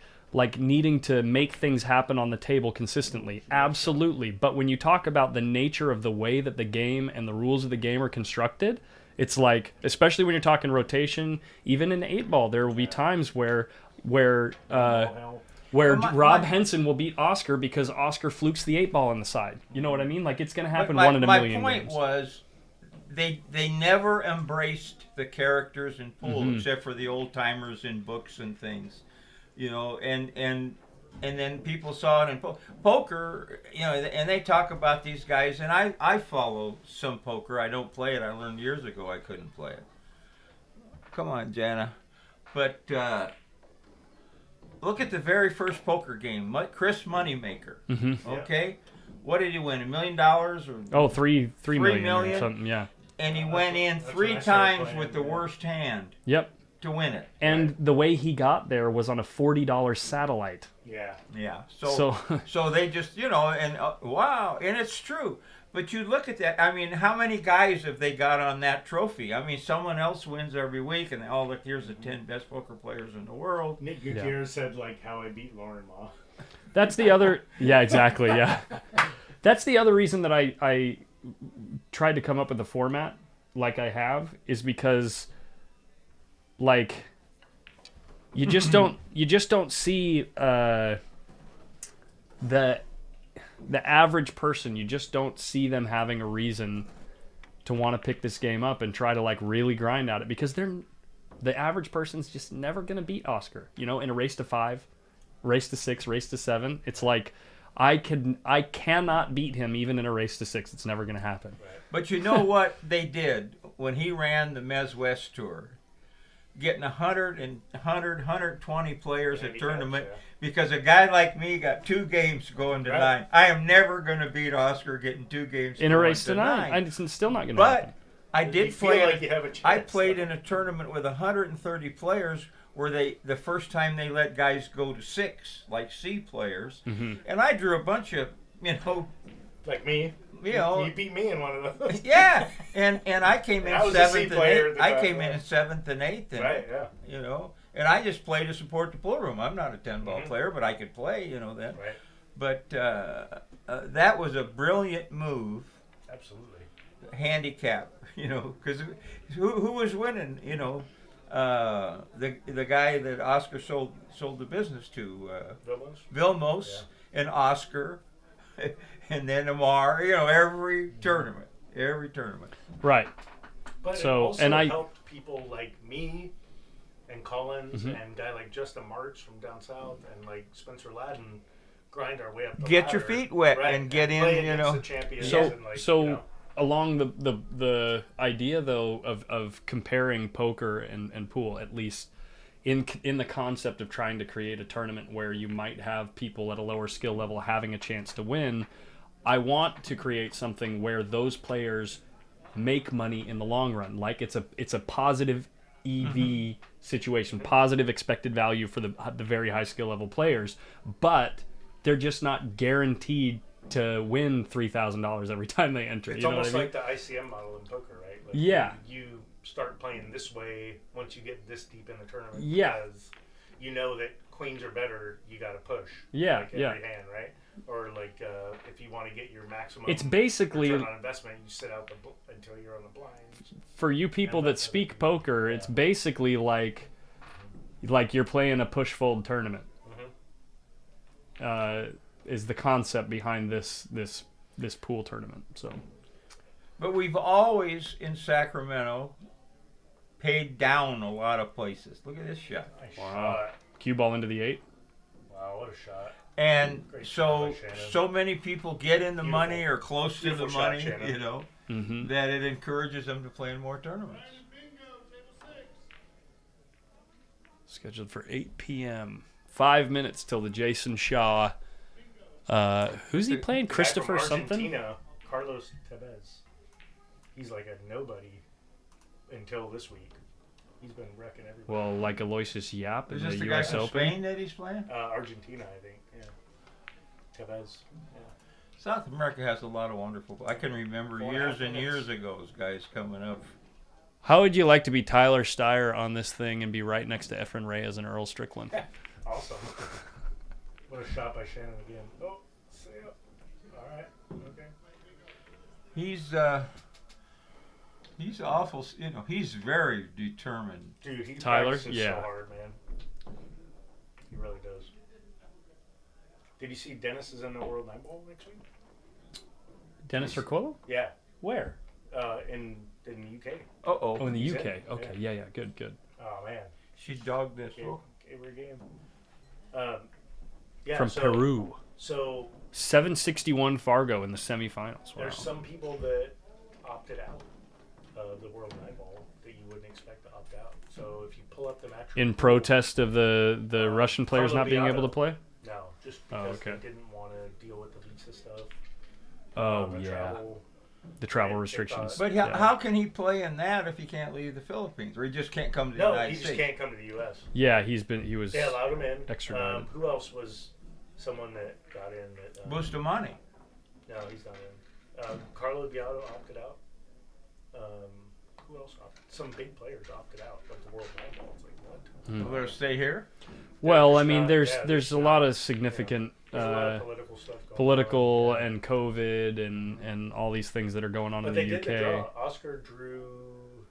needing to make things happen on the table consistently. Absolutely. But when you talk about the nature of the way that the game and the rules of the game are constructed, it's like, especially when you're talking rotation, even in 8-ball, there will be times where Rob Henson will beat Oscar because Oscar flukes the 8-ball on the side. You know what I mean? Like, it's going to happen one in a million My point games. was, they never embraced the characters in pool, Mm-hmm. except for the old timers in books and things, you know. And then people saw it in poker, you know. And they talk about these guys, and I follow some poker. I don't play it. I learned years ago I couldn't play it. Come on, Janna. But look at the very first poker game, Chris Moneymaker. Mm-hmm. Okay, what did he win? $1 million or? Oh, three million million? or something, yeah. And he went in that's three when I started times playing, with the yeah. worst hand Yep. to win it. And the way he got there was on a $40 satellite. Yeah. Yeah. So- So they just, you know, and wow, and it's true. But you look at that. I mean, how many guys have they got on that trophy? I mean, someone else wins every week, and oh, look, here's the 10 best poker players in the world. Nick Gutierrez said like how I beat Lauren Law. That's the other... Yeah, exactly, yeah. That's the other reason that I tried to come up with a format like I have, is because, like, you just don't see the average person. You just don't see them having a reason to want to pick this game up and try to like really grind at it, because the average person's just never gonna beat Oscar. You know, in a race to 5, race to 6, race to 7, it's like I cannot beat him even in a race to 6. It's never gonna happen. But you know what they did when he ran the Mez West Tour? Getting 120 players at tournament, because a guy like me got 2 games going to 9. I am never going to beat Oscar getting 2 games In a race to 9. It's still not gonna happen. But I did You feel play. like you have a chance, I played though. in a tournament with 130 players where the first time they let guys go to 6, like C players, and I drew a bunch of, you know, Like me. you know, You beat me in one of those. yeah, and I came in I was a C 7th and player 8th. at the I time, came yeah. in 7th and 8th, and Right, yeah. you know, and I just play to support the pool room. I'm not a 10-ball player, but I could play, you know, then. Right. But that was a brilliant move, Absolutely. handicap, you know, because who was winning, you know, the guy that Oscar sold the business to, Vilmos and Oscar, and then Amar, you know, every tournament. Right. But So, it also and I- helped people like me and Collins and a guy like Justin March from down south and like Spencer Ladden grind our way up the Get your ladder. feet wet Right, and get in, play you against know. the champions So and, like, so you know. along the idea though of comparing poker and pool, at least in the concept of trying to create a tournament where you might have people at a lower skill level having a chance to win, I want to create something where those players make money in the long run. Like it's a positive EV situation, positive expected value for the very high skill level players, but they're just not guaranteed to win $3,000 every time they enter. It's you know almost what I mean? like the ICM model in poker, right? Like Yeah. You start playing this way once you get this deep in the tournament. Yeah. Because you know that queens are better, you got to push. Yeah, like every yeah. hand, right? Or like if you want to get your maximum. It's basically, return on investment, you sit out until you're on the blind. for you people that speak poker, it's basically like you're playing a push fold tournament. Is the concept behind this this pool tournament. So But we've always in Sacramento paid down a lot of places. Look at this shot. Nice Wow. shot. cue ball into the 8. Wow, what a shot. And Great so shot by Shanon. so many people get in the Beautiful. money or close to the Beautiful shot, money, Shanon. you know, Mm-hmm. that it encourages them to play in more tournaments. Scheduled for 8 p.m. 5 minutes till the Jason Shaw. Who's he playing? Guy Christopher from something? Argentina, Carlos Tevez. He's like a nobody until this week. He's been wrecking everybody. Well, like Aloysius Yap in Is the this the guy U.S. from Open. Spain that he's playing? Argentina, I think. Yeah. Tevez. Yeah. South America has a lot of wonderful. I can remember 4.5 years and minutes. years ago, those guys coming up. How would you like to be Tyler Steyer on this thing and be right next to Efren Reyes and Earl Strickland? Awesome. What a shot by Shanon again. Oh, see ya. All right. Okay. He's awful. You know, he's very determined. Dude, he Tyler? practices Yeah. so hard, man. He really does. Did you see Dennis is in the World Nine Ball next week? Dennis Urquelo? Yeah. Where? In the UK. Oh, in the He's UK. in, Okay, yeah, good. Oh man. She dogged this. Gave her a game. From Peru. So 761 Fargo in the semifinals. Wow. there's some people that opted out of the World Nine Ball that you wouldn't expect to opt out. So if you pull up the match In report- protest of the Russian players Carlo not being able to Biado. play? No, just Oh, because okay. they didn't want to deal with the visa stuff. Oh, the yeah. travel. The travel They restrictions. thought- But Yeah. how can he play in that if he can't leave the Philippines, or he just can't come to the No, United he just States? can't come to the U.S. Yeah, he was They allowed him in. extradited. Who else was someone that got in? That Bustamante. No, he's not in. Carlo Biado opted out. Who else opted? Some big players opted out of the World Nine Ball. It's like, what? Will they stay here? Well, there's I mean, not- there's yeah, there's there's a lot of significant There's a lot of political stuff going political on. and COVID and all these things that are going on But in they the did the UK. draw. Oscar drew.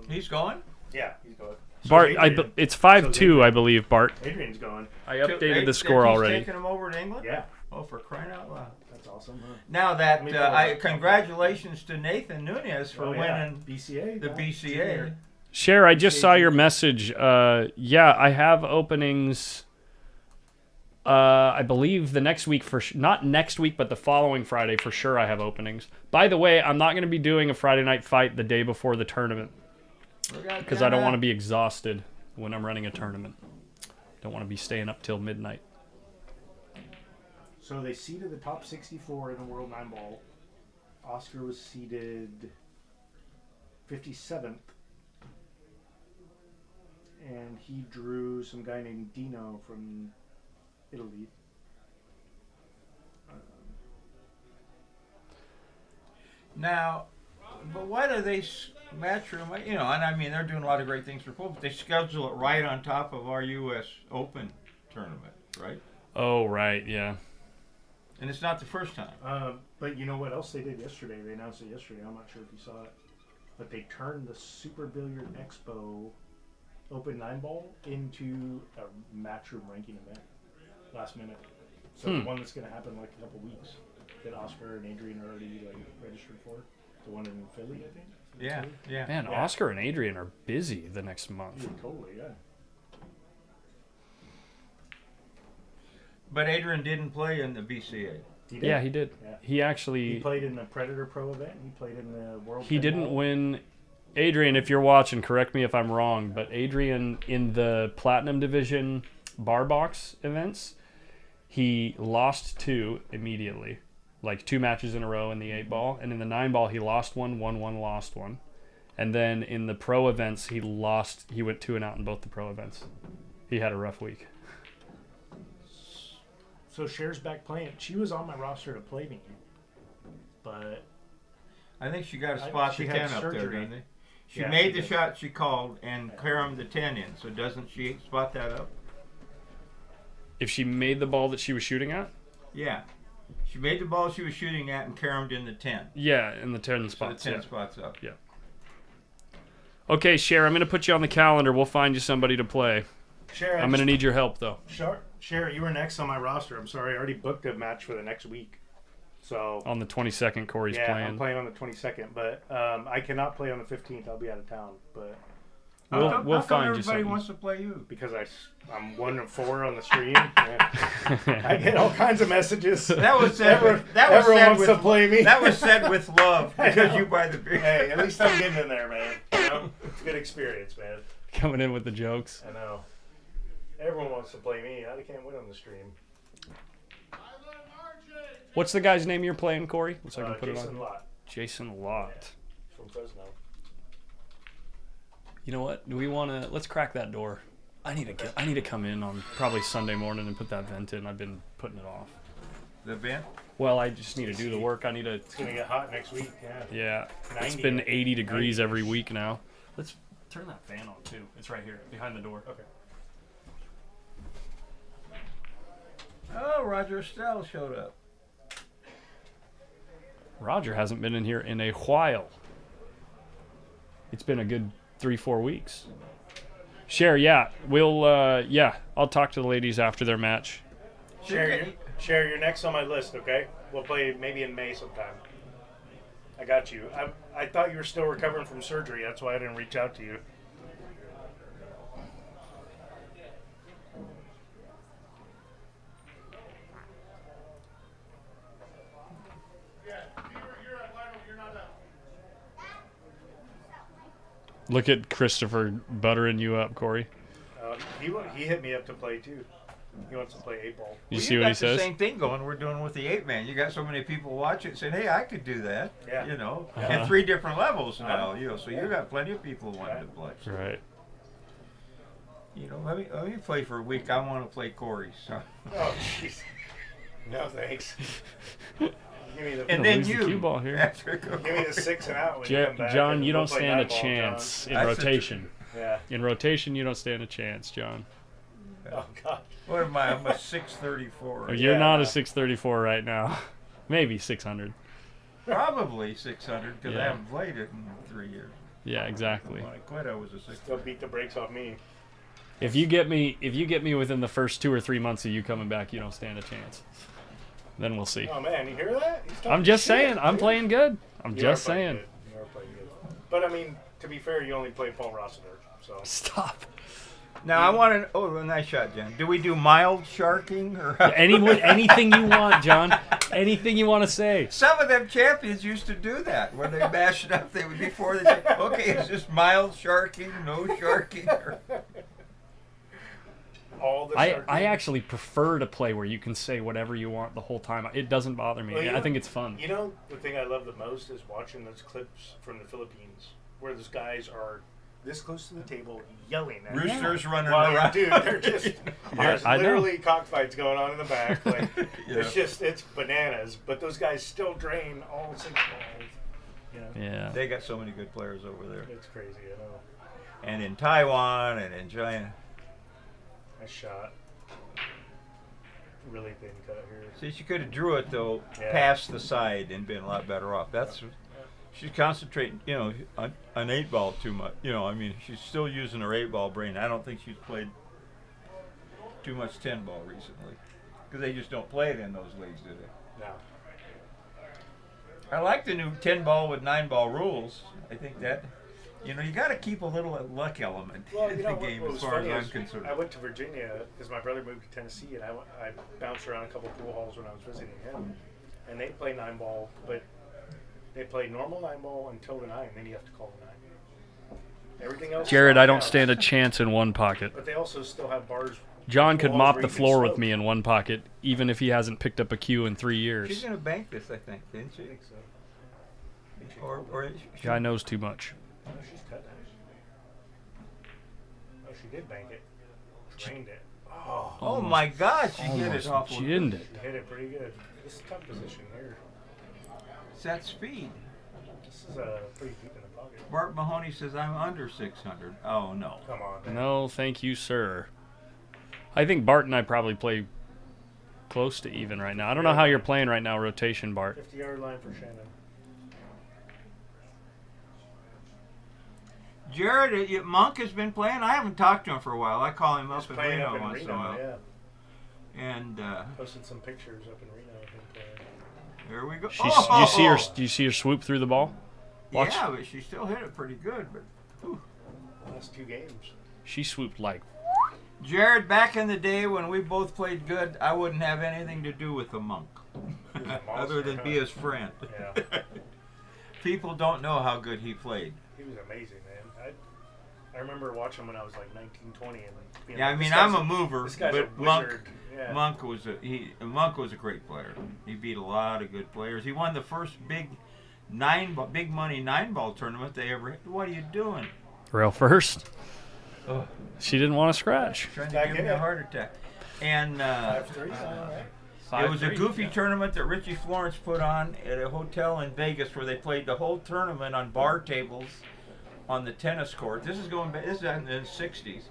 He's going. Yeah, he's going. So Bart, Adrian. it's 5-2, I believe. Bart, Adrian's going. I updated the score He's already. taking him over to England. Yeah, Oh, for crying out loud! that's awesome. Huh? Now that Let me pull it up. congratulations to Nathan Nunez for Oh, yeah. winning BCA. the yeah. BCA. Junior. Cher, I just saw your message. Yeah, I have openings. I believe the next week not next week, but the following Friday for sure. I have openings. By the way, I'm not going to be doing a Friday night fight the day before the tournament because I don't want to be exhausted when I'm running a tournament. Don't want to be staying up till midnight. So they seeded the top 64 in the World Nine Ball. Oscar was seeded 57th. And he drew some guy named Dino from Italy. Now, but why do they matchroom? You know, and I mean they're doing a lot of great things for pool, but they schedule it right on top of our U.S. Open tournament, right? Oh, right, yeah. And it's not the first time. But you know what else they did yesterday? They announced it yesterday. I'm not sure if you saw it. But they turned the Super Billiard Expo Open 9 Ball into a matchroom ranking event last minute. So the one that's going to happen in like a couple weeks that Oscar and Adrian are already like registered for. The one in Philly, I think. Yeah, yeah. Man, Yeah. Oscar and Adrian are busy the next month. Yeah, totally, yeah. But Adrian didn't play in the BCA. He did. Yeah, he did. Yeah. He actually He played in the Predator Pro event. He played in the World. He 10 didn't Ball. win. Adrian, if you're watching, correct me if I'm wrong, but Adrian in the Platinum Division bar box events, he lost 2 immediately. Like 2 matches in a row in the 8 ball. And in the 9 ball, he lost 1, won 1, lost 1. And then in the pro events, he went 2 and out in both the pro events. He had a rough week. So Cher's back playing. She was on my roster to play me, but I think she got a I- spot she to had 10 up there, surgery. didn't they? She Yeah, made she the did. shot she called and caromed the 10 in. So doesn't she spot that up? If she made the ball that she was shooting at? Yeah. She made the ball she was shooting at and caromed in the 10. Yeah, in the 10 So the spots. 10 yeah. spots up. Okay, Cher, I'm going to put you on the calendar. We'll find you somebody to play. Cher, I'm going to need your help, though. Cher, you were next on my roster. I'm sorry, I already booked a match for the next week. So On the 22nd, Corey's yeah, playing. I'm playing on the 22nd, but I cannot play on the 15th. I'll be out of town, but We'll How find come you everybody something. wants to play you? because I'm 1-4 on the stream, I get all kinds of messages. That was said. Everyone said wants with, to play me. That was said with love because you buy the beer. Hey, at least I'm getting in there, man. You know, it's a good experience, man. Coming in with the jokes. I know. Everyone wants to play me. I can't win on the stream. What's the guy's name you're playing, Corey? So I can put Jason it on. Lott Jason Lott. from Fresno. You know what? Do we want to? Let's crack that door. I need to come in on probably Sunday morning and put that vent in. I've been putting it off. The vent? Well, I just need to do the work. I need to. It's gonna get hot next week. Yeah. Yeah, it's 90, been 80 degrees 90-ish. every week now. Let's turn that fan on too. It's right here behind the door. Okay. Oh, Roger Estelle showed up. Roger hasn't been in here in a while. It's been a good 3-4 weeks. Cher, yeah, I'll talk to the ladies after their match. Share, you're next on my list, okay? We'll play maybe in May sometime. I got you. I thought you were still recovering from surgery. That's why I didn't reach out to you. Look at Christopher buttering you up, Corey. He hit me up to play too. He wants to play 8-ball. You see what he got says? the same thing going. We're doing with the 8-man. You got so many people watching saying, "Hey, I could do that." Yeah. You know, Uh-huh. at 3 different levels now. You know, so you got plenty of people wanting to play. Right. You know, let me play for a week. I want to play Corey. So. Oh, jeez. No thanks. Give me the And Gonna then lose the cue you, ball here. after give me the 6 and out when you come back. John, and you we'll don't play stand a 9-ball, chance in That's a- rotation. John. Yeah. In rotation, you don't stand a chance, John. Oh God. What am I? I'm a 634. You're Yeah. not a 634 right now. Maybe 600. Probably 600 because I Yeah. haven't played it in 3 years. Yeah, exactly. When I quit, I was a 6. Still beat the brakes off me. If you get me within the first 2 or 3 months of you coming back, you don't stand a chance. Then we'll see. Oh man, you hear that? He's talking I'm just shit, saying, I'm dude. playing good. I'm You just are playing saying. good. You are playing good. But I mean, to be fair, you only play Paul Rossiter, so. Stop. Now I want to. Oh, nice shot, Jen. Do we do mild sharking or? Anything you want, John. Anything you want to say. Some of them champions used to do that when they bashed it up. They would before they say, "Okay, is this mild sharking, no sharking?" Or... All the I sharking. actually prefer to play where you can say whatever you want the whole time. It doesn't bother me. Well, you I know- think it's fun. You know, the thing I love the most is watching those clips from the Philippines where those guys are this close to the table yelling at Roosters running Well, around. dude, they're just there's I know. literally cockfights going on in the back. Like Yeah. it's bananas. But those guys still drain all 6 balls. You know, Yeah. They got so many good players over there, it's crazy. I know. and in Taiwan and in China. Nice shot. Really thin cut here. See, she could have drew it though, Yeah. past the side and been a lot better off. That's she's concentrating, you know, on 8-ball too much. You know, I mean, she's still using her 8-ball brain. I don't think she's played too much 10-ball recently because they just don't play it in those leagues, do they? No. I like the new 10-ball with 9-ball rules. I think that, you know, you got to keep a little luck element Well, in you the know game what as was far funny as I'm is concerned. I went to Virginia because my brother moved to Tennessee, and I bounced around a couple pool halls when I was visiting him, and they play 9-ball, but they play normal 9-ball until the 9, then you have to call the 9. Everything else. Jared, is I don't out. stand a chance in one pocket. But they also still have bars. John could Walls mop where the you can floor with smoke. me in one pocket, even if he hasn't picked up a cue in 3 She's years. going to bank this, I think, didn't she? I think so. Or Guy knows too much. No, she's cut that. Oh, she did bank it. Drained it. Oh, oh my God, she hit it off. She didn't it. she hit it pretty good. This is a tough position here. It's that speed. This is pretty deep in the pocket. Bart Mahoney says I'm under 600. Oh no. Come on, man. No, thank you, sir. I think Bart and I probably play close to even right now. I don't know how you're playing right now, rotation, Bart. 50-yard line for Shannon. Jared, Monk has been playing. I haven't talked to him for a while. I call him He's up in playing Reno up in once in a Reno, while. yeah. And Posted some pictures up in Reno of him playing. There we go. You see her swoop through the ball? Watch. Yeah, but she still hit it pretty good. But Last 2 games. She swooped like. Jared, back in the day when we both played good, I wouldn't have anything to do with the monk, other than be his friend. Yeah. People don't know how good he played. He was amazing, man. I remember watching him when I was like 19, 20, and being Yeah, like, I mean, this guy's I'm a mover, this guy's but a Monk, wizard. Yeah. Monk was a great player. He beat a lot of good players. He won the first big money 9-ball tournament they ever hit. What are you doing? Rail first. Oh, She didn't want to scratch. trying to Back give in me a it. heart attack. And 5-3, all right. it was a 5-3, goofy yeah. tournament that Richie Florence put on at a hotel in Vegas where they played the whole tournament on bar tables on the tennis court. This is going back. This is in the '60s,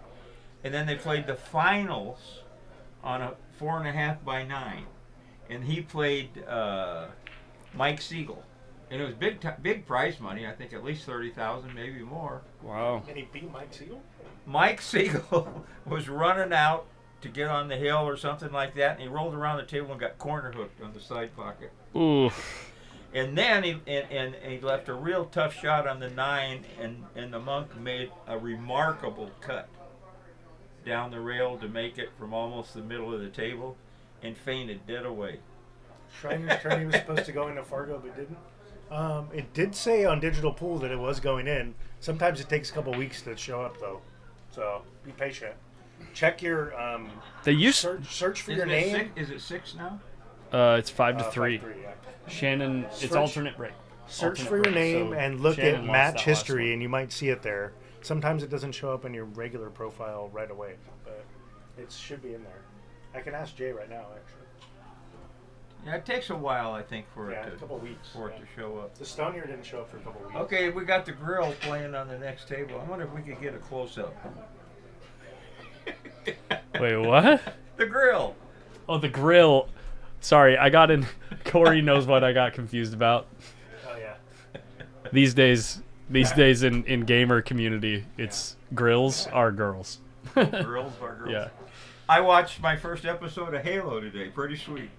and then they played the finals on a 4.5 by 9, and he played Mike Siegel, and it was big prize money. I think at least 30,000, maybe more. Wow. And he beat Mike Siegel? Mike Siegel was running out to get on the hill or something like that, and he rolled around the table and got corner hooked on the side pocket. Ooh. And then he left a real tough shot on the 9, and the monk made a remarkable cut down the rail to make it from almost the middle of the table, and fainted dead away. Shriner's tourney was supposed to go into Fargo, but didn't. It did say on Digital Pool that it was going in. Sometimes it takes a couple weeks to show up, though. So be patient. Check your They used. search for your name. Is it 6 now? It's 5-3. 5-3, yeah. Shannon. It's Search- alternate break. Search Alternate for your break, name so and look Shannon at lost match that last history, one. and you might see it there. Sometimes it doesn't show up in your regular profile right away, but it should be in there. I can ask Jay right now, actually. Yeah, it takes a while, I think, for Yeah, it a couple weeks. to show up. The Stonier didn't show up for a couple weeks. Okay, we got the grill playing on the next table. I wonder if we could get a close-up. Wait, what? The grill. Oh, the grill. Sorry, I got in. Corey knows what I got confused about. Oh yeah. These days in gamer community, it's grills are girls. Girls are girls. Yeah. I watched my first episode of Halo today. Pretty sweet.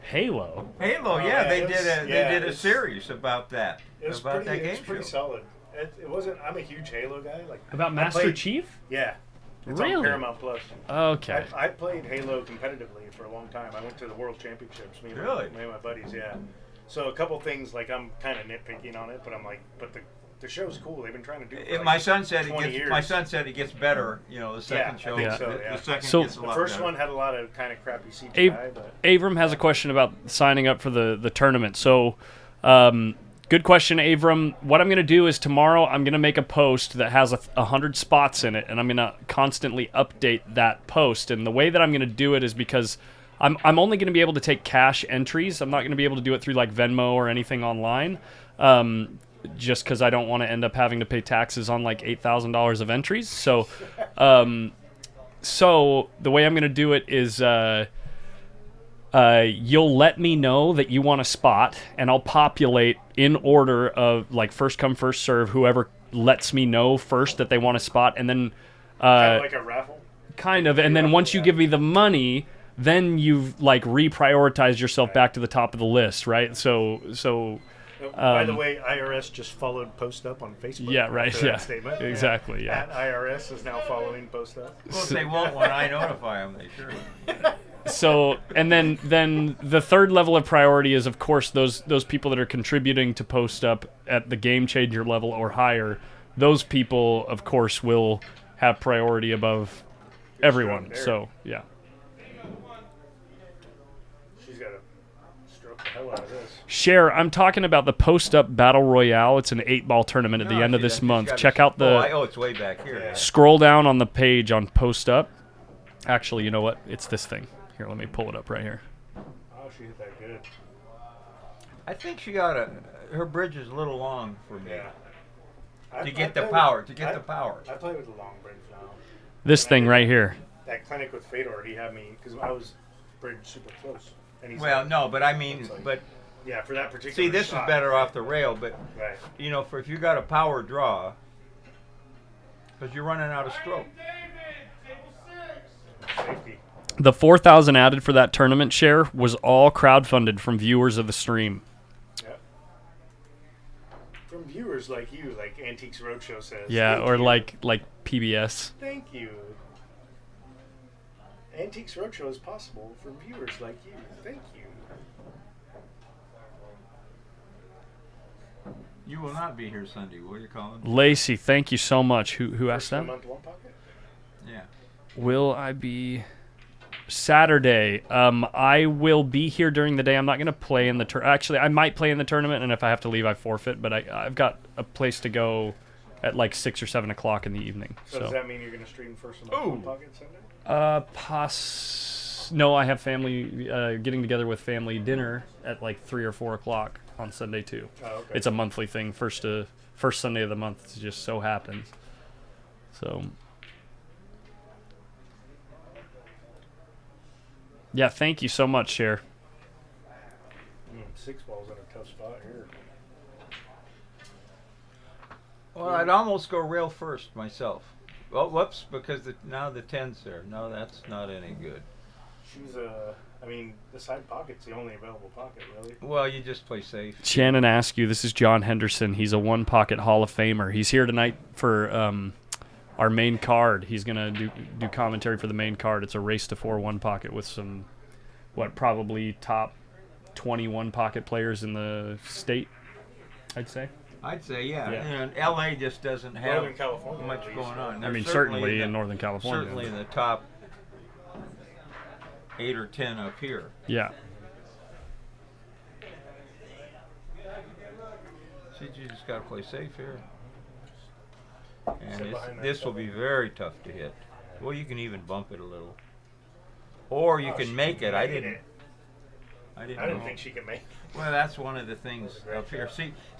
Halo. Halo, Oh, yeah, yeah, they it was- did yeah, a it's- series about that. It was about pretty. that It was game pretty show. solid. It wasn't. I'm a huge Halo guy. Like About I Master played- Chief? Yeah. It's Really? on Paramount Plus. Okay. I played Halo competitively for a long time. I went to the World Championships. Me and Really? my buddies, yeah. So a couple things, like I'm kind of nitpicking on it, but I'm like, but the show's cool. They've been trying to do it. For My like son said 20 years. My son said it gets better. You know, the second I show. think Yeah. so, the, yeah. the second So- gets a The lot first better. one had a lot of kind of crappy CGI, Ab- but Avram has a question about signing up for the tournament. So, good question, Avram. What I'm going to do is tomorrow I'm going to make a post that has 100 spots in it, and I'm going to constantly update that post. And the way that I'm going to do it is because I'm only going to be able to take cash entries. I'm not going to be able to do it through like Venmo or anything online, just because I don't want to end up having to pay taxes on like $8,000 of entries. So, so the way I'm going to do it is. You'll let me know that you want a spot, and I'll populate in order of like first come first serve. Whoever lets me know first that they want a spot, and then kind of like a raffle. and then once you give me the money, then you've like reprioritized yourself back to the top of the list, right? So By the way, IRS just followed Post Up on Facebook. yeah, right, after that yeah, statement. exactly, yeah. At IRS is now following Post Up. Well, if they won't when I notify them, they sure. So, and then the third level of priority is, of course, those people that are contributing to Post Up at the Game Changer level or higher. Those people, of course, will have priority above everyone. there. So, yeah. She's got to stroke the hell out of this. Share, I'm talking about the Post Up Battle Royale. It's an 8-ball tournament at the end of this month. Check out the... Oh, it's way back here. Yeah. Scroll down on the page on Post Up. Actually, you know what? It's this thing. Here, let me pull it up right here. Oh, she hit that good. I think her bridge is a little long for me. Yeah. To get the power. To get the power. I play with the long bridge now. This thing right here. That clinic with Fedor, he had me because I was bridge super close. And he's Well, like, no, but I mean, but yeah, for that particular. see, this is shot, better right. off the rail. But Right. you know, if you got a power draw, because you're running out of stroke. Safety. The 4,000 added for that tournament share was all crowdfunded from viewers of the stream. From viewers like you, like Antiques Roadshow says. Yeah, Thank or you. like PBS. Thank you. Antiques Roadshow is possible for viewers like you. Thank you. You will not be here Sunday, will you, Colin? Lacey, thank you so much. Who asked First of that? the month, one pocket? Yeah. Will I be Saturday? I will be here during the day. I'm not going to play in the actually, I might play in the tournament, and if I have to leave, I forfeit. But I've got a place to go at like 6 or 7 o'clock in the evening. So does that mean you're going to stream first of the month, one pocket Sunday? No, I have family getting together with family dinner at like 3 or 4 o'clock on Sunday too. Oh, okay. It's a monthly thing. First Sunday of the month. It just so happens. So. Yeah, thank you so much, Cher. 6 ball's in a tough spot here. Well, I'd almost go rail first myself. Well, whoops, because now the 10's there. No, that's not any good. She's the side pocket's the only available pocket, really. Well, you just play safe. Shannon asks you, this is John Henderson. He's a one-pocket Hall of Famer. He's here tonight for our main card. He's going to do commentary for the main card. It's a race to 4 one-pocket with some, probably top 20 one-pocket players in the state, I'd say. I'd say, yeah. Yeah. And LA just doesn't have Northern California, much at least. going on. I mean, They're certainly in Northern California. Certainly in the top 8 or 10 up here. Yeah. See, you just got to play safe here. Sit And behind that this will seven. be very tough to hit. Well, you can even bump it a little. Or you can make it. I didn't know. think she can make it. Well, that's one of the things up here.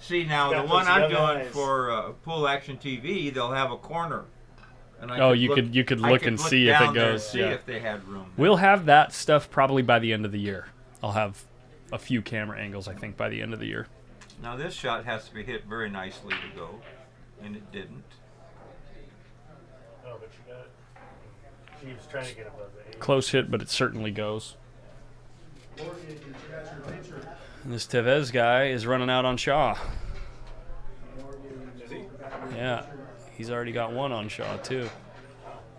See now, Got the one those I'm young doing eyes. for Pool Action TV, they'll have a corner. And I Oh, could you could I look could and see if down it there and goes. see Yeah. if they had room. We'll have that stuff probably by the end of the year. I'll have a few camera angles, I think, by the end of the year. Now this shot has to be hit very nicely to go, and it didn't. Oh, but she got it. She was trying to get above the 8. Close hit, but it certainly goes. And this Tevez guy is running out on Shaw. Is he? Yeah, he's already got one on Shaw too.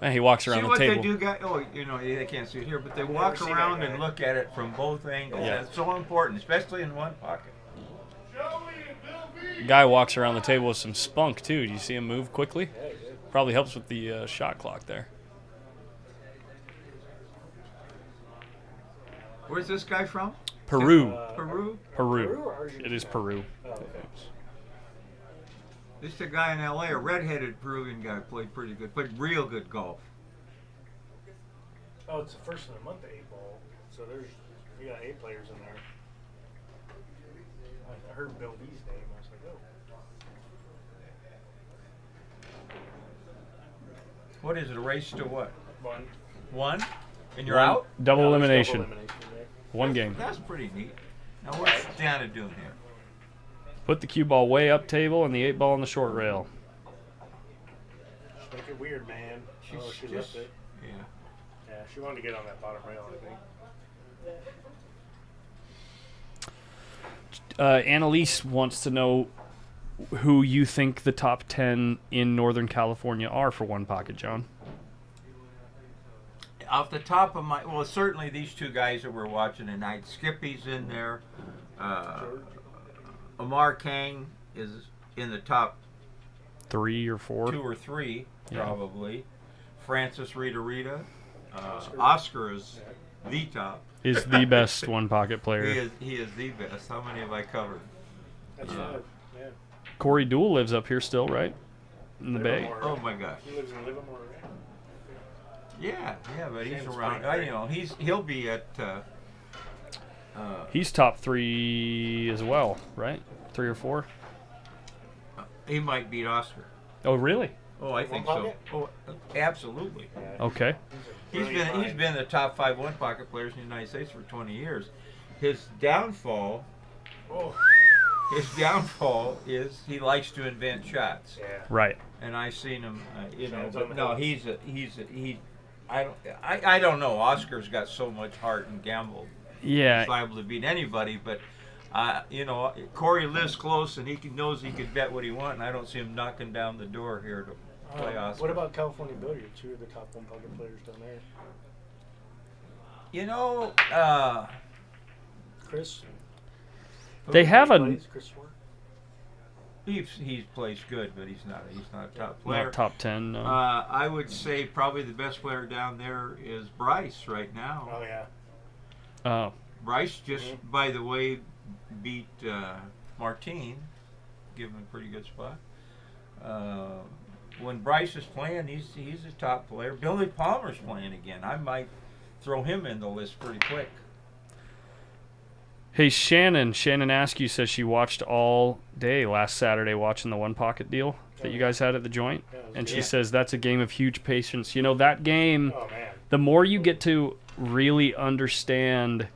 And he walks around See the what table. they do, guys? Oh, they can't see it here, but they walk seen around that guy. and look at it from both angles. Yeah. That's so important, especially in one pocket. Guy walks around the table with some spunk too. Do you see him move quickly? Probably helps with the shot clock there. Where's this guy from? Peru. Peru? Peru. or Argentina? It is Peru. Oh, okay. This is a guy in LA, a redheaded Peruvian guy, played pretty good, played real good golf. Oh, it's the first of the month, 8 ball. So we got 8 players in there. I heard Bill B's name. I was like, oh. What is it, a race to what? One. One? And you're One- out? Double No, there's elimination. Double elimination there. One game. That's pretty neat. Now what's Janna doing here? Put the cue ball way up table and the 8 ball on the short rail. Just make it weird, man. She just- left it. Yeah. Yeah, she wanted to get on that bottom rail, I think. Annalise wants to know who you think the top 10 in Northern California are for one pocket, John. Off the top of my, well, certainly these two guys that we're watching tonight. Skippy's in there. Amar Kang is in the top 3 or 4. 2 or 3, Yeah. probably. Francis Rita. Oscar is the top. Is the best one pocket player. He is the best. How many have I covered? That's Yeah. 5. Yeah. Corey Dool lives up here still, right? In the Bay. Livermore. Oh my gosh. He lives in Livermore, right? Yeah, but he's Sam's around. pretty He'll be at. He's top 3 as well, right? 3 or 4? He might beat Oscar. Oh, really? Oh, I think so. pocket? Oh, absolutely. Okay. He's been the top 5 one pocket players in the United States for 20 years. His downfall Oh. is he likes to invent shots, Yeah. Right. and I've seen him. Shots on But the no, hill. I don't know. Oscar's got so much heart and gamble. Yeah. He's liable to beat anybody, but Corey lives close, and knows he could bet what he wants, and I don't see him knocking down the door here to play Oscar. What about California Billiards? Who are the top one pocket players down there? Chris. They have a Chris Swart? He plays good, but he's not a top player. not top 10. No. I would say probably the best player down there is Bryce right now. Oh yeah. Oh, Bryce just, by the way, beat Martine, give him a pretty good spot. When Bryce is playing, he's a top player. Billy Palmer's playing again. I might throw him in the list pretty quick. hey, Shannon Askew says she watched all day last Saturday watching the one pocket deal that you guys had at the joint, and she says that's a game of huge patience. You know, that game. Oh man. The more you get to really understand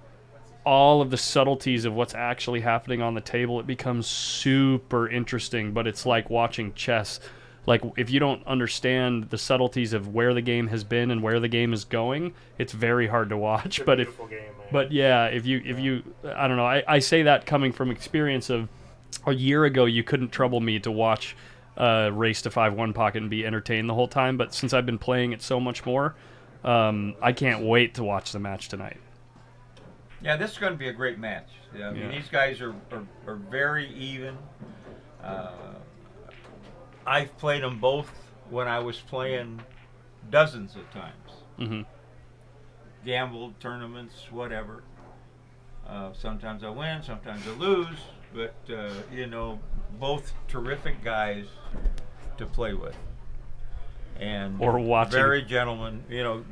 all of the subtleties of what's actually happening on the table, it becomes super interesting. But it's like watching chess. Like, if you don't understand the subtleties of where the game has been and where the game is going, it's very hard to watch. But if, Beautiful game, man. but yeah, if you, I don't know. I say that coming from experience of a year ago, you couldn't trouble me to watch race to 5 one pocket and be entertained the whole time. But since I've been playing it so much more, I can't wait to watch the match tonight. Yeah, this is going to be a great match. I mean, these guys are very even. I've played them both when I was playing dozens of times. Mm-hmm. Gambled, tournaments, whatever. Sometimes I win, sometimes I lose, but, both terrific guys to play with. And Or watching. very gentlemen,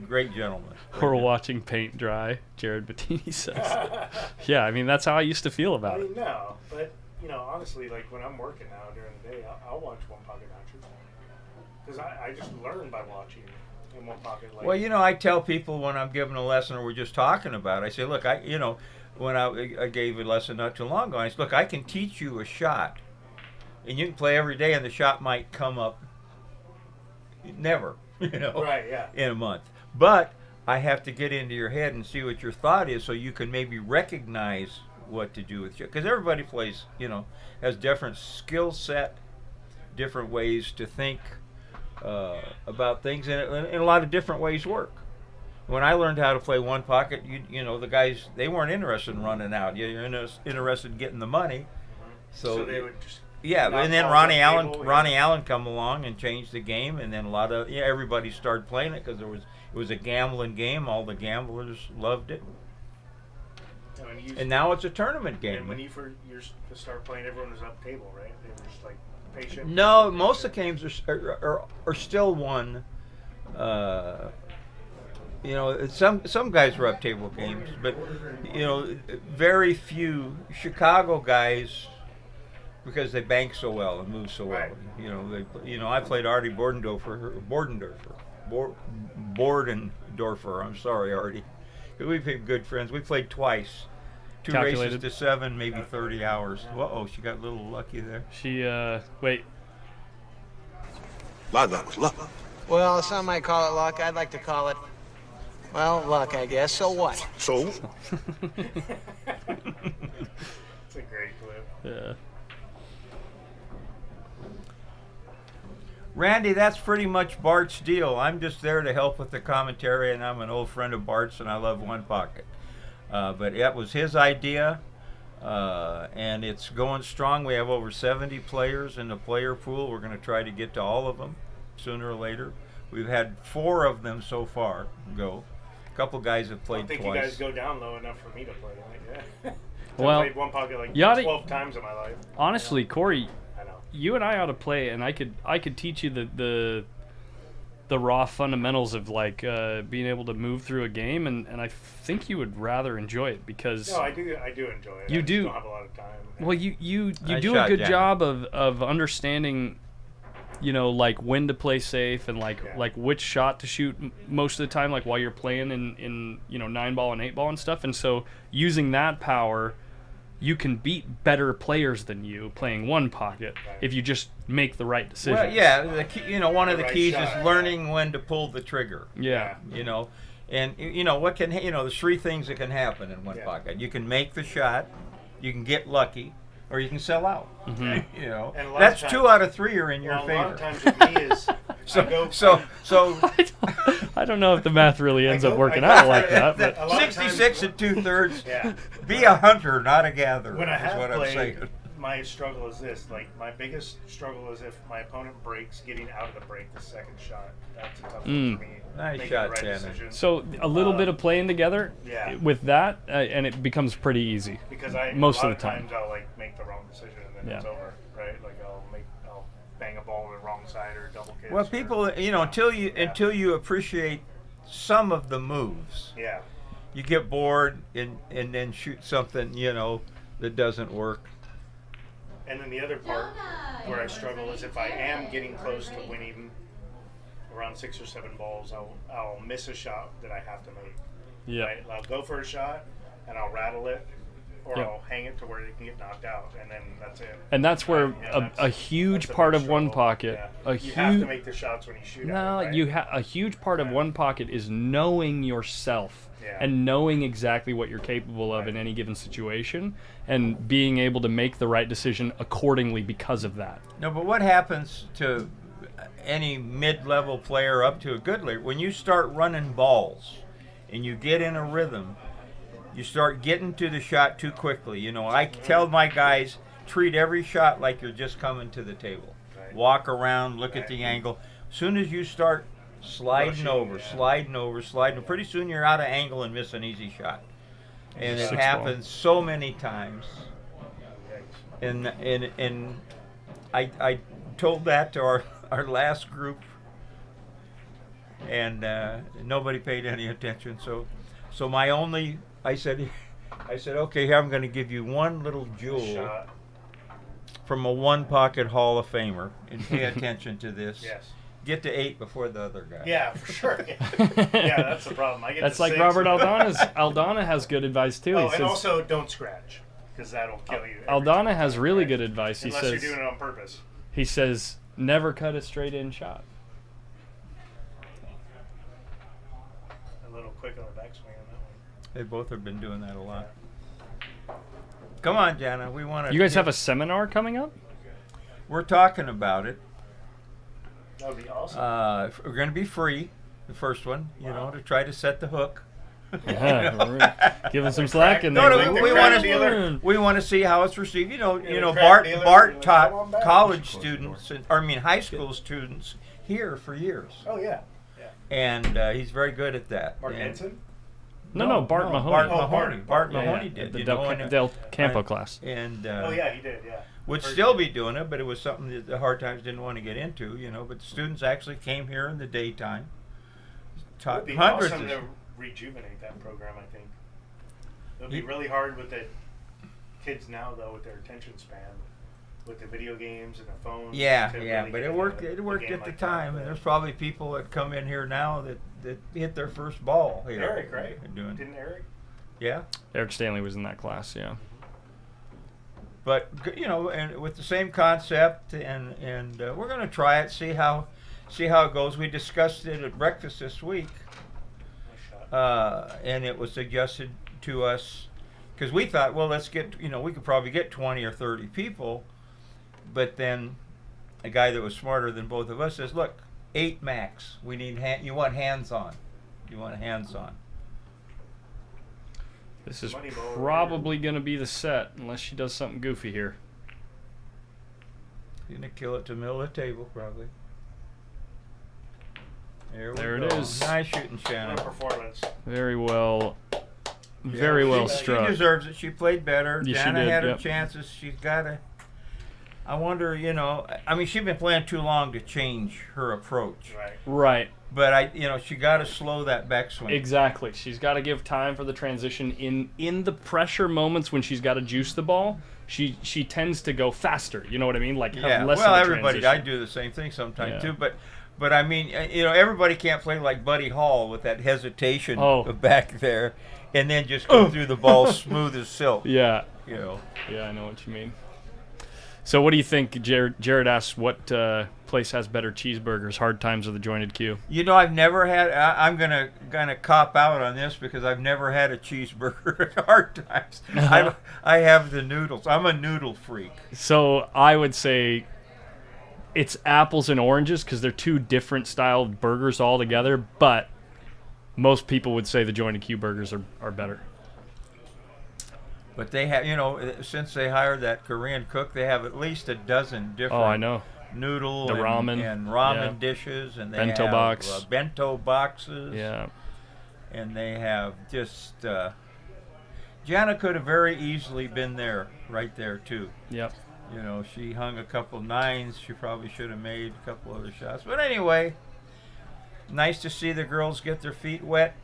great gentlemen. Or watching paint dry, Jared Bettini says. Yeah, I mean, that's how I used to feel about it. No, but honestly, like when I'm working now during the day, I'll watch one pocket matches because I just learn by watching in one pocket. Like, Well, I tell people when I'm giving a lesson or we're just talking about it, I say, look, when I gave a lesson not too long ago, I said, look, I can teach you a shot, and you can play every day, and the shot might come up never, right? Yeah. in a month. But I have to get into your head and see what your thought is so you can maybe recognize what to do with you. Because everybody plays, has different skill set, different ways to think about things, and a lot of different ways work. When I learned how to play one pocket, the guys, they weren't interested in running out. You're interested in getting the money. So they would just. Yeah, knock and then balls Ronnie off Allen, the table, Ronnie Allen come along and changed the game, and then a lot of everybody started playing it because it was a gambling game. All the gamblers loved it, and now it's a tournament game. And when you start playing, everyone was up table, right? They were just like patient. No, most of the games are still won. Some guys were up table games, but very few Chicago guys. Because they bank so well and move so well, Right. I played Artie Bordendorfer. I'm sorry, Artie. We've been good friends. We played twice, 2 Calculated. races to 7, maybe 30 hours. Uh-oh, she got a little lucky there. She, wait. Luck. Well, some might call it luck. I'd like to call it, well, luck, I guess. So what? So? It's a great clip. Yeah. Randy, that's pretty much Bart's deal. I'm just there to help with the commentary, and I'm an old friend of Bart's, and I love one pocket. But that was his idea, and it's going strong. We have over 70 players in the player pool. We're going to try to get to all of them sooner or later. We've had 4 of them so far go. A couple guys have I played don't think twice. you guys go down low enough for me to play like that. Well, I played one pocket like you oughta- 12 times in my life. Honestly, Corey, I know. you and I ought to play, and I could teach you the raw fundamentals of like being able to move through a game, and I think you would rather enjoy it because No, I do enjoy it. You I just do. don't have a lot of time. well, you I do a shot good Janna. job of understanding, like when to play safe and like which shot to shoot most of the time, like while you're playing in 9-ball and 8-ball and stuff, and so using that power. You can beat better players than you playing one pocket if you just make the right decision. Well, yeah, the key, one of the right keys shot, is learning when to pull the trigger. Yeah. And what can there's 3 things that can happen in one Yeah. pocket. You can make the shot, You can get lucky, or you can sell out. Mm-hmm. You know, And a lot that's of 2 times- out of 3 are in your Well, a favor. lot of times with me is So I don't know if the math really ends up go- working I out go like for that, it. but A lot of times- 66 and 2/3. Yeah. Be a hunter, not a gatherer. When I is have what I'm played, saying. my struggle is this. Like, my biggest struggle is if my opponent breaks, getting out of the break the second shot. That's a tough one for me. Nice Making shot, the right Janna. decision. so a little bit of playing together yeah. with that, and it becomes pretty easy. Because most a lot of the time. times I'll like make the wrong decision and then it's Yeah. over, right? Like I'll bang a ball to the wrong side or double kick. Well, people, until you appreciate some of the moves, Yeah. you get bored and then shoot something that doesn't work. And then the other part where I struggle is if I am getting close to winning around 6 or 7 balls, I'll miss a shot that I have to make. Yeah. Right? I'll go for a shot and I'll rattle it, or Yeah. I'll hang it to where it can get knocked out, and then that's it. And that's where Yeah, that's- a huge that's a part big of one struggle. pocket, Yeah. a You have to huge make the shots when you shoot. no, at it, right? a huge part of one pocket is knowing yourself Yeah. and knowing exactly what you're capable of in any given situation, and being able to make the right decision accordingly because of that. No, but what happens to any mid-level player up to a good league, when you start running balls and you get in a rhythm, you start getting to the shot too quickly. I tell my guys, treat every shot like you're just coming to the table. Right. Walk around, look at the angle. As soon as you start sliding over, pretty soon you're out of angle and miss an easy shot. And it 6 ball. happens so many times. And I told that to our last group, and nobody paid any attention. So I said, okay, here I'm going to give you one little jewel Shot. from a one pocket Hall of Famer, and pay attention to this. Yes. Get to 8 before the other guy. Yeah, for sure. Yeah, that's the problem. I get That's to like 6. Robert Aldana's. Aldana has good advice too. Oh, He and says also don't scratch, because that'll kill you. every Aldana time, has really right? good advice. He Unless says you're doing it on purpose. he says never cut a straight in shot. A little quick on the backswing on that one. They both have been doing that a lot. Come on, Janna. We want to. You guys have a seminar coming up? We're talking about it. That would be awesome. We're going to be free, the first one, to try to set the hook. Yeah, we're giving some slack in No, there. no, the we crack want dealer. to. We want to see how it's received. the Bart crack dealer, Bart come taught on back. college students, high school students here for years, Oh, yeah. and he's very good at that. Mark And- Henson? No, Bart Mahoney. Bart Oh, Mahoney. Bart Yeah, Mahoney yeah, did. the Del Campo class. And Oh, yeah, he did, yeah. would Heard still that. be doing it, but it was something that the Hard Times didn't want to get into, But the students actually came here in the daytime. It Taught would be hundreds awesome of to rejuvenate that program, I think. It would be really hard with the kids now, though, with their attention span, with the video games and the phones. Yeah, to yeah, really but get it worked. a It worked game at the like that. time, and there's probably people that come in here now that hit their first ball here. Eric, right? Doing, Didn't Eric? yeah, Eric Stanley was in that class, yeah. but and with the same concept, and we're going to try it, see how it goes. We discussed it at breakfast this week, Nice shot. and it was suggested to us because we thought, well, let's get we could probably get 20 or 30 people, but then a guy that was smarter than both of us says, look, 8 max. We need you want hands on. You want hands on. This is Moneyball probably going to be the set, unless she does something goofy here. You're gonna kill it to the middle of the table, probably. There There we it go. is. Nice shooting, What a Shannon. performance. Very well struck. She deserves it. She played better. Yeah, she Janna did, had her yep. chances. She's got to. I wonder, I mean, she's been playing too long to change her approach. Right. Right. But she got to slow that backswing. Exactly. She's got to give time for the transition. In the pressure moments when she's got to juice the ball, she tends to go faster. You know what I mean? Like have Yeah. less Well, of a everybody. transition. I do the same thing sometimes Yeah. too. But I mean, everybody can't play like Buddy Hall with that hesitation Oh. back there, and then just go through the ball smooth as silk. Yeah. You know. Yeah, I know what you mean. So what do you think? Jared asks, what place has better cheeseburgers, Hard Times or the Jointed Q? You know, I've never had. I'm gonna cop out on this because I've never had a cheeseburger at Hard Times. I have the noodles. I'm a noodle freak. So I would say it's apples and oranges because they're two different styled burgers altogether, but most people would say the Jointed Q burgers are better. But they have, you know, since they hired that Korean cook, they have at least a dozen different. Oh, I know. Noodle The ramen. and ramen Yeah. dishes, and they Bento have box. bento boxes. Yeah. And they have just. Janna could have very easily been there, right there too. Yep. You know, she hung a couple nines. She probably should have made a couple other shots. But anyway, nice to see the girls get their feet wet.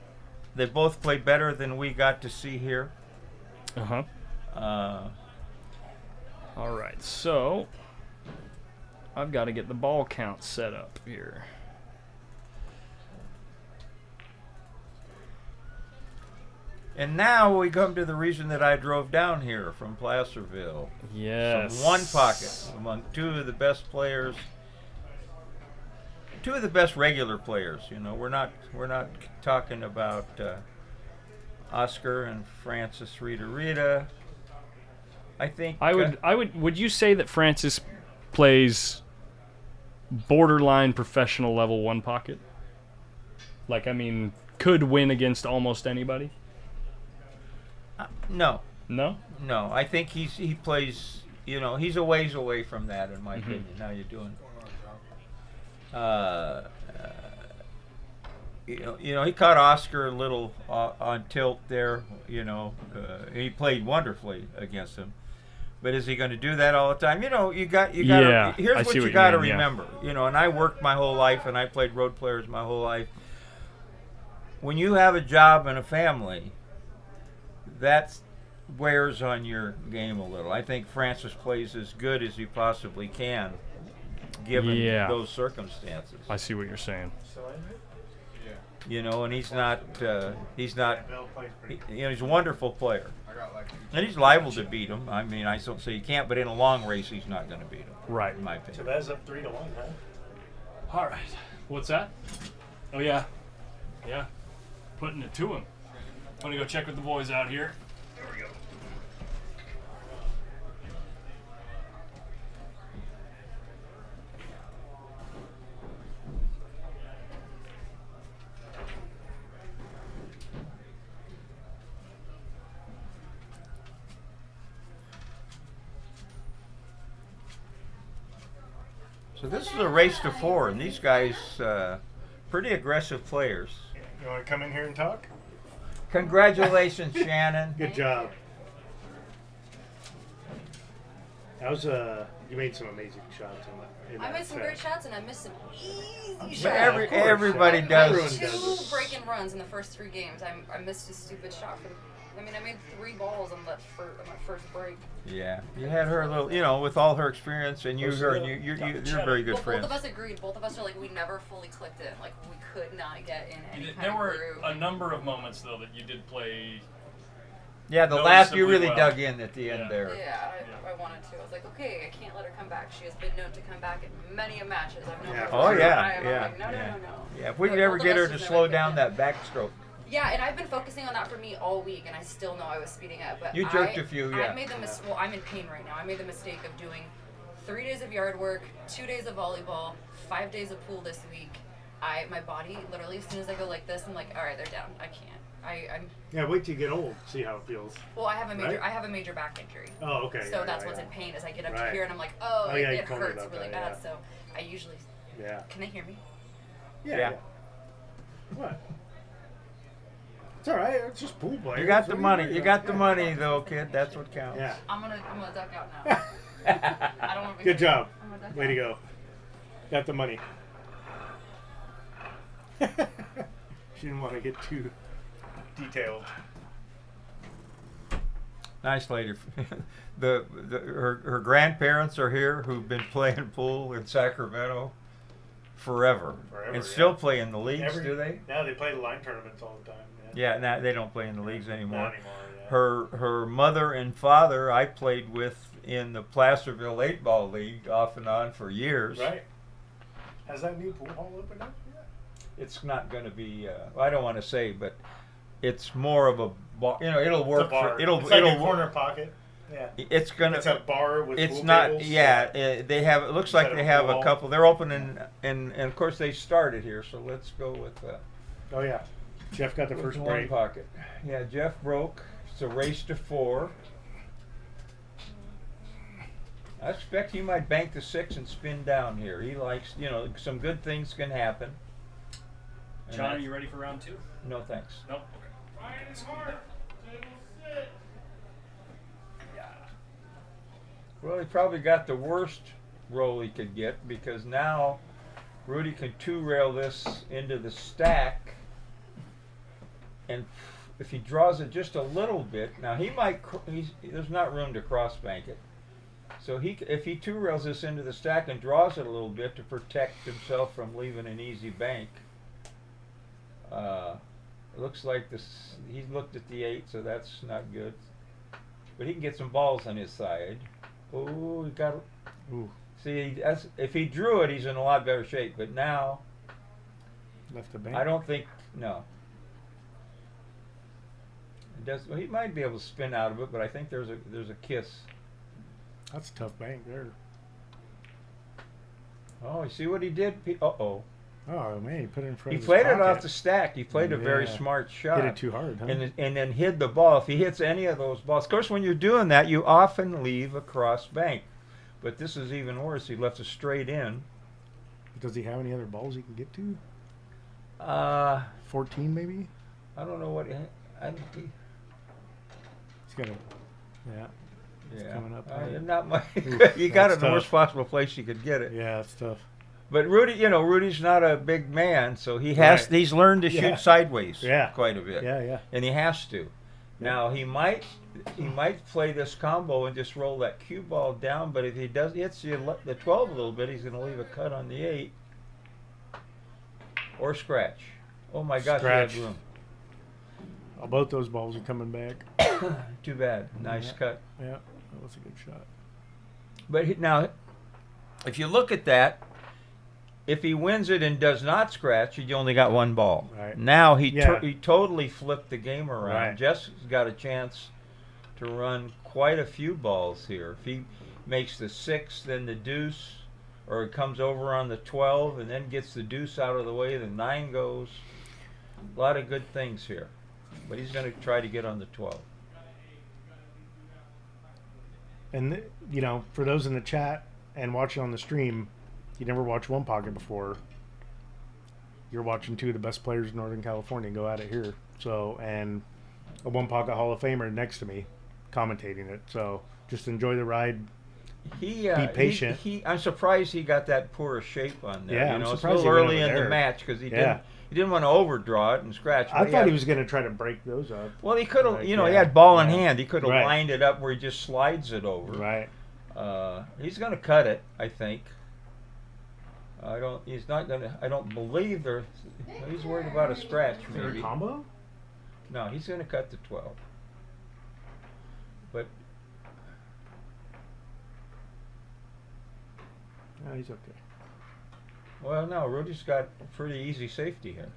They both play better than we got to see here. Uh-huh. All right, so I've got to get the ball count set up here. And now we come to the reason that I drove down here from Placerville. Yes. Some one pocket among two of the best players, two of the best regular players. You know, we're not talking about Oscar and Francis Rita. I think would you say that Francis plays borderline professional level one pocket? Like, I mean, could win against almost anybody? No. No? No, I think he plays. You know, he's a ways away from that, in my opinion. How you doing? You know, he caught Oscar a little on tilt there. You know, he played wonderfully against him. But is he going to do that all the time? You know, you got. Yeah, here's I what see you what you got to mean, yeah. remember. You know, and I worked my whole life, and I played road players my whole life. When you have a job and a family, that wears on your game a little. I think Francis plays as good as he possibly can, given those circumstances. I see what you're saying. You know, and he's not. You know, he's a wonderful player, and he's liable to beat him. I mean, I don't say he can't, but in a long race, he's not going to beat him. Right. In my So opinion. that's up 3-1, huh? All right. What's that? Oh, yeah. Yeah. Putting it to him. I'm going to go check with the boys out here. There we go. So this is a race to 4, and these guys, pretty aggressive players. You want to come in here and talk? Congratulations, Shannon. Good job. That was you made some amazing shots on that. I made some great shots and I missed some easy shots. Everybody I does. had 2 break-in runs in the first 3 games. I missed a stupid shot from. I mean, I made 3 balls on my first break. Yeah, you had her a little, you know, with all her experience, and you're very good Both friends. of us agreed. Both of us are like, we never fully clicked in. Like, we could not get in any kind There of were groove. a number of moments, though, that you did play. Yeah, the last you noticeably really well. dug in at the end Yeah. there. Yeah, I wanted to. I was like, okay, I can't let her come back. She has been known to come back in many a matches. I've known her for Oh a yeah, time. yeah, I'm like, no. Yeah, if we But could ever both of get us her to just slow never down clicked that backstroke. Yeah, and I've been focusing on that for me all week, and I still know I was speeding up. But You jerked a few, yeah. I made the well, I'm in pain right now. I made the mistake of doing 3 days of yard work, 2 days of volleyball, 5 days of pool this week. My body literally, as soon as I go like this, I'm like, all right, they're down. I can't. I'm. Yeah, wait till you get old. See how it feels. Well, I have a major. Right? I have a major back injury. Oh, okay. So yeah, that's yeah, what's yeah. in pain. Is I get up Right. to here and I'm like, oh, yeah, you it told me hurts about really that, bad. yeah. So I usually. Yeah. Can they hear me? Yeah. What? It's all right. It's just pool players. You got the What are money. worried You about? got the money, though, kid. That's what counts. Yeah. I'm gonna duck out now. I don't want to be. Good job. I'm gonna duck Way out. to go. Got the money. She didn't want to get too detailed. Nice lady. Her grandparents are here who've been playing pool in Sacramento forever and yeah. still play in the leagues, do they? Now they play the line tournaments all the time. Yeah, now they don't play in the leagues anymore. Not anymore. Yeah. Her mother and father I played with in the Placerville 8-ball league off and on for years. Right. Has that new pool hall opened up yet? It's not going to be. I don't want to say, but it's more of a bar. You know, it'll work. It's a bar. It'll It's like it'll a corner pocket. Yeah. It's gonna. It's a bar with It's pool not. tables. Yeah, they have. It looks like Instead they of have a pool. couple. They're opening, and of course they started here. So let's go with. Oh yeah, Jeff got the with first one break. pocket. Yeah, Jeff broke. It's a race to 4. I expect he might bank the 6 and spin down here. He likes, some good things can happen. And John, are that's- you ready for round 2? No thanks. Nope. Okay. Ryan and Hart, table 6. Well, he probably got the worst roll he could get because now Rudy can 2-rail this into the stack, and if he draws it just a little bit, now he might. There's not room to cross bank it, so if he 2-rails this into the stack and draws it a little bit to protect himself from leaving an easy bank. It looks like this. He looked at the 8, so that's not good. But he can get some balls on his side. Oh, he got. Ooh, See, if he drew it, he's in a lot better shape. But now, left the bank. I don't think. No. It does. Well, he might be able to spin out of it, but I think there's a kiss. That's a tough bank there. Oh, you see what he did? Oh. Oh man, he put it in front He of his played it pocket. off the stack. He played a very Yeah. smart shot. Hit it too hard, huh? And then hid the ball. If he hits any of those balls, of course, when you're doing that, you often leave a cross bank. But this is even worse. He left a straight in. Does he have any other balls he can get to? I 14 maybe? don't know what. He's got a. Yeah. It's Yeah, coming up. not much. Oof, You got it that's in the worst tough. possible place you could get it. Yeah, it's tough. But Rudy's not a big man, so he's learned to Yeah. shoot sideways Yeah. quite a bit. Yeah, yeah. And he has to. Now he might play this combo and just roll that cue ball down, but if he hits the 12 a little bit, he's going to leave a cut on the 8 or scratch. Oh my gosh, Scratch. he had room. Oh, both those balls are coming back. Too bad. Nice Yeah. cut. Yeah, that was a good shot. But now, if you look at that, if he wins it and does not scratch, you only got 1 ball. Right. Now he Yeah. he totally flipped the game around. Right. Jeff's got a chance to run quite a few balls here. If he makes the 6, then the deuce, or it comes over on the 12 and then gets the deuce out of the way, the 9 goes. A lot of good things here. But he's going to try to get on the 12. And for those in the chat and watching on the stream, you never watched One Pocket before. You're watching 2 of the best players in Northern California go at it here. So, and a One Pocket Hall of Famer next to me, commentating it. So, just enjoy the ride. Be patient. I'm surprised he got that poor a shape on there. Yeah, I'm it's a surprised little he went early over in the there. match because he Yeah. didn't want to overdraw it and scratch. I But thought he was going to try to break those up. Well, he could have. Like, He yeah, had ball in yeah. hand. He could have Right. lined it up where he just slides it over. Right. He's going to cut it, I think. He's not going to. I don't believe there. He's worried about a scratch, Is there a maybe. combo? No, he's going to cut the 12. But No, he's okay. well, no, Rudy's got a pretty easy safety here.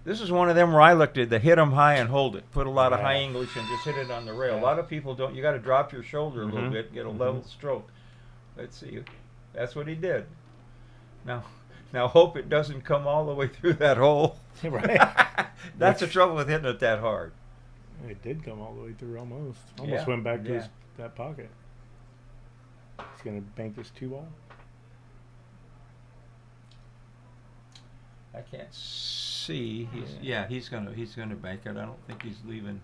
This is one of them where I looked at the hit them high and hold it. Put a lot of Yeah. high English and just hit it on the rail. Yeah. A lot of people don't. You got to drop your shoulder a little Mhm. bit, get a level stroke. Let's see. That's what he did. Now hope it doesn't come all the way through that hole. Right. That's the trouble with hitting it that hard. It did come all the way through almost. Yeah, Went back to yeah. that pocket. He's going to bank this 2 ball. I can't see. He's gonna bank it. I don't think he's leaving.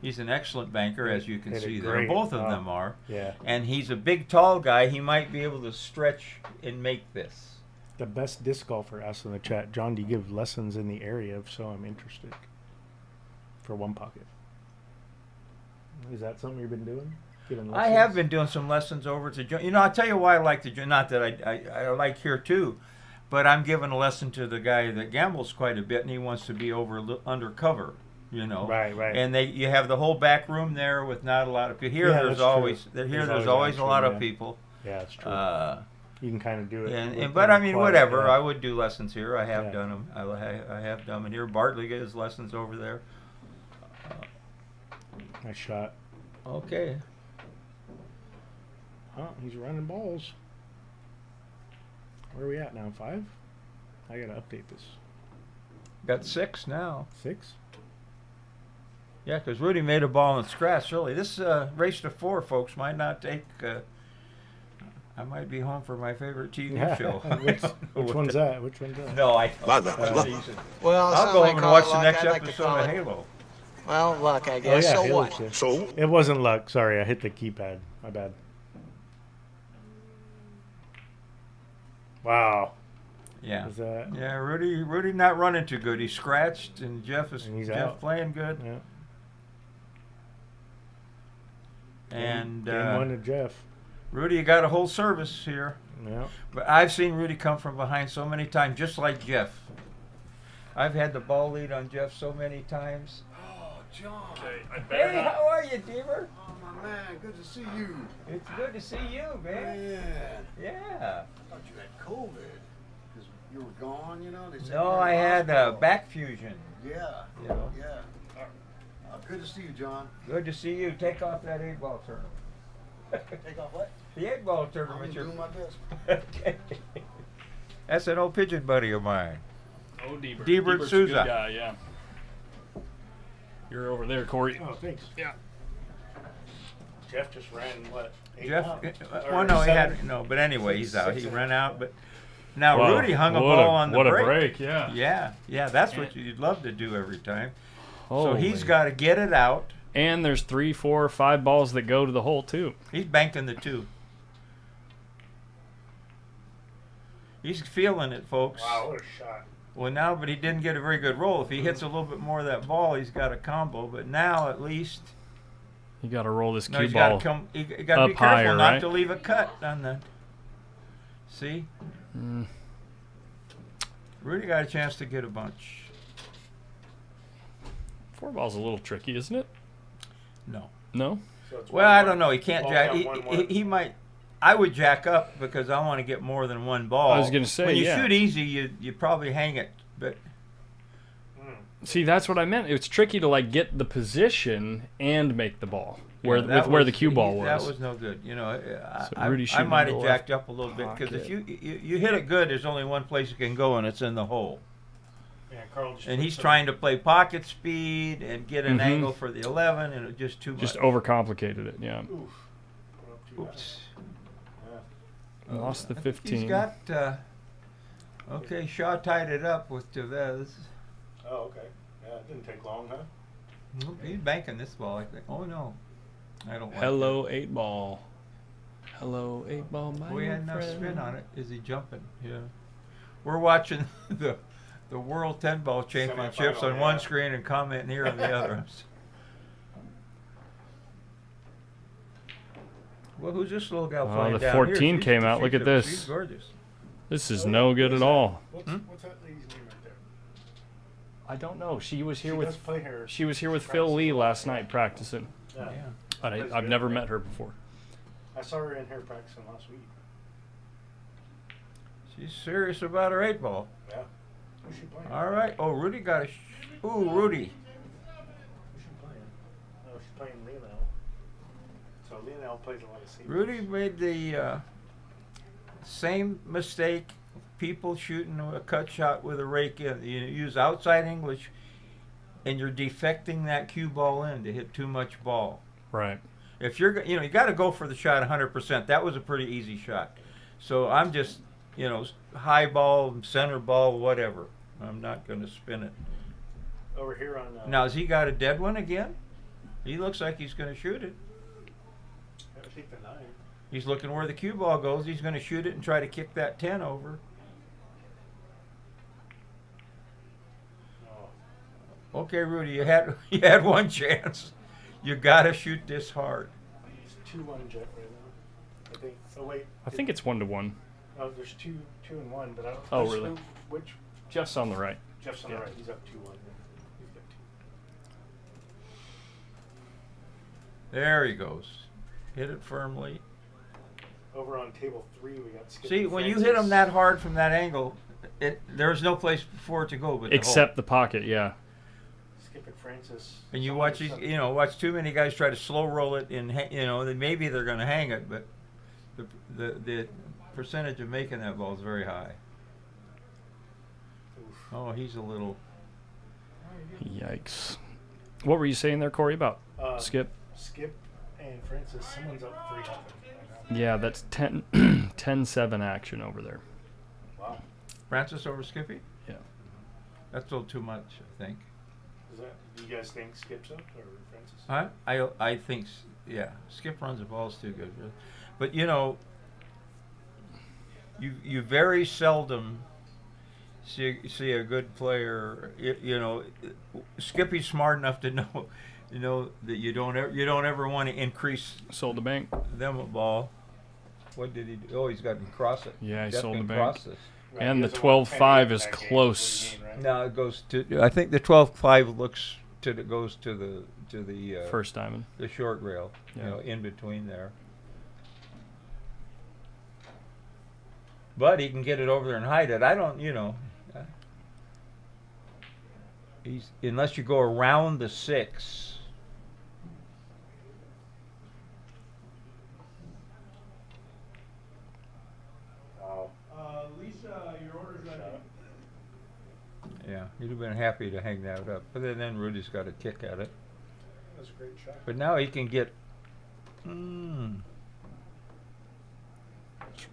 He's an excellent banker, as you can Hit it see there. great. Both of Wow. them are. Yeah. And he's a big, tall guy. He might be able to stretch and make this. The best disc golfer asked in the chat, John, do you give lessons in the area? If so, I'm interested. For One Pocket. Is that something you've been doing? Giving I have been doing some lessons over to John. I'll tell you why I like to. Not that I like here too, but I'm giving a lesson to the guy that gambles quite a bit and he wants to be undercover. you know. Right. And you have the whole back room there with not a lot of people. Here, Yeah, there's that's always true. there's always a lot of yeah. people. Yeah, it's true. You can kind of do it. But I mean, quiet, whatever. yeah. I would do lessons here. I have Yeah. done them. I have done them here. Bartley gets lessons over there. Nice shot. Okay. Oh, he's running balls. Where are we at now? 5? I gotta update this. Got 6 now. 6? Yeah, because Rudy made a ball and scratch early. This race to 4, folks, might not take. I might be home for my favorite TV show. Which one's that? Which one's that? No, I. Well, I'll some go might home and call watch it the luck. next I'd like to episode call of it- Halo. Well, luck, I guess. So Halo what? shit. So It wasn't luck. Sorry, I hit the keypad. My bad. Wow. Yeah. Is that? Yeah, Rudy not running too good. He's scratched, and Jeff And he's Jeff out. playing good. Yeah. And Game 1 to Jeff. Rudy, you got a whole service here. Yeah. But I've seen Rudy come from behind so many times, just like Jeff. I've had the ball lead on Jeff so many times. Oh, John. Hey, how are you, Deaver? Oh, my man, good to see you. It's good to see you, man. Man, Yeah. I thought you had COVID. Because you were gone, you know? They said you No, were in I the had hospital. back fusion. Yeah, You know. yeah. Good to see you, John. Good to see you. Take off that 8-ball tournament. Take off what? The 8-ball I'm tournament. doing my best. Okay. That's an old pigeon buddy of mine. Oh, Diebert. Diebert Diebert's a Souza. good guy, yeah. You're over there, Corey. Oh, thanks. Yeah. Jeff just ran what? 8 Jeff, out? well, Or no, he 7? had no, but anyway, he's out. He 6 ran out, but now Wow, Rudy hung a what ball on the what break. a break, yeah. Yeah, that's what you'd love to do every time. So Holy. he's got to get it out. And there's 3, 4, 5 balls that go to the hole too. He's banking the 2. He's feeling it, folks. Wow, what a shot. Well, now, but he didn't get a very good roll. If he hits a little bit more of that ball, he's got a combo. But now, at least, You got to roll this no, cue he's got ball. to come. You got to up be careful higher, not right? to leave a cut on the. See, Mm. Rudy got a chance to get a bunch. 4 ball's a little tricky, isn't it? No. No? So it's Well, 1-1. I don't know. He can't Ball's jack. down He, 1-1. he might. I would jack up because I want to get more than one ball. I was gonna say, when you yeah. shoot easy, you probably hang it. But See, that's what I meant. It's tricky to like get the position and make the ball where yeah, that with where was- the cue ball was. That was no good. You know, So I Rudy's I shooting might into have the jacked left up a little bit because if pocket. you hit it good, there's only one place it can go, and it's in the hole. Yeah, Carl just And put he's some- trying to play pocket speed and get an Mhm. angle for the 11, and it was just too Just much. overcomplicated it. Yeah. Oof. Put up 2 Oops. Yeah. Lost the I think 15. He's got. Okay, Shaw tied it up with Tevez. Oh, okay. Yeah, it didn't take long, huh? He's banking this ball, I think. Oh no, I don't. Like Hello, 8 ball. Hello, 8 ball, my that. We had old enough friend. spin on it. Is he jumping? Yeah. We're watching the World 10 Ball Championships Semifinal, on one yeah. screen and commenting here on the other. Well, who's this little gal Oh, playing the down 14 here? came out. Look at this. She's gorgeous. This is no good at all. What's that lady's name right there? I don't know. She was here She with does play here. she was here with Phil Lee last night practicing. Yeah. Yeah. But Plays I've good. never met her before. I saw her in here practicing last week. She's serious about her 8 ball. Yeah. Who's she playing? All right. Oh, Rudy got a. Ooh, Rudy. Who's she playing? Oh, she's playing Lionel. So Lionel plays a lot of safeties. Rudy made the same mistake. People shooting a cut shot with a rake in. You use outside English, and you're defecting that cue ball in to hit too much ball. Right. If you're, you got to go for the shot 100%. That was a pretty easy shot. So I'm just, high ball, center ball, whatever. I'm not going to spin it. Over here on. Now, has he got a dead one again? He looks like he's going to shoot it. I think the 9. He's looking where the cue ball goes. He's going to shoot it and try to kick that 10 over. Oh, Okay, Rudy, you had one chance. You got to shoot this hard. it's 2-1 Jet right now. I think. Oh wait. I think it's 1-1. Oh, there's 2 and 1, but I don't. Oh, which- really? Which Jeff's on the right. Jeff's on Yeah. the right. He's up 2-1. He's got There he goes. Hit it firmly. Over on table 3, we got Skip. See, and when you Francis. hit them that hard from that angle, there's no place for it to go but the Except hole. the pocket, yeah. Skip and Francis. And you Someone watch these, said- watch too many guys try to slow roll it, and maybe they're going to hang it, but the percentage of making that ball is very high. Oh, he's a little. Yikes. What were you saying there, Corey, about Skip? Skip and Francis. Someone's up 3-0. Yeah, that's 10-7 action over there. Wow. Francis over Skippy? Yeah. That's a little too much, I think. Do you guys think Skip's up or Francis? I think, yeah. Skip runs the balls too good. But, you very seldom see a good player. Skippy's smart enough to know, that you don't ever want to increase Sold the bank. them a ball. What did he do? Oh, he's got to cross it. Yeah, he Jeff sold can the bank. cross this. Right, And he the doesn't want 12-5 10 is in that game close. to win, right? No, it goes to. I think the 12-5 goes to the First diamond. the short rail. Yeah. In between there. But he can get it over there and hide it. I don't. He's unless you go around the 6. Wow. Lisa, your order's ready. Yeah, he'd have been happy to hang that up. But then Rudy's got a kick at it. That's a great shot. But now he can get. Just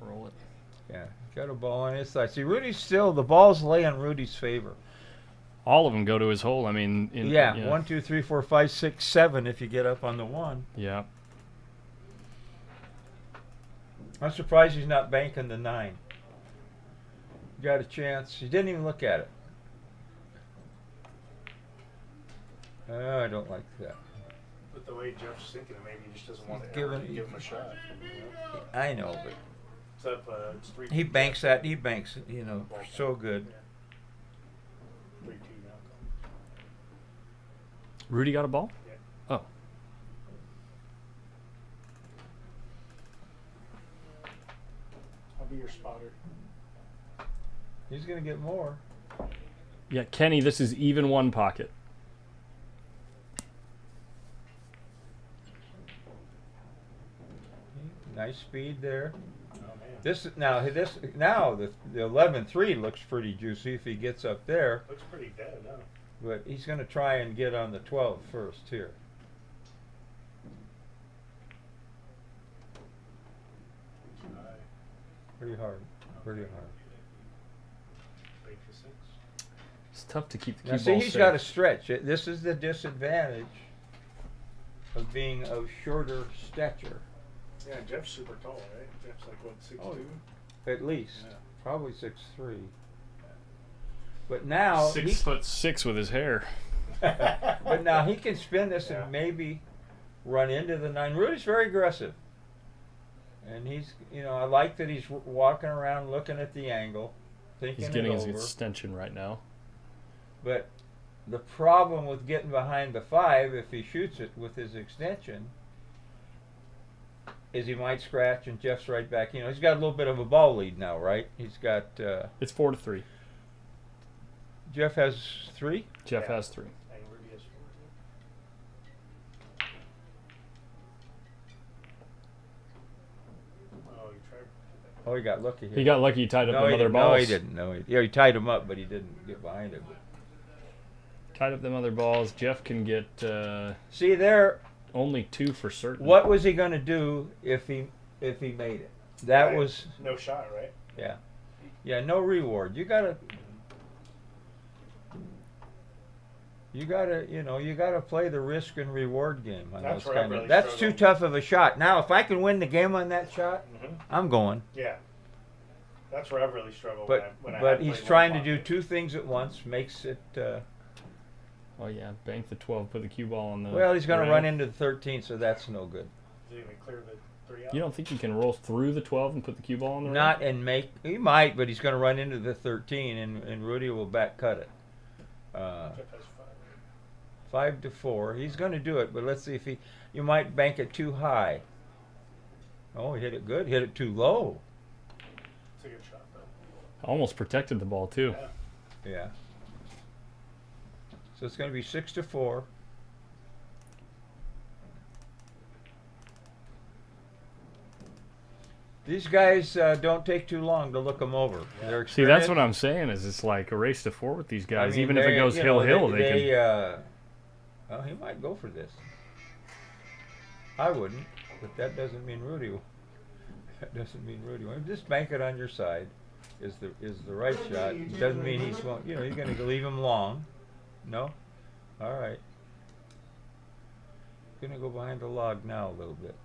roll it. Yeah, got a ball on his side. See, the balls lay in Rudy's favor. All of them go to his hole. I mean, Yeah, 1, 2, 3, 4, 5, 6, 7 if you get up on the 1. Yeah. I'm surprised he's not banking the 9. Got a chance. He didn't even look at it. I don't like that. But the way Jeff's thinking, maybe he just doesn't want to Give give him- him a shot. I know, but It's up. It's 3-2. he banks that. He banks, so good. 3-2 now. Rudy got a ball? Yeah. Oh. I'll be your spotter. He's gonna get more. Yeah, Kenny, this is even one pocket. Nice speed there. Oh man. The 11-3 looks pretty juicy if he gets up there, Looks pretty dead, huh? but he's gonna try and get on the 12 first here. Pretty hard. Pretty hard. Break the 6. It's tough to keep the Now cue see, ball he's safe. got to stretch. This is the disadvantage of being of shorter stature, Yeah, Jeff's super tall, right? Jeff's like what, 6'2"? Oh. At least. Yeah. Probably 6'3". But now 6'6" with his hair. but now he can spin this Yeah. and maybe run into the 9. Rudy's very aggressive. And he's, I like that he's walking around looking at the angle, thinking He's getting it his over. extension right now. But the problem with getting behind the 5, if he shoots it with his extension, is he might scratch and Jeff's right back. He's got a little bit of a ball lead now, right? He's got It's 4-3. Jeff has 3. Jeff Yeah. has 3. And Rudy has 4. Oh, you tried. Oh, he got lucky here. He got lucky. He tied up no, them he other didn't. balls. No, he didn't. No, he tied him up, but he didn't get behind it. Tied up them other balls. Jeff can get See there, only 2 for certain. what was he going to do if he made it? That Right. was No shot, right? yeah, no reward. You gotta play the risk and reward game on That's those where I kind of. really That's too struggle. tough of a shot. Now, if I can win the game on that shot, Mm-hmm. I'm going. Yeah. That's where I've really struggled. But when I but have he's played trying one to do pocket. 2 things at once. Makes it. Oh yeah, bank the 12. Put the cue ball on the. Well, he's going to rail. run into the 13, so that's no good. Is he gonna clear the 3 out? You don't think he can roll through the 12 and put the cue ball on the rail? Not and make. He might, but he's going to run into the 13, and Rudy will back cut it. Jeff has 5. 5 to 4. He's going to do it, but let's see if you might bank it too high. Oh, he hit it good. Hit it too low. It's a good shot, though. Almost protected the ball too. Yeah. So it's going to be 6 to 4. These guys don't take too long to look them over. They're See, that's what I'm saying. Is it's like a race to 4 with these guys. I mean, Even if it goes hill, they can. Well, he might go for this. I wouldn't, but that doesn't mean Rudy. That doesn't mean Rudy. Well, just bank it on your side. Is the right shot? Doesn't mean he's going. You know, you're going to leave him long. No. All right. Going to go behind the log now a little bit.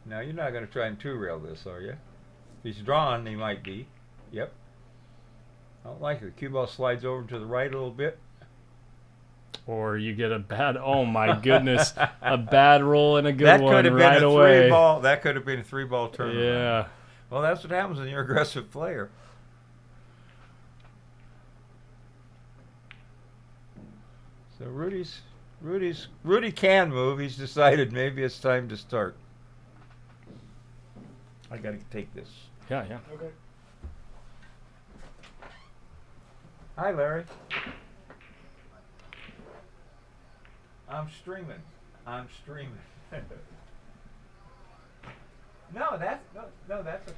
Now you're not going to try and two-rail this, are you? If he's drawn, he might be. Yep. I don't like it. The cue ball slides over to the right a little bit. Or you get a bad. Oh my goodness, a bad roll and a good That one could have right been a away. 3-ball. That could have been a 3-ball tournament. Yeah. Well, that's what happens when you're an aggressive player. So Rudy can move. He's decided maybe it's time to start. I got to take this. Yeah. Okay. Hi, Larry. I'm streaming. No, that's okay.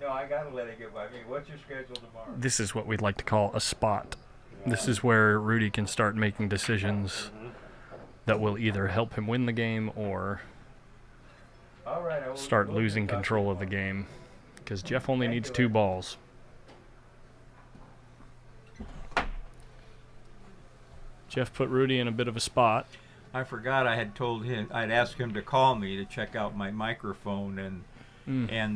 No, I gotta let it get by me. What's your schedule tomorrow? This is what we'd like to call a spot. This is where Rudy can start making decisions that will either help him win the game or All right, start losing control of the game. Because Jeff only needs 2 balls. Jeff put Rudy in a bit of a spot. I forgot I had told him, I'd asked him to call me to check out my microphone and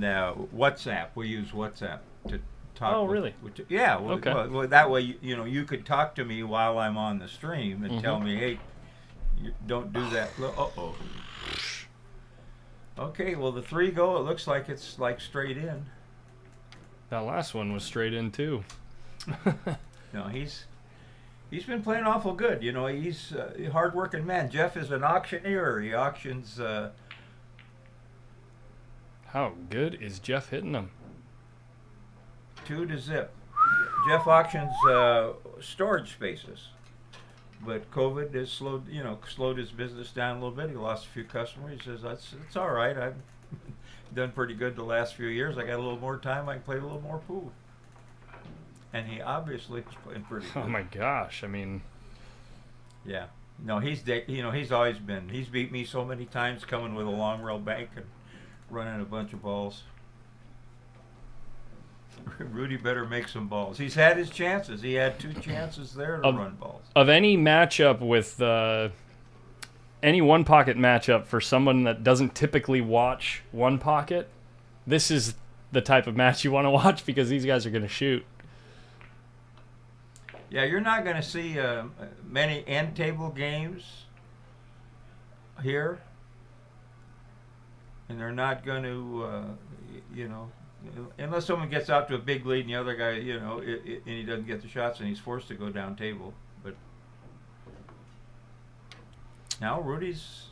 WhatsApp. We use WhatsApp to talk. Oh, really? Yeah. Okay. Well, that way, you know, you could talk to me while I'm on the stream and tell me, hey, don't do that. Uh-oh. Okay, well, the 3 go. It looks like it's like straight in. That last one was straight in, too. No, he's been playing awful good. You know, he's a hard-working man. Jeff is an auctioneer. He auctions. How good is Jeff hitting them? 2 to zip. Jeff auctions storage spaces, but COVID has slowed his business down a little bit. He lost a few customers. He says it's all right. I've done pretty good the last few years. I got a little more time. I can play a little more pool. And he obviously is playing pretty good. Oh my gosh! I mean, yeah. No, he's always been. He's beat me so many times coming with a long rail bank and running a bunch of balls. Rudy better make some balls. He's had his chances. He had 2 chances there to run balls. Of any matchup with any one pocket matchup for someone that doesn't typically watch one pocket, this is the type of match you want to watch because these guys are going to shoot. Yeah, you're not going to see many end table games here, and they're not going to, unless someone gets out to a big lead and the other guy, and he doesn't get the shots and he's forced to go down table. But now Rudy's,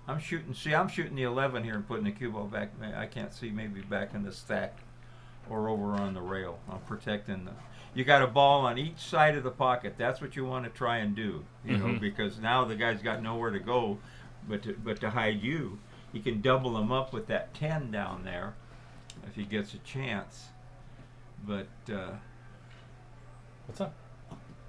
I'm shooting the 11 here and putting the cue ball back. I can't see maybe back in the stack or over on the rail. I'm protecting you got a ball on each side of the pocket. That's what you want to try and do, because now the guy's got nowhere to go but to hide you. He can double him up with that 10 down there if he gets a chance. But What's up?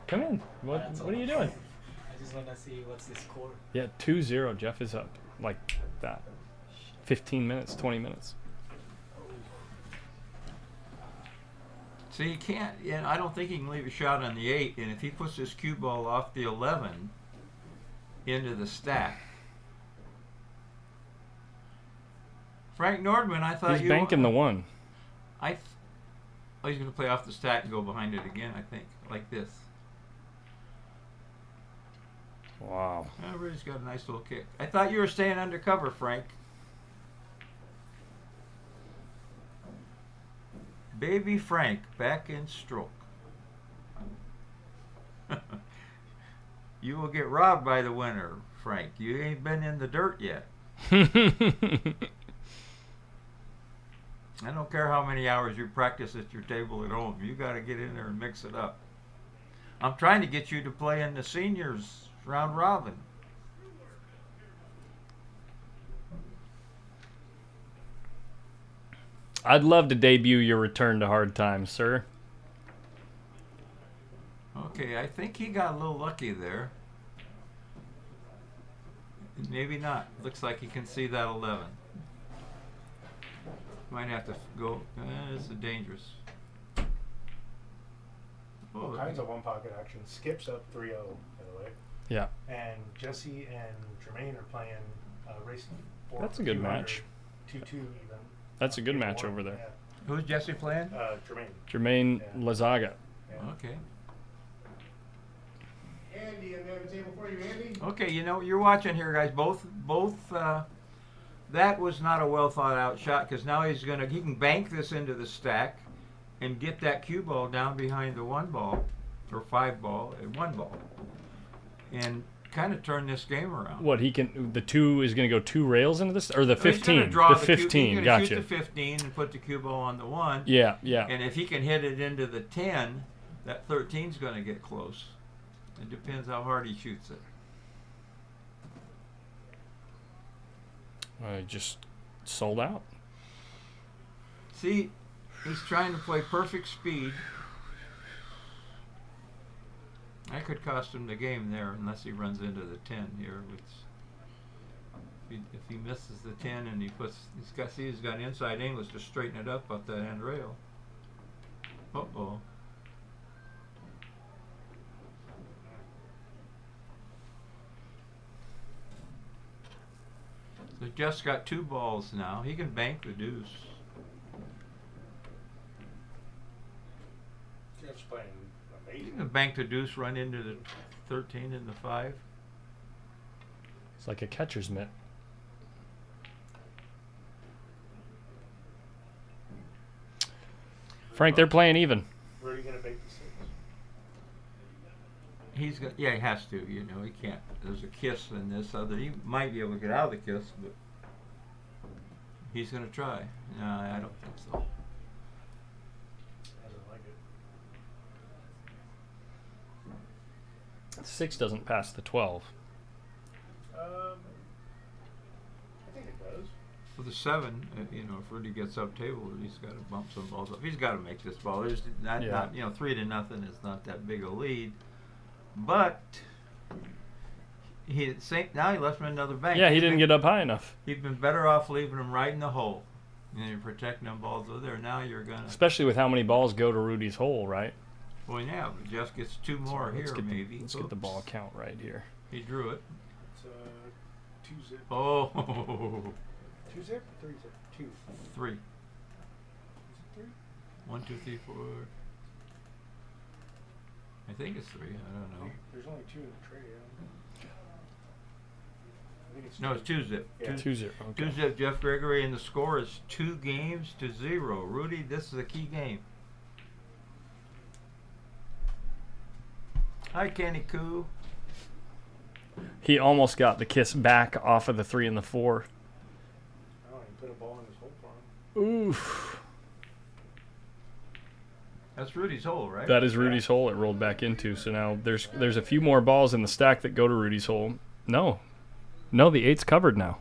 Come in. What are you doing? I just want to see what's the score. Yeah, 2-0. Jeff is up like that. 15 minutes, 20 minutes. so you can't. Yeah, I don't think he can leave a shot on the 8. And if he puts this cue ball off the 11 into the stack. Frank Nordman, I thought he's banking the 1. he's going to play off the stack and go behind it again, I think, like this. Wow. Rudy's got a nice little kick. I thought you were staying undercover, Frank. Baby Frank back in stroke. You will get robbed by the winner, Frank. You ain't been in the dirt yet. I don't care how many hours you practice at your table at home. You got to get in there and mix it up. I'm trying to get you to play in the seniors round robin. I'd love to debut your return to hard times, sir. Okay, I think he got a little lucky there. Maybe not. Looks like he can see that 11. Might have to go. This is dangerous. All kinds of one pocket action. Skip's up 3-0, by the way. Yeah. And Jesse and Jermaine are playing race 4. That's a good match. 2-2 even. That's a good match over there. Yeah. Who's Jesse playing? Jermaine. Jermaine Lazaga. Yeah. Okay. Andy, and we have a table for you, Andy. Okay, you know, you're watching here, guys. Both. That was not a well thought out shot because now he can bank this into the stack and get that cue ball down behind the 1 ball or 5 ball and 1 ball and kind of turn this game around. What he can? The 2 is going to go 2 rails into this, or the He's gonna 15? draw The 15. He's Gotcha. shoot the 15 and put the cue ball on the 1. Yeah, yeah. And if he can hit it into the 10, that 13's going to get close. It depends how hard he shoots it. I just sold out. See, he's trying to play perfect speed. I could cost him the game there unless he runs into the 10 here. Which, if he misses the 10 and he's got inside English to straighten it up that end rail. Uh-oh. So Jeff's got 2 balls now. He can bank the deuce. Jeff's playing He amazing. can bank the deuce, run into the 13 and the 5. It's like a catcher's mitt. Frank, they're playing even. Rudy gonna bake the 6. He's got, yeah, he has to. You know, he can't. There's a kiss in this other. He might be able to get out of the kiss, but he's gonna try. No, I don't think so. Doesn't like it. 6 doesn't pass the 12. I think it does. For the 7, you know, if Rudy gets up table, he's got to bump some balls up. He's got to make this ball. There's not, you know, 3-0 is not that big a lead, but now he left him another bank. Yeah, he didn't get up high enough. He'd been better off leaving him right in the hole. And you're protecting them balls over there. Now you're gonna. Especially with how many balls go to Rudy's hole, right? Well, yeah, but Jeff gets 2 more here, maybe. Let's get the ball count right here. He drew it. It's 2-zip. Oh. 2-zip? 3-zip? 2. 3. Is it 3? 1, 2, 3, 4. I think it's 3. I don't know. There's only 2 in the tray. I think it's No, it's 2-zip. Yeah. 2-0. Okay. 2-zip, Jeff Gregory, and the score is 2-0. Rudy, this is a key game. Hi, Kenny Koo. He almost got the kiss back off of the 3 and the 4. Oh, he put a ball in his hole for him. Oof. That's Rudy's hole, right? That is Rudy's hole it rolled back into. So now there's a few more balls in the stack that go to Rudy's hole. No, the 8's covered now.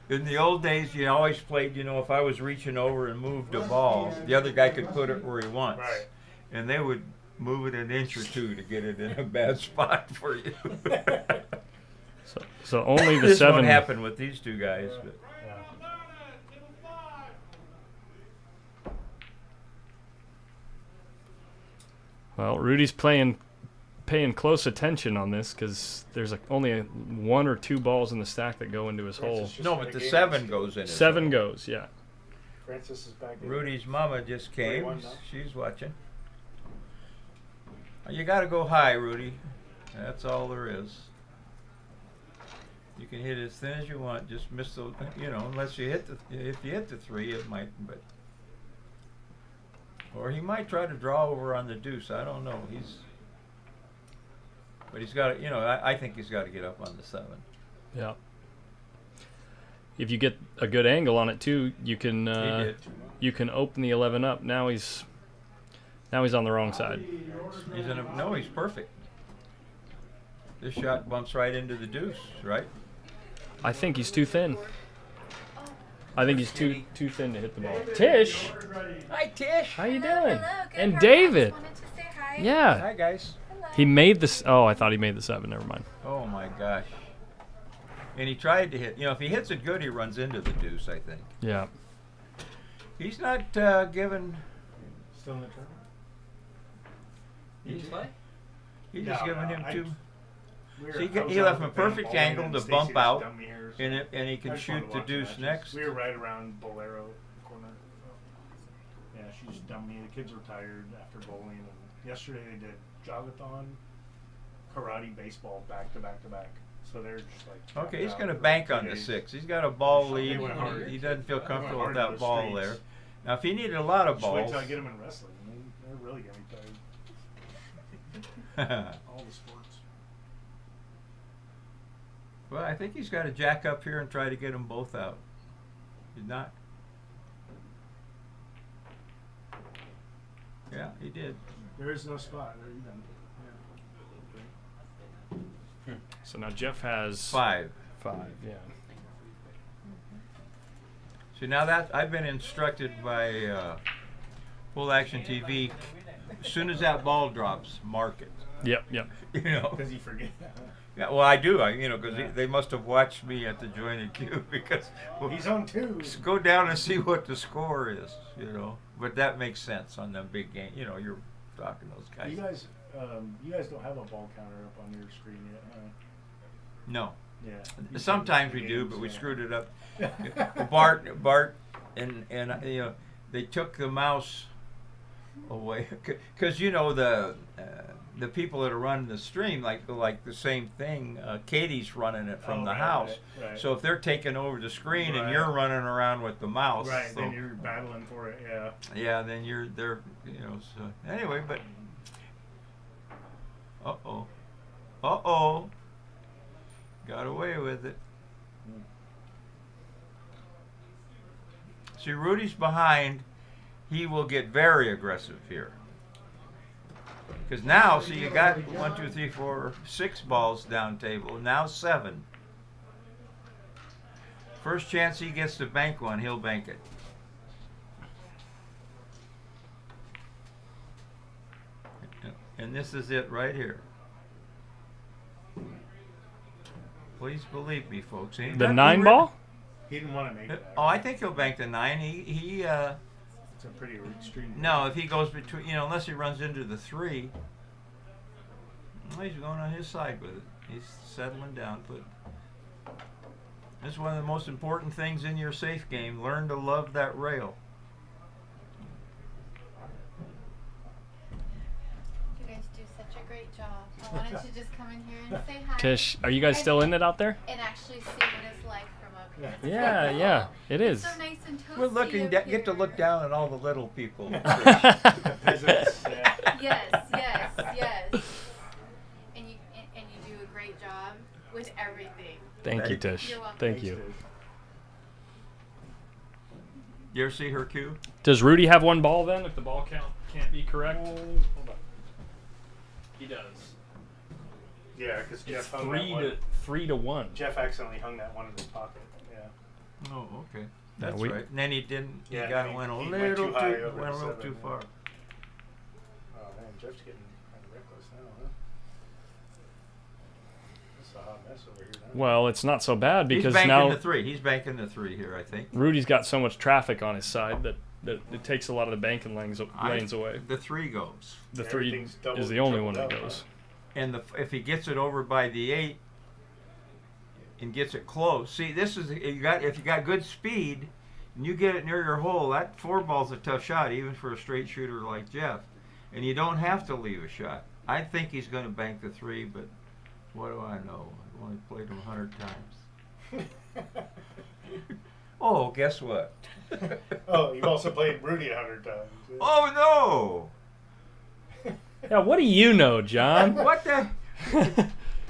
In the old days, you always played, you know, if I was reaching over and moved a ball, the other guy could put it where he wants. Right. And they would move it an inch or 2 to get it in a bad spot for you. So only the this 7. won't happen with these 2 guys. But. Yeah. Well, Rudy's paying close attention on this because there's only 1 or 2 balls in the stack that go into his hole. Francis just No, had but a the game. 7 goes in. his 7 hole. goes, yeah. Francis is back in. Rudy's mama just came. 3-1 now. She's watching. You got to go high, Rudy. That's all there is. You can hit it as thin as you want. Just miss the, unless you hit if you hit the 3, it might, or he might try to draw over on the deuce. I don't know. But he's got to, I think he's got to get up on the 7. Yeah. If you get a good angle on it too, you can open the 11 up. Now he's on the wrong side. He's perfect. This shot bumps right into the deuce, right? I think he's too thin. I think he's too thin to hit the ball. Tish, Hi, Tish. how you doing? Hello, good. And How are you? David. Just wanted to say hi. Yeah. Hi, guys. Hello. He made this. Oh, I thought he made the 7. Never mind. Oh my gosh. And he tried to hit. If he hits it good, he runs into the deuce. I think Yeah. he's not given. Still in the tournament? He's, play? he's just giving him too. I He was left out him a with perfect bowling angle and to Stacy bump just out, dumped me here, so and he can I just wanted shoot to the watch deuce matches. next. We were right around Bolero corner. Yeah, she just dumped me. The kids were tired after bowling, and yesterday they did jogathon, karate, baseball back to back to back. So they're just like. Okay, he's tapped going to out for bank 2 on the days. 6. He's got a ball They lead. went hard. He doesn't feel They went comfortable with hard in that the ball streets. there. Now, if he needed a lot of Just wait balls, till I get them in wrestling. They're really gonna be tired. All the sports. well, I think he's got to jack up here and try to get them both out. He's not. Yeah, he did. There is no spot. There even. Yeah. So now Jeff has 5. 5. Yeah. So now that I've been instructed by Full Action TV, as soon as that ball drops, mark it. Yep. Yep. Because you forget. Yeah, well, I do. Because they must have watched me at the jointed cue because He's on 2. go down and see what the score is. But that makes sense on them big games. You're talking those guys. You guys don't have a ball counter up on your screen yet, huh? No. Yeah. Sometimes we do, but we screwed it up. Bart, and they took the mouse away because the people that are running the stream like the same thing. Katie's running it from the house, right. so if they're taking over the screen and you're running around with the mouse, Right, so, then you're battling for it. Yeah. yeah, then they're So anyway, but got away with it. See, Rudy's behind. He will get very aggressive here. Because now, see, you got 1, 2, 3, 4, 6 balls down table. Now 7. First chance he gets to bank one, he'll bank it. And this is it right here. Please believe me, folks. Ain't The that 9 weird? ball? He didn't want to make that. Oh, I think he'll bank the 9. It's a pretty extreme. No, if he goes between, unless he runs into the 3, well, he's going on his side with it. He's settling down. But that's one of the most important things in your safe game. Learn to love that rail. You guys do such a great job. I wanted to just come in here and say hi. Tish, are you guys still in it out there? And actually see what it's like from up here. It's Yeah, so yeah, cool. it It's is. so nice and toasty We're looking up get to here. look down at all the little people. Peasants, yeah. Yes. And you do a great job with everything. Thank you, Tish. You're welcome. Thank you. You ever see her cue? Does Rudy have 1 ball then? If the ball count can't be correct, Hold on. he does. Yeah, because It's Jeff hung that one. 3 to 1. Jeff accidentally hung that one in his pocket. Yeah. Oh, okay. That's we- right. And then he didn't. He Yeah, got he- went a he little went too high too over went a the little 7, too yeah. far. Oh man, Jeff's getting kind of reckless now, huh? It's a hot mess over here now. Well, it's not so bad because He's banking now the 3. He's banking the 3 here, I think. Rudy's got so much traffic on his side that it takes a lot of the banking lanes away. The 3 goes. The 3 Everything's doubled is the and only one that tripled goes. out, And if he gets it over by the 8 and gets it close, see, this is if you got good speed and you get it near your hole, that 4 ball's a tough shot, even for a straight shooter like Jeff. And you don't have to leave a shot. I think he's going to bank the 3, but what do I know? I've only played him 100 times. Oh, guess what? Oh, you've also played Rudy 100 times. Oh, no! Yeah, what do you know, John? What the?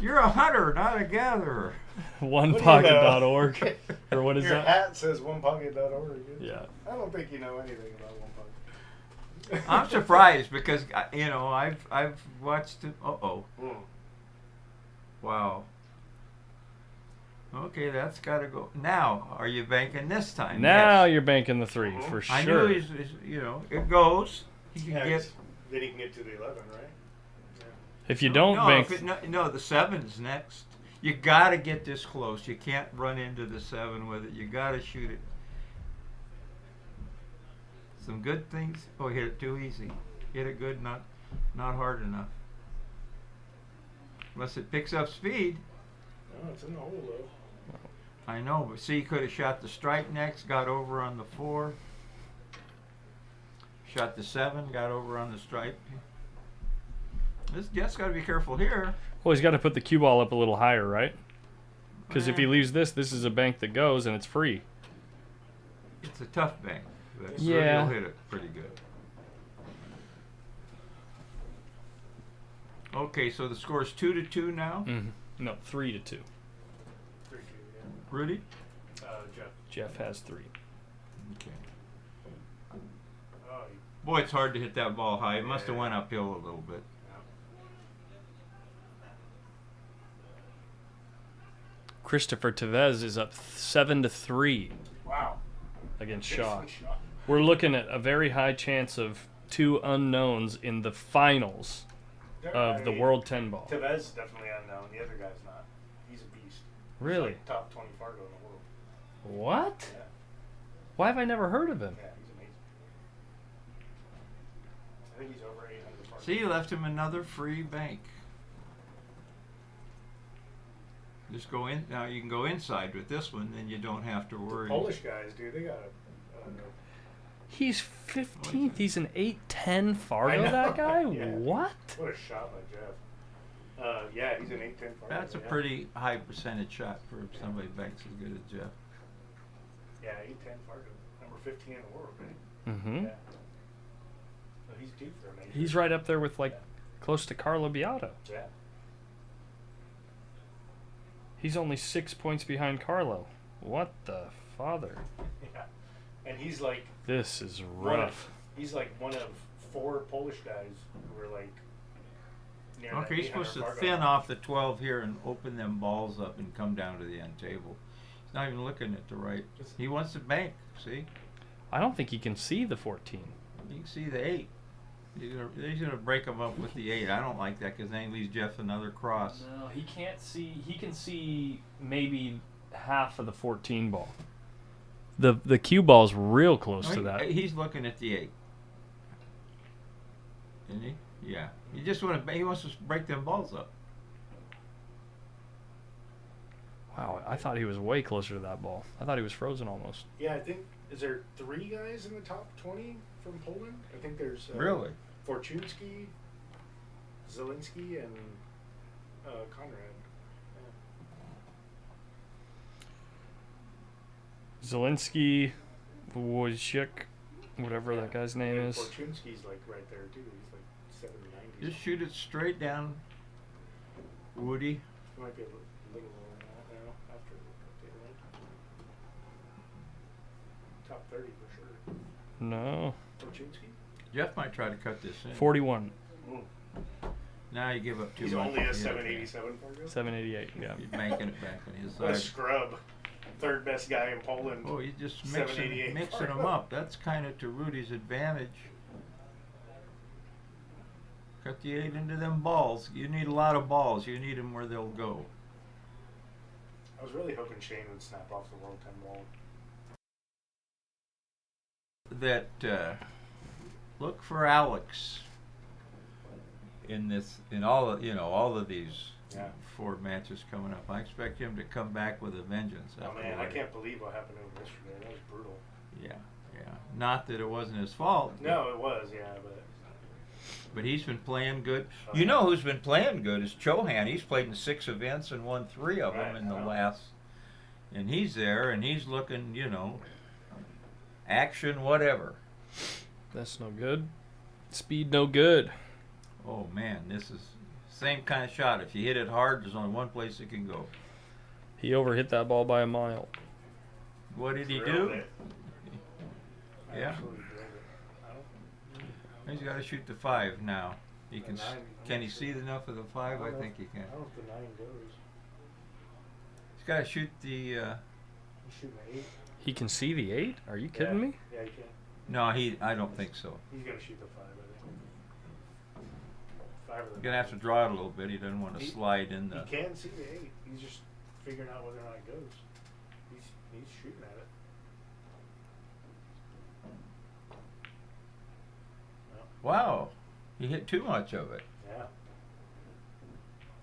You're a hunter, not a gatherer. Onepocket.org. Or what is Your that? hat says onepocket.org. Yeah. I don't think you know anything about One Pocket. I'm surprised because you know I've watched it. Wow. Okay, that's got to go. Now, are you banking this time? Now Yes. you're banking the 3 for sure. I knew he's you know, it goes. He can Yeah, get. then he can get to the 11, right? If you don't bank, no, the 7's next. You got to get this close. You can't run into the 7 with it. You got to shoot it. Some good things. Oh, hit it too easy. Hit it good, not hard enough. Unless it picks up speed. No, it's in the hole though. I know, but see, you could have shot the strike next, got over on the 4. Shot the 7, got over on the strike. This Jeff's got to be careful here. well, he's got to put the cue ball up a little higher, right? Because if he leaves this is a bank that goes and it's free. It's a tough bank. But Yeah. He'll hit it pretty good. Okay, so the score is 2-2 now. Mm-hmm. No, 3-2. 3-2, yeah. Rudy? Jeff. Jeff has 3. Okay. Oh, Boy, it's hard to hit that ball high. It must have went uphill a little bit. Christopher Tevez is up 7-3 wow. against Shaw. We're looking at a very high chance of 2 unknowns in the finals of the World 10 Ball. Tevez is definitely unknown. The other guy's not. He's a beast. Really? He's like top 20 Fargo in the world. What? Yeah. Why have I never heard of him? Yeah, he's amazing. I think he's over 800 Fargo. See, you left him another free bank. Just go in. Now you can go inside with this one, then you don't have to worry. The Polish guys, dude, they got a. He's 15th. He's an 8-10 Fargo, that guy? Yeah. What? What a shot by Jeff. Yeah, he's an 8-10 Fargo. That's a pretty high percentage shot for somebody banks as good as Jeff. Yeah, 8-10 Fargo. Number 15 in the world, right? Mm-hmm. Yeah. So he's due for a major. He's right up there with, close to Carlo Beato. Yeah. He's only 6 points behind Carlo. What the father? Yeah. And he's like. This is rough. He's like one of 4 Polish guys who were like. Near Okay, he's supposed to thin off the 12 here and open them balls up and come down to the end table. He's not even looking at the right. He wants to bank, see? I don't think he can see the 14. You can see the 8. He's gonna break them up with the 8. I don't like that because then he leaves Jeff another cross. No, he can't see. He can see maybe half of the 14 ball. The cue ball's real close to that. He's looking at the 8. Isn't he? Yeah. He wants to break them balls up. Wow, I thought he was way closer to that ball. I thought he was frozen almost. Yeah, I think. Is there 3 guys in the top 20 from Poland? I think there's. Really? Fortunski, Zielinski, and Conrad. Zielinski, Wojciech, whatever that guy's name is. Fortunski's like right there too. He's like 790. Just shoot it straight down, Woody. He might be a little lower than that now after the update, right? Top 30 for sure. No. Fortunski? Jeff might try to cut this in. 41. Now you give up too He's much. only a 787 Fargo? 788, yeah. You're banking it back on his What a side. scrub. 3rd best guy in Poland. Oh, he's just 788 mixing them up. That's kind of to Rudy's advantage. Cut the 8 into them balls. You need a lot of balls. You need them where they'll go. I was really hoping Shane would snap off the World 10 ball. That look for Alex in all of these 4 matches coming up. I expect him to come back with a vengeance. Oh man, I can't believe what happened to him yesterday. That was brutal. Yeah. Not that it wasn't his fault. No, it was, yeah, but But he's been playing good. You know who's been playing good is Chohan. He's played in 6 events and won 3 of them in the last. And he's there, and he's looking, you know, action, whatever. That's no good. Speed no good. Oh, man, this is same kind of shot. If you hit it hard, there's only one place it can go. He overhit that ball by a mile. What did he do? Yeah. Absolutely drilled it. I don't- He's got to shoot the 5 now. He can. The 9, Can he see enough of the 5? I think he can. I don't know if the 9 goes. He's got to shoot the. He's shooting an 8. He can see the 8? Are you kidding me? Yeah, he can. No, I don't think so. He's gonna shoot the 5, I think. 5 or the He's gonna have to draw it a little bit. He doesn't want to slide in the. He can see the 8. He's just figuring out whether or not it goes. He's shooting at it. Wow, he hit too much of it. Yeah.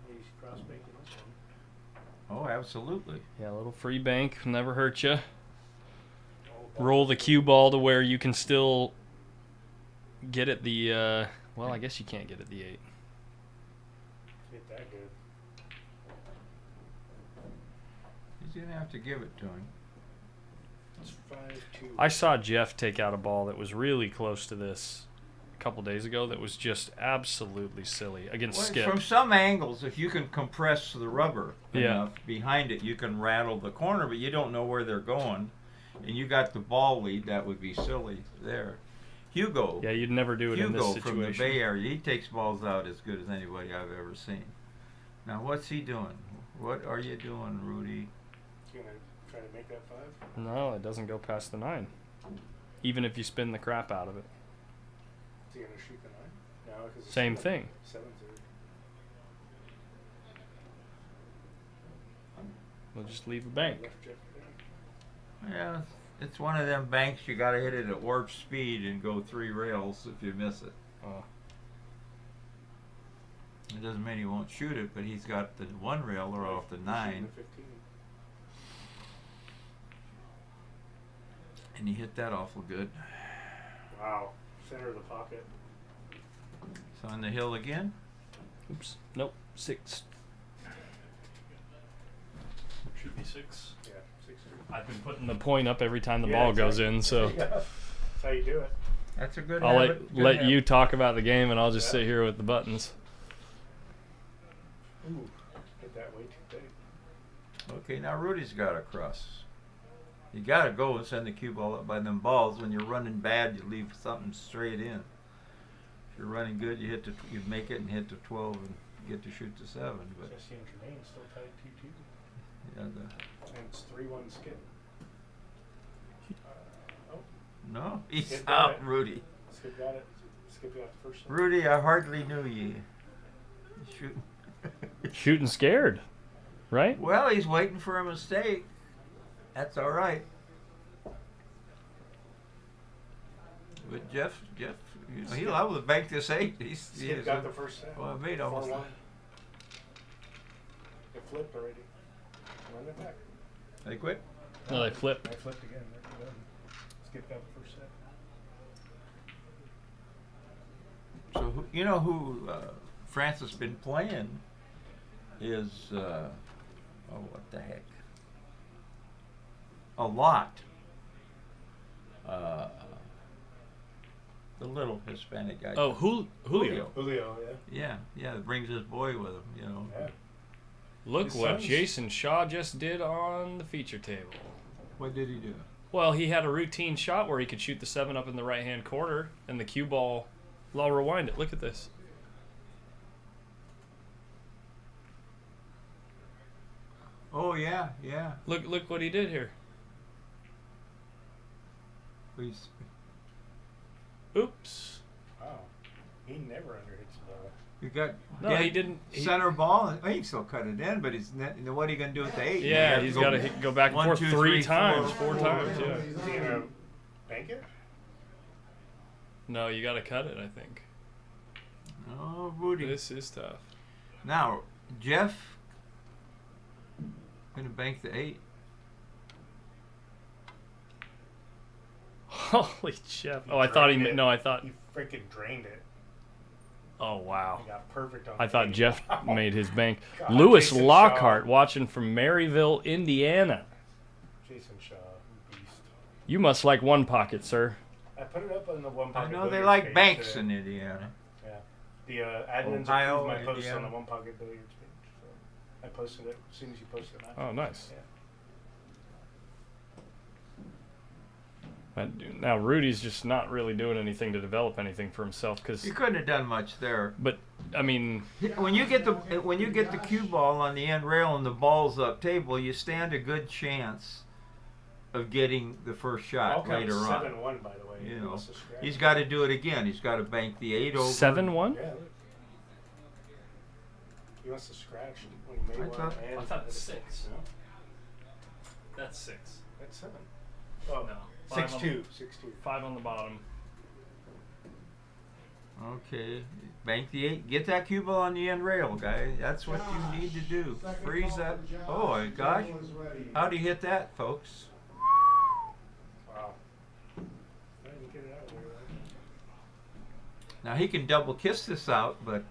He's cross banking this one. Oh, absolutely. Yeah, a little free bank never hurt you. Roll the cue ball to where you can still get at the. Well, I guess you can't get at the 8. Hit that good. He's gonna have to give it to him. It's 5-2. I saw Jeff take out a ball that was really close to this a couple days ago. That was just absolutely silly against Well, Skip. from some angles, if you can compress the rubber Yeah. enough behind it, you can rattle the corner, but you don't know where they're going. And you got the ball lead, that would be silly there. Hugo. Yeah, you'd never do it in this Hugo from the situation. Bay Area, he takes balls out as good as anybody I've ever seen. Now, what's he doing? What are you doing, Rudy? You gonna try to make that 5? No, it doesn't go past the 9. Even if you spin the crap out of it. Is he gonna shoot the 9? No, because Same thing. 7-2. We'll just leave a bank. Left Jeff there. Yeah, it's one of them banks you gotta hit it at warp speed and go 3 rails if you miss it. It doesn't mean he won't shoot it, but he's got the 1 rail or off the 9. 15. And he hit that awful good. Wow. Center of the pocket. So on the hill again? Oops. Nope. 6. Should be 6. Yeah, 6-2. I've been putting the point up every time the Yeah, ball exactly. goes in, so That's how you do it. That's a good I'll habit. Good let habit. you talk about the game, and I'll just Yeah. sit here with the buttons. Ooh, hit that way too big. Okay, now Rudy's got to cross. You got to go and send the cue ball up by them balls. When you're running bad, you leave something straight in. If you're running good, you make it and hit the 12 and get to shoot the 7. But Jesse and Jermaine still tied 2-2. yeah, And it's 3-1 skip. Oh, no, he's Skip got out, it. Rudy. Skip got it. Skip got the first one. Rudy, I hardly knew you. Shoot. Shooting scared, right? Well, he's waiting for a mistake. That's all right. But Jeff, you know, he'll have to bank this 8. Skip got the first set. Well, I made almost. 4-1. It flipped already. Run it back. They quit. No, they flip. I flipped again. They're done. Skip got the first set. So you know who Francis been playing is what the heck? A lot. The little Hispanic guy. Oh, Julio. Julio, yeah. Yeah, that brings his boy with him. You know. Yeah. Look His what son's- Jason Shaw just did on the feature table. What did he do? Well, he had a routine shot where he could shoot the 7 up in the right-hand corner, and the cue ball. I'll rewind it. Look at this. Oh yeah, yeah. Look what he did here. He's, Oops. Wow. He never underhits the ball. you got No, dead he didn't. center ball. He can still cut it in, but he's what are you gonna do with the 8? Yeah, he's got to go back and 1, forth 2, 3 3, times, 4, 4 times. Yeah. Is he gonna bank it? No, you got to cut it. I think. Oh, Rudy. This is tough. Now, Jeff gonna bank the 8. Holy Jeff! Oh, I thought he. drained it. No, I thought. He freaking drained it. Oh, wow. I got perfect on I the thought game. Jeff Wow. made his bank. God, Lewis Jason Lockhart Shaw. watching from Maryville, Indiana. Jason Shaw, beast. You must like One Pocket, sir. I put it up on the one I pocket. know they billiards like page banks today. in Indiana. Yeah. The admins Ohio, approved my post Indiana. on the one pocket billiards page. So I posted it as soon as you posted it. Oh, nice. Yeah. Now, Rudy's just not really doing anything to develop anything for himself because. You couldn't have done much there. But I mean, when you get the cue ball on the end rail and the ball's up table, you stand a good chance of getting the first shot later on. 7-1, by the way. You He know, must have scratched he's got to do it again. He's got to bank the 8 over. 7-1. Yeah, look. He must have scratched when he made I one. thought- and I thought the 6. No, That's 6. that's 7. Oh, No. 6-2. 6-2. 5 on the bottom. Okay, bank the 8. Get that cue ball on the end rail, guy. That's what you need to do. Freeze that. Oh my gosh! How do you hit that, folks? Wow. I didn't get it out of there, though. Now he can double kiss this out, but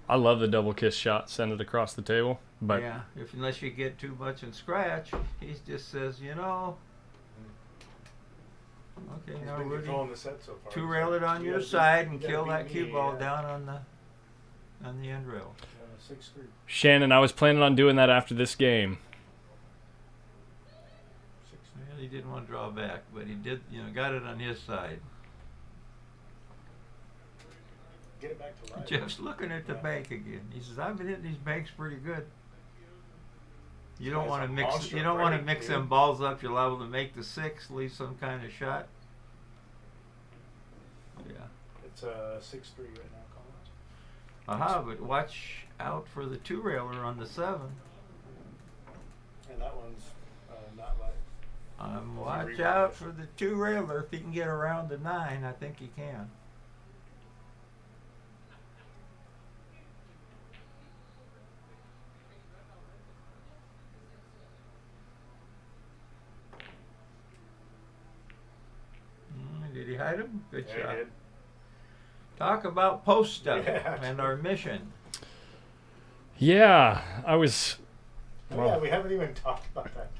I love the double kiss shot. Send it across the table. But yeah, unless you get too much and scratch, he just says, you know. Okay, He's now been Rudy, controlling the set so far. 2-rail it on You your gotta side beat- and you kill gotta that beat cue me, ball yeah. down on the end rail. 6-3. Shannon, I was planning on doing that after this game. Well, he didn't want to draw back, but he did, got it on his side. Get it back to life. Jeff's looking at the bank again. He says, "I've been hitting these banks pretty good." You don't Guy's want a to mix. monster You don't want to break, mix dude. them balls up. You're liable to make the 6, leave some kind of shot. Yeah. It's 6-3 right now, Collins. Aha! But watch out for the 2-railer on the 7. And that one's not live. Watch out for the 2-railer. If he can get around the 9, I think he can. Did he hide him? Good Yeah, shot. he did. Talk about post up Yeah, and our mission. Yeah, I was. Oh, Well, yeah, we haven't even talked about that.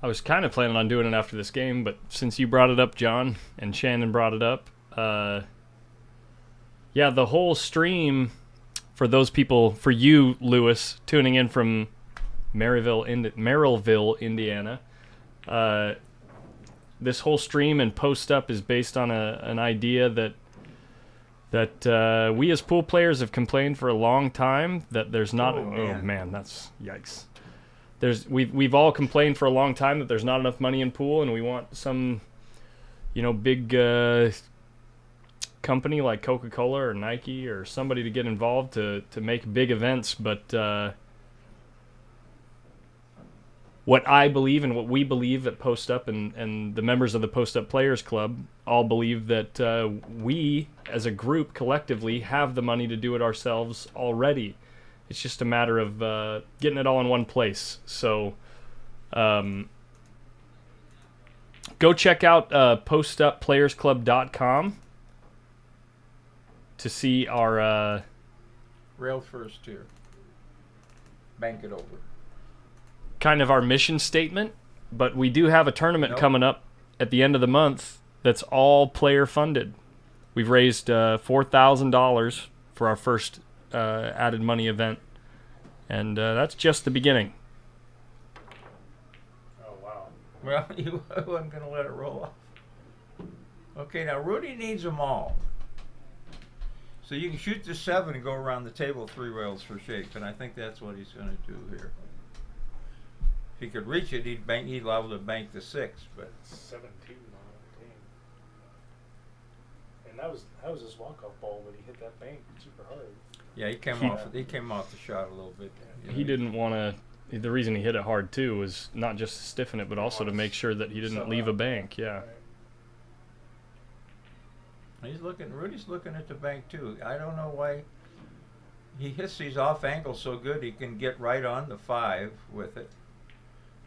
I was kind of planning on doing it after this game, but since you brought it up, John, and Shannon brought it up, yeah, the whole stream for those people, for you, Lewis, tuning in from Maryville, Indiana, this whole stream and post up is based on an idea that we as pool players have complained for a long time that there's not. Oh man, that's yikes. We've all complained for a long time that there's not enough money in pool, and we want some, big company like Coca-Cola or Nike or somebody to get involved to make big events. But what I believe and what we believe at Post Up and the members of the Post Up Players Club all believe that we as a group collectively have the money to do it ourselves already. It's just a matter of getting it all in one place. So go check out postupplayersclub.com to see our Rail first here. Bank it over. kind of our mission statement. But we do have a tournament coming up at the end of the month that's all player funded. We've raised $4,000 for our first added money event, and that's just the beginning. Oh, wow. Well, you wasn't going to let it roll off. Okay, now Rudy needs them all. So you can shoot the 7 and go around the table 3 rails for shape, and I think that's what he's going to do here. If he could reach it, he'd liable to bank the 6, but 7-2 on the team. And that was his walk-off ball when he hit that bank super hard. yeah, he came off the shot a little bit. He didn't want to. The reason he hit it hard too was not just to stiffen it, but also to make sure that he didn't leave a bank. Yeah. Rudy's looking at the bank too. I don't know why he hits these off angles so good he can get right on the 5 with it.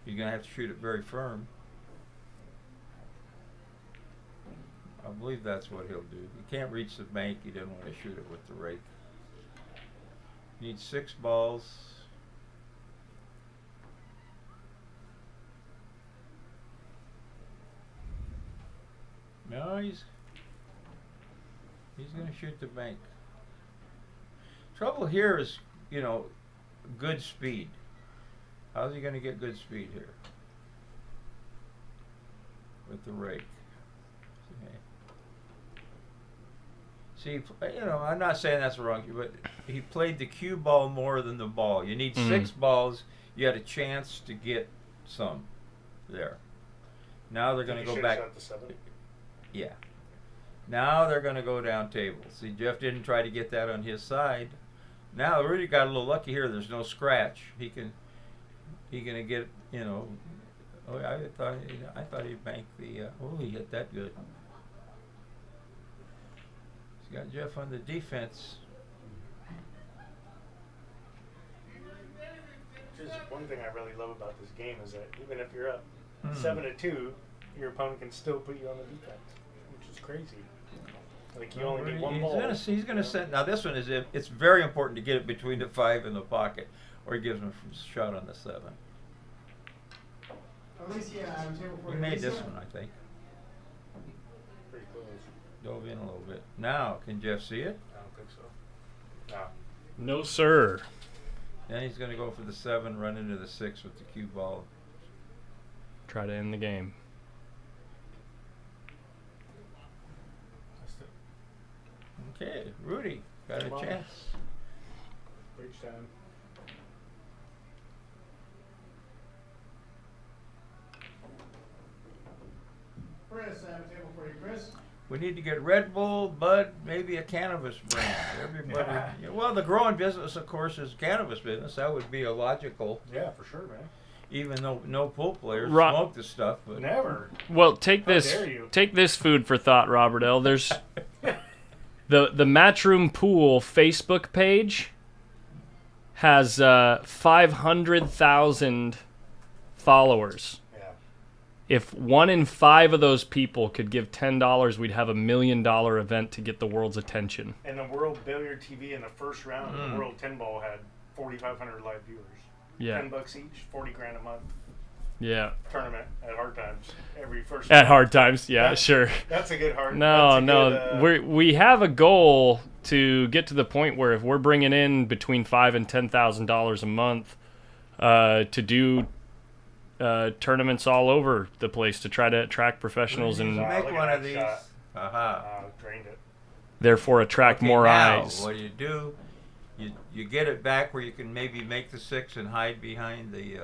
He's gonna have to shoot it very firm. I believe that's what he'll do. He can't reach the bank. He didn't want to shoot it with the rake. Needs 6 balls. No, he's going to shoot the bank. Trouble here is, you know, good speed. How's he going to get good speed here? With the rake. Okay. See, you know, I'm not saying that's wrong, but he played the cue ball more than the ball. You need 6 balls. You had a chance to get some there. Now they're going to go back. The 7? Yeah. Now they're going to go down table. See, Jeff didn't try to get that on his side. Now Rudy got a little lucky here. There's no scratch. He can get, you know. Oh, I thought he'd bank the. Oh, he hit that good. He's got Jeff on the defense. Which is one thing I really love about this game is that even if you're up 7-2, your opponent can still put you on the defense, which is crazy. Like you only need one ball. He's going to send. Now this one is. It's very important to get it between the 5 and the pocket, or he gives him a shot on the 7. He made this one, I think. Pretty close. Dove in a little bit. Now, can Jeff see it? I don't think so. No. No, sir. Then he's going to go for the 7, run into the 6 with the cue ball. Try to end the game. Okay, Rudy got a chance. Bridge time. Chris, I have a table for you, Chris. We need to get Red Bull, Bud, maybe a cannabis brand. Everybody. Yeah, well, the growing business, of course, is cannabis business. That would be a logical. Yeah, for sure, man. Even though no pool players smoke this stuff, but never. Well, take this food for thought, Robert L. There's the Matchroom Pool Facebook page has 500,000 followers. If 1 in 5 of those people could give $10, we'd have $1 million event to get the world's attention. And the World Billiard TV in the first round of the World 10 Ball had 4,500 live viewers. Yeah. $10 each, 40 grand a month. Yeah. Tournament at Hard Times every first. At Hard Times, yeah, sure. That's a good hard. No. We have a goal to get to the point where if we're bringing in between $5,000 and $10,000 a month to do tournaments all over the place to try to attract professionals and make one of these. Drained it. Therefore attract more now, eyes. What do? You get it back where you can maybe make the 6 and hide behind the.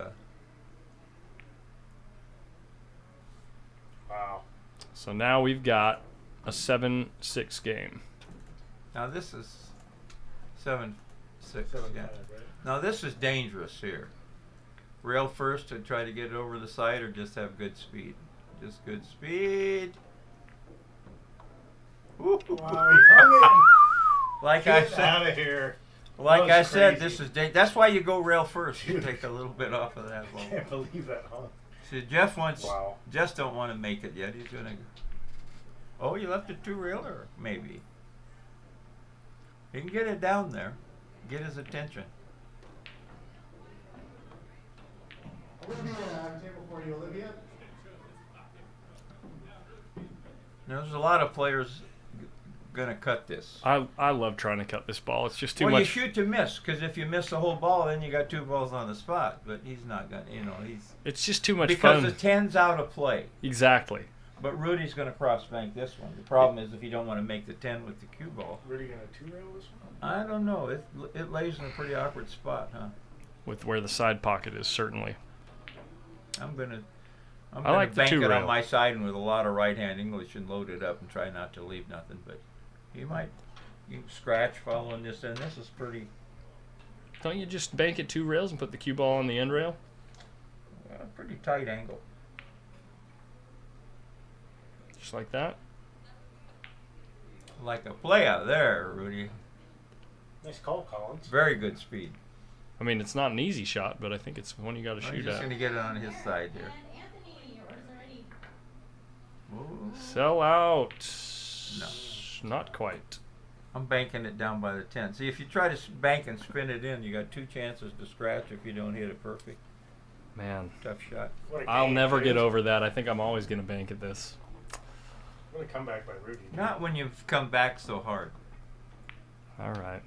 Wow. So now we've got a 7-6 game. Now this is 7-6. Yeah. Right? Now this is dangerous here. Rail first to try to get it over the side, or just have good speed. Just good speed. Wow, he hung like it. I Get said, out of here. like I said, crazy. this is that's why you go rail first. You take a little bit off of that. I can't believe that, huh? See, Jeff wants. Wow. Just don't want to make it yet. He's gonna. Oh, you left it 2 railer, maybe. You can get it down there. Get his attention. Olivia, I have a table for you, Olivia. There's a lot of players gonna cut this. I love trying to cut this ball. It's just too well, much. You shoot to miss, because if you miss the whole ball, then you got 2 balls on the spot. But he's not gonna, he's. It's just too much because fun. the 10's out of play. Exactly. But Rudy's gonna cross bank this one. The problem is if you don't want to make the 10 with the cue ball. Rudy gonna 2-rail this one? I don't know. It lays in a pretty awkward spot, huh? With where the side pocket is, certainly. I'm gonna like the bank it 2-rail. on my side and with a lot of right-hand English and load it up and try not to leave nothing. But you can scratch following this, and this is pretty. Don't you just bank it 2 rails and put the cue ball on the end rail? Pretty tight angle. Just like that. Like a play out there, Rudy. Nice call, Collins. Very good speed. I mean, it's not an easy shot, but I think it's one you got to He's shoot just at. going to get it on his side here. Sell out. No. Not quite. I'm banking it down by the 10. See, if you try to bank and spin it in, you got 2 chances to scratch if you don't hit it perfect. Man, Tough shot. I'll never get over that. I think I'm always going to bank at this. What a comeback by Rudy. Not when you've come back so hard. All right.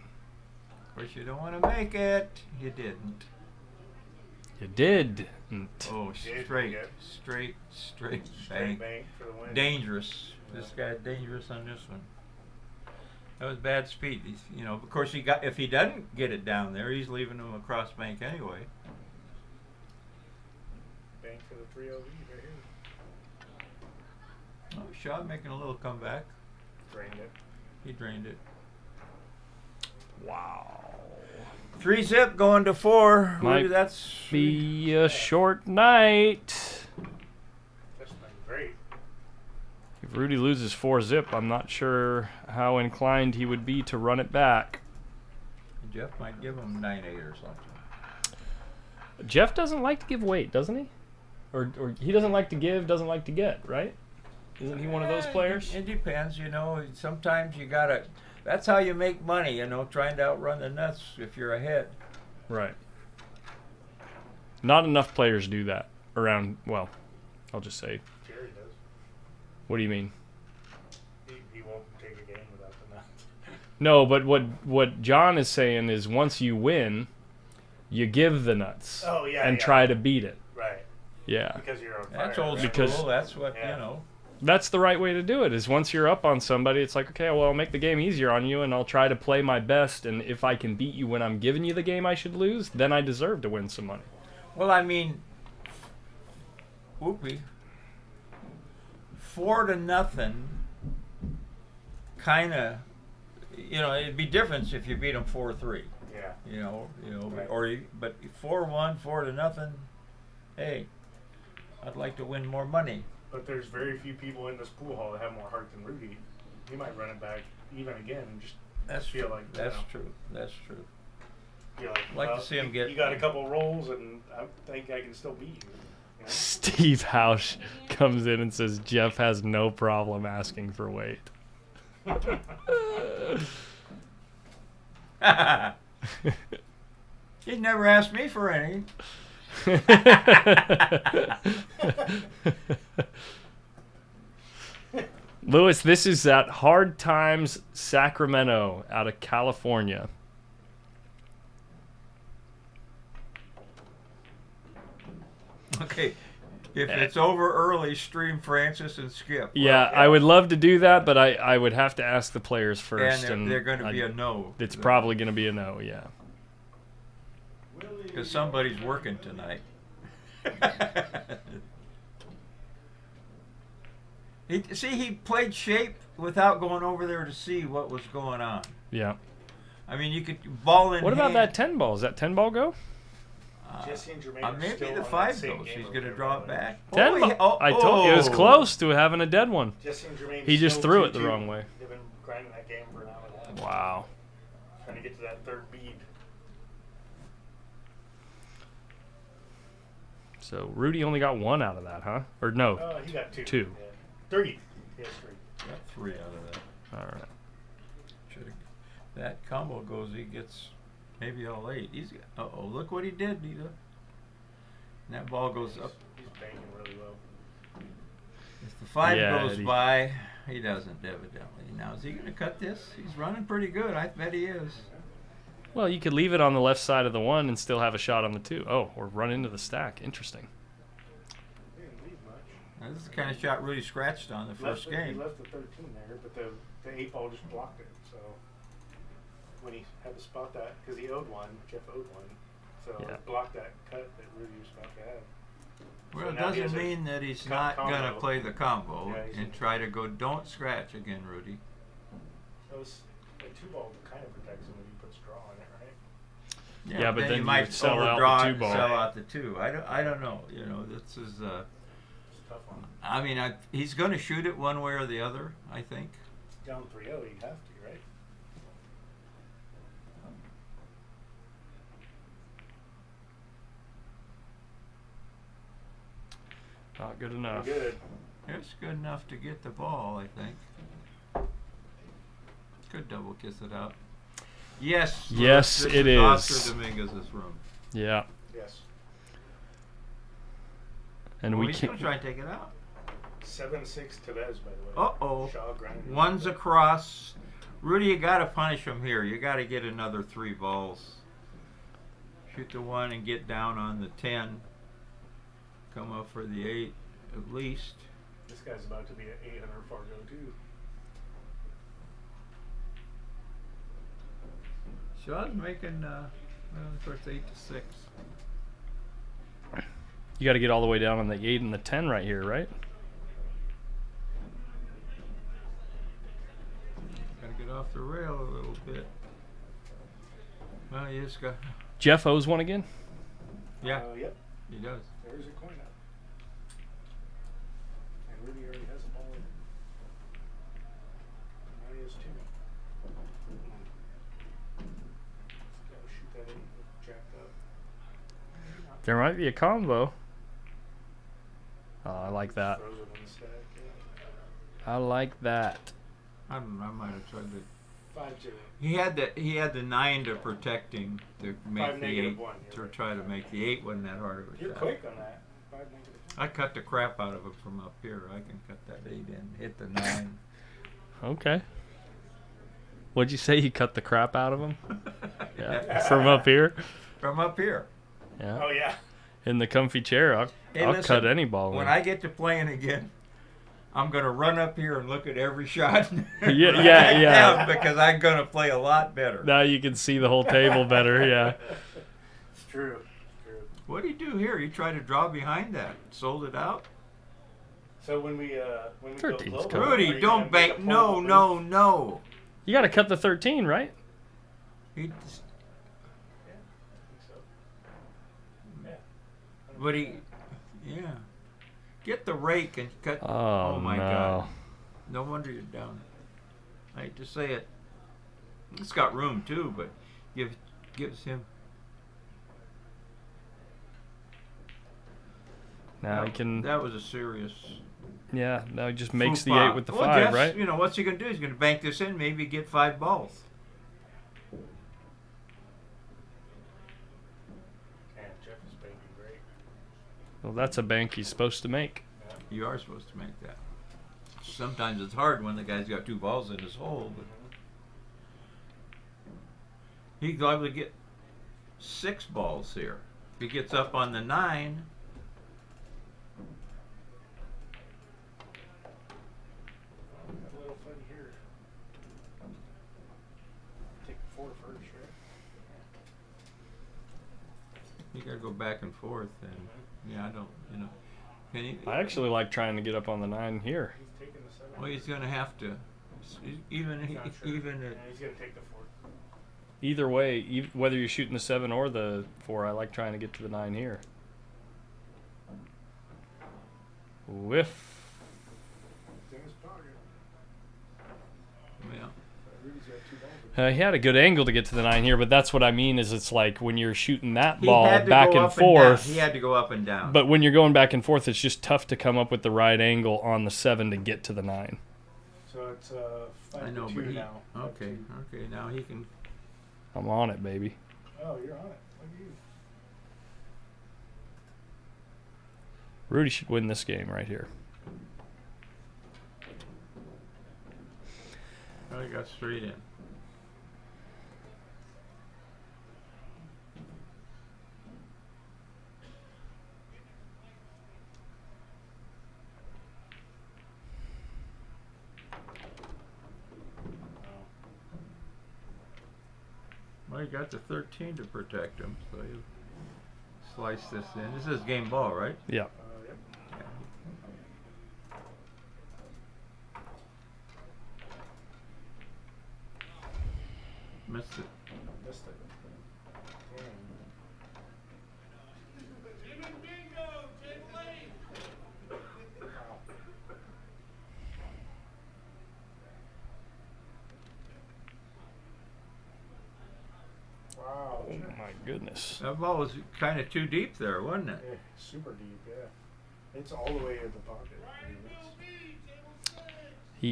Of course, you don't want to make it. You didn't. You did. Oh, straight bank. Bank for the win. Dangerous. This guy dangerous on this one. That was bad speed. You know, of course, if he doesn't get it down there, he's leaving him across bank anyway. Bank for the 3-0 lead right here. Oh, Shaw making a little comeback. Drained it. He drained it. Wow. 3-zip going to 4. Might Rudy, that's be a short night. That's been great. If Rudy loses 4-zip, I'm not sure how inclined he would be to run it back. Jeff might give him 9-8 or something. Jeff doesn't like to give weight, doesn't he? Or he doesn't like to give, doesn't like to get, right? Isn't he one of those players? It depends, you know. Sometimes you gotta. That's how you make money, you know, trying to outrun the nuts if you're ahead. Right. Not enough players do that around. Well, I'll just say. Jerry does. What do you mean? He won't take a game without the nuts. No, but what John is saying is once you win, you give the nuts. Oh, yeah, and try to beat it. Right. Yeah. Because you're on fire. That's old Because- school. That's what you know. That's the right way to do it. Is once you're up on somebody, it's like, okay, well, I'll make the game easier on you, and I'll try to play my best. And if I can beat you when I'm giving you the game I should lose, then I deserve to win some money. Well, I mean, whoopee. 4-0. Kind of, you know, it'd be different if you beat them 4-3. Yeah. You know, Right. but 4-1, 4-0. Hey, I'd like to win more money. But there's very few people in this pool hall that have more heart than Rudy. He might run it back even again and just feel like That's you know, true. That's true. You're like, Like to well, see him get. You got a couple rolls, and I think I can still beat you. You know? Steve Hausch comes in and says Jeff has no problem asking for weight. He'd never asked me for any. Lewis, this is at Hard Times Sacramento out of California. Okay. If it's over early, stream Francis and Skip. Yeah, I would love to do that, but I would have to ask the players first. And they're going to be a no. It's probably going to be a no, yeah. Because somebody's working tonight. He played shape without going over there to see what was going on. Yeah. I mean, you could ball in. What about hand. that 10 ball? Is that 10 ball go? Jesse and Jermaine are Maybe still the on 5 that same goes. game He's over going to there, draw by it the way. back. 10 ball. I told you it was close to having a dead one. Jesse and Jermaine He just still threw it the 2-2. wrong way. They've been grinding that game for an hour and a half. Wow. Trying to get to that third bead. So Rudy only got 1 out of that, huh? Or no? He got 2. 2. Yeah. 3. He has 3. Got 3 out of that. All right. That combo goes, he gets maybe all 8. He's got, look what he did, Nita. And that ball goes up. He's banking really well. If the 5 Yeah, goes by, he doesn't evidently. Now, is he going to cut this? He's running pretty good. I bet he is. Well, you could leave it on the left side of the 1 and still have a shot on the 2. Oh, or run into the stack. Interesting. He didn't leave much. Now, this is the kind of shot Rudy scratched on the first game. He left the 13 there, but the 8 ball just blocked it. So when he had to spot that, because he owed 1, Jeff owed 1. So it blocked that cut that Rudy was about to have. Well, So it now he doesn't has a mean that he's not going to combo. play the combo Yeah, and try to go, don't scratch again, Rudy. That was a 2 ball that kind of protects him when he puts draw on it, right? Yeah, but then you you might sell out the overdraw 2 and ball. sell out the 2. I don't know. You know, this is. It's a tough one. I mean, he's going to shoot it one way or the other. I think. Down 3-0, you'd have to, right? Not good enough. Good. It's good enough to get the ball. I think. could double kiss it out. Yes. Yes, this it is is. Oscar Dominguez's room. Yeah. Yes. And Well, we he's can't. gonna try and take it out. 7-6 Tevez, by the way. Uh-oh. Shaw grinding. One's across. Rudy, you got to punish him here. You got to get another 3 balls. Shoot the 1 and get down on the 10. Come up for the 8 at least. This guy's about to be at 800 Fargo, too. Shaw's making, well, of course, 8-6. You got to get all the way down on the 8 and the 10 right here, right? Got to get off the rail a little bit. Well, you just got. Jeff owes one again? Yeah, Yep. he does. There's a coin up. And Rudy already has a ball in. Now he has 2. Gotta shoot that 8 jacked up. There might be a combo. Oh, I like that. Throws it in the stack. Yeah. I like that. I might have tried to. 5-0. He had the 9 to protect him to make 5 the negative 8 1, to right. try to make the 8 wasn't that hard of a You're shot. quick on that. 5 negative 1. I cut the crap out of it from up here. I can cut that 8 in, hit the 9. Okay. What'd you say? You cut the crap out of him? Yeah. From up here? From up here. Yeah. Oh, yeah. In the comfy chair, I'll Hey, cut any ball. When in. I get to playing again, I'm gonna run up here and look at every shot. Yeah. Because I'm gonna play a lot better. Now you can see the whole table better. Yeah. It's true. What do you do here? You try to draw behind that. Sold it out. So when we go 13's global, coming. are Rudy, you don't gonna make a bank. No, portable no, booth? no. You got to cut the 13, right? He, Yeah, I think so. Yeah. but he, yeah. Get the rake and cut. Oh, my no. God. No wonder you're down. I hate to say it. It's got room too, but gives him. Now he can. That was a serious. Yeah. Now he just makes the faux 8 pas. with the Well, 5, Jeff's, right? You know what's he gonna do? He's gonna bank this in, maybe get 5 balls. Man, Jeff is banking great. Well, that's a bank he's supposed to make. You are supposed to make that. Sometimes it's hard when the guy's got 2 balls in his hole, but he's liable to get 6 balls here. If he gets up on the 9. Have a little fun here. Take 4 first, right? You gotta go back and forth, and yeah, I don't, you know. Can he, I actually like trying to get up on the 9 here. He's taking the 7. well, he's gonna have to, even He's not sure. even Yeah, at, he's gonna take the 4. Either way, whether you're shooting the 7 or the 4, I like trying to get to the 9 here. Whiff. It's in his pocket. yeah. Rudy's got 2 balls. He had a good angle to get to the 9 here, but that's what I mean is it's like when you're shooting that He ball had to back go and up forth. down. He had to go up and down. But when you're going back and forth, it's just tough to come up with the right angle on the 7 to get to the 9. So it's 5 I know, to but 2 he, now. okay, now he can. I'm on it, baby. Oh, you're on it. Look at you. Rudy should win this game right here. Oh, he got straight in. Well, he got the 13 to protect him, so you slice this in. This is game ball, right? Yeah. Yep. Missed it. Missed it. Damn. Wow. Oh my goodness. That ball was kind of too deep there, wasn't it? Yeah, super deep, yeah. It's all the way in the pocket.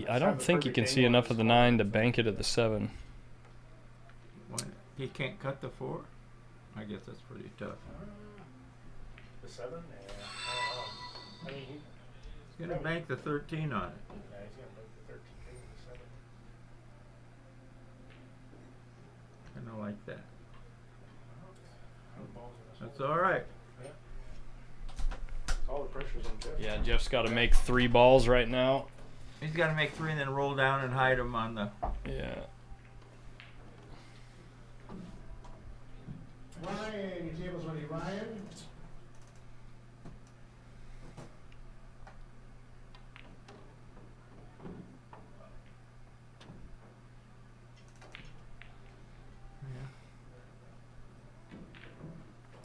I don't think he can see enough of the 9 to bank it at the 7. What? He can't cut the 4? I guess that's pretty tough. The 7? Yeah. I mean, He's going to bank the 13 on it. yeah, he's gonna make the 13 with the 7. I don't like that. That's all right. All the pressure's on Jeff. Yeah, Jeff's got to make 3 balls right now. He's got to make 3 and then roll down and hide them on the. Yeah. Ryan, your table's ready, Ryan.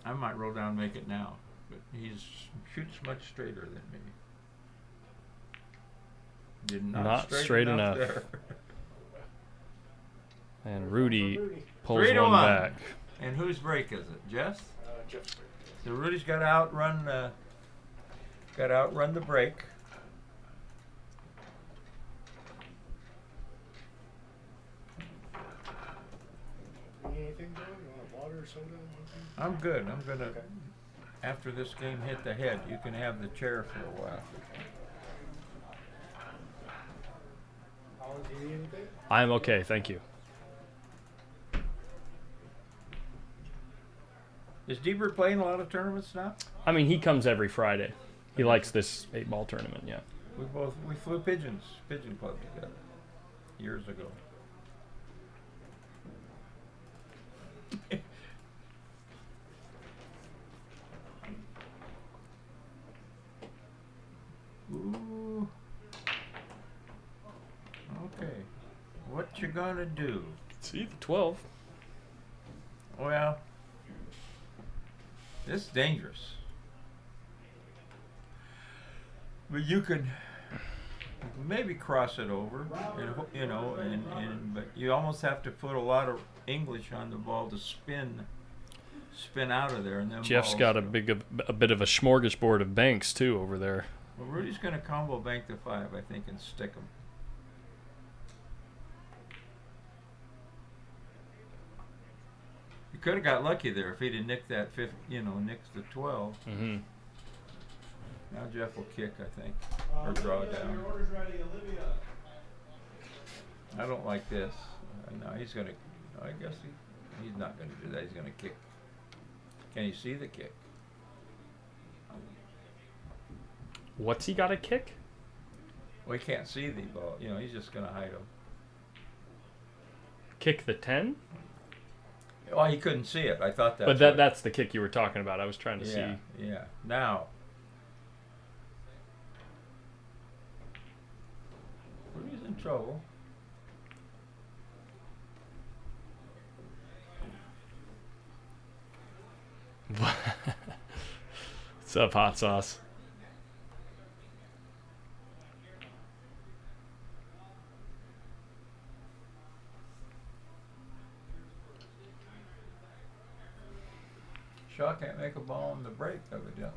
I might roll down and make it now, but he shoots much straighter than me. Did not straight enough. there. And Rudy pulls 3 to 1 1. back. And whose break is it? Jeff's? Jeff's break. So Rudy's got to outrun. Got to outrun the break. Need anything, Joe? You want water, soda? Anything? I'm good. I'm gonna. After this game hit the head, you can have the chair for a while. Alan, do you need anything? I'm okay, thank you. Is Deeber playing a lot of tournaments now? I mean, he comes every Friday. He likes this 8-ball tournament, yeah. We flew pigeon club together years ago. Ooh. Okay. What you gonna do? See the 12. Well, this is dangerous. But you could maybe cross it over, and but you almost have to put a lot of English on the ball to spin out of there. And then Jeff's got a bit of a smorgasbord of banks too over there. Well, Rudy's going to combo bank the 5, I think, and stick them. You could have got lucky there if he'd have nicked that nicked the 12. Mm-hmm. Now Jeff will kick, I think, or draw down. Your order's ready, Olivia. I don't like this. No, he's going to. I guess he's not going to do that. He's going to kick. Can you see the kick? What's he got a kick? Well, he can't see the ball. He's just going to hide him. Kick the 10? Oh, he couldn't see it. I thought that. But that's the kick you were talking about. I was trying to see. Yeah. Now. Rudy's in trouble. What's up, hot sauce? Shaw can't make a ball on the break, evidently.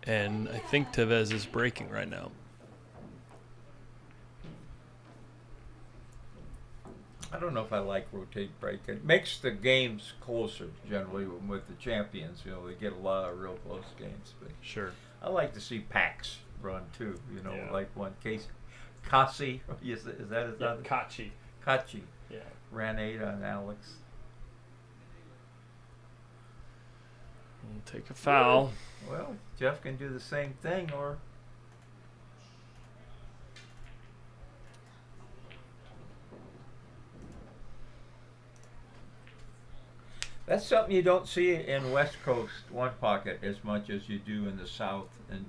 And I think Tevez is breaking right now. I don't know if I like rotate break. It makes the games closer generally with the champions. They get a lot of real close games. But Sure. I like to see packs run too. Yeah. Like one case, Kasi. Is that his name? Kachi. Kachi. Yeah. Ran 8 on Alex. We'll take a foul. Well, Jeff can do the same thing, or that's something you don't see in West Coast one pocket as much as you do in the South. And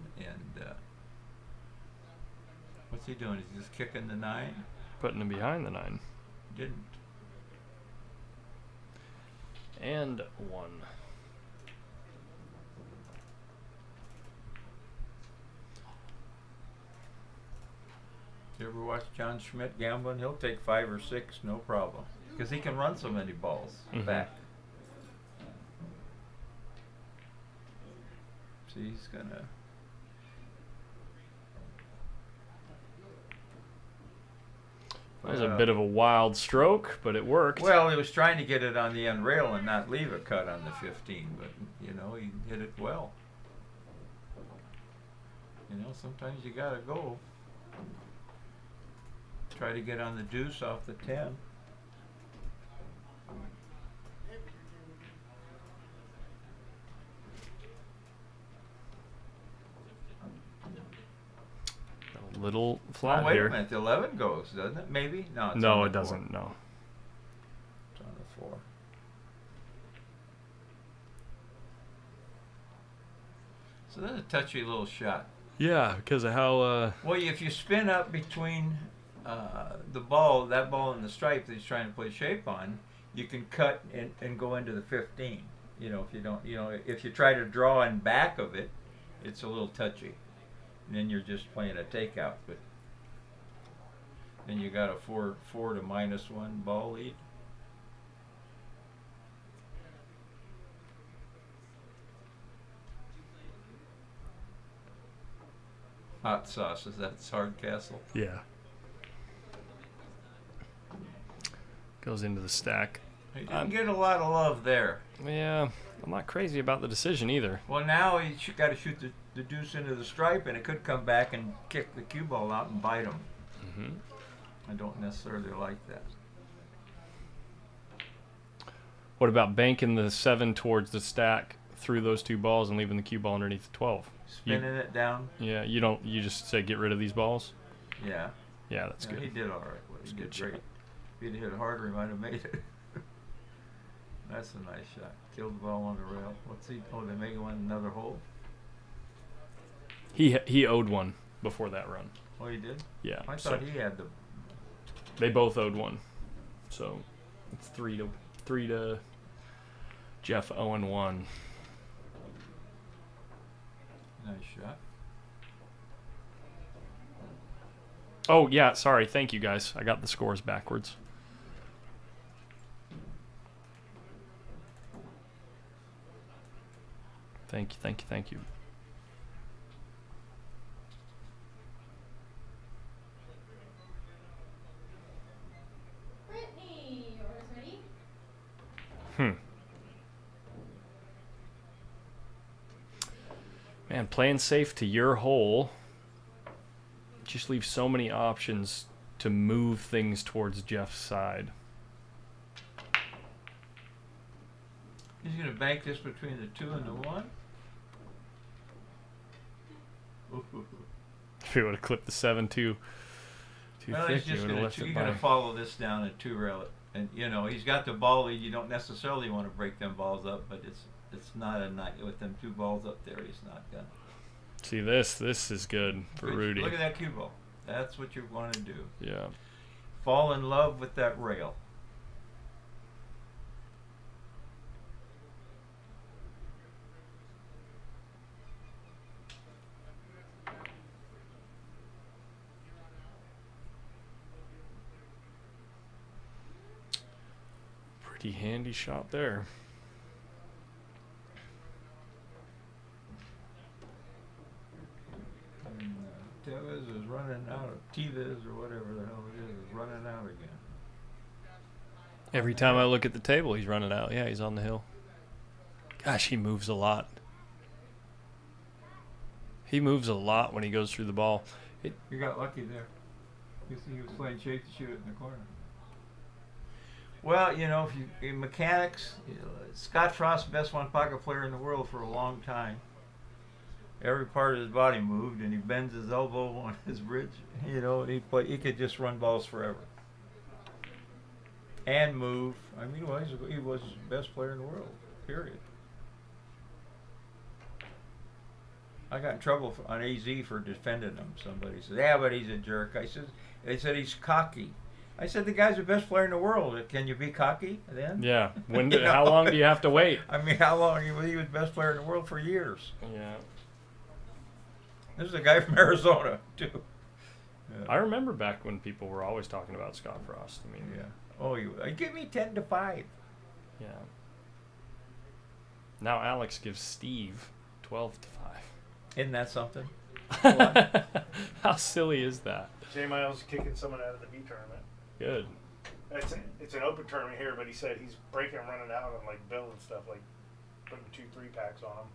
what's he doing? Is he just kicking the 9? Putting him behind the 9. Didn't. And 1. You ever watch John Schmidt gambling? He'll take 5 or 6, no problem, because he can run so many balls back. See, he's gonna. That was a bit of a wild stroke, but it worked. Well, he was trying to get it on the end rail and not leave a cut on the 15, but, you know, he hit it well. You know, sometimes you gotta go. Try to get on the deuce off the 10. A little flat wait here. a minute, the 11 goes, doesn't it? Maybe? No, it's No, on the it doesn't. No. It's on the 4. So that's a touchy little shot. Yeah, because of how. Well, if you spin up between the ball, that ball and the stripe that he's trying to play shape on, you can cut and go into the 15. You know, if you don't, you know, if you try to draw in back of it, it's a little touchy. And then you're just playing a takeout. But then you got a 4 to -1 ball lead. Hot sauce, is that Hardcastle? Yeah. Goes into the stack. He didn't get a lot of love there. Yeah, I'm not crazy about the decision either. Well, now he's got to shoot the deuce into the stripe, and it could come back and kick the cue ball out and bite him. Mm-hmm. I don't necessarily like that. What about banking the 7 towards the stack through those 2 balls and leaving the cue ball underneath the 12? Spinning it down? Yeah, you don't. You just say get rid of these balls. Yeah. Yeah, that's good. He did all right. Well, he did great. Shot. If he'd hit harder, he might have made it. That's a nice shot. Killed the ball on the rail. What's he? Oh, they make one another hole. He owed one before that run. Oh, he did? Yeah. I thought he had the. They both owed one, so it's 3 to Jeff 0-1. Nice shot. Oh yeah, sorry. Thank you guys. I got the scores backwards. Thank you. Brittany, yours ready? Man, playing safe to your hole just leaves so many options to move things towards Jeff's side. He's going to bank this between the 2 and the 1. If he would have clipped the 7 too Well, thick, he's just he would have left it going by. to follow this down at 2 rail. And, you know, he's got the ball lead. You don't necessarily want to break them balls up, but it's not a night with them 2 balls up there. He's not going to. See, this is good for Rudy. Look at that cue ball. That's what you want to do. Yeah. Fall in love with that rail. Pretty handy shot there. And Tevez is running out. Tevez or whatever the hell it is running out again. Every time I look at the table, he's running out. Yeah, he's on the hill. Gosh, he moves a lot. He moves a lot when he goes through the ball. You got lucky there. He was playing shape to shoot it in the corner. Well, you know, if you in mechanics, Scott Frost, the best one-pocket player in the world for a long time. Every part of his body moved, and he bends his elbow on his bridge. You know, he could just run balls forever and move. I mean, he was the best player in the world. Period. I got in trouble on AZ for defending him. Somebody said, "Yeah, but he's a jerk." They said he's cocky. I said, the guy's the best player in the world. Can you be cocky then? Yeah. How long do you have to wait? I mean, how long? He was the best player in the world for years. Yeah. This is a guy from Arizona, too. Yeah. I remember back when people were always talking about Scott Frost. I mean, yeah. Oh, give me 10-5. Yeah. Now Alex gives Steve 12-5. Isn't that something? How silly is that? J. Miles kicking someone out of the B tournament. Good. It's an open tournament here, but he said he's breaking and running out on like Bill and stuff, like putting 2 3-packs on him.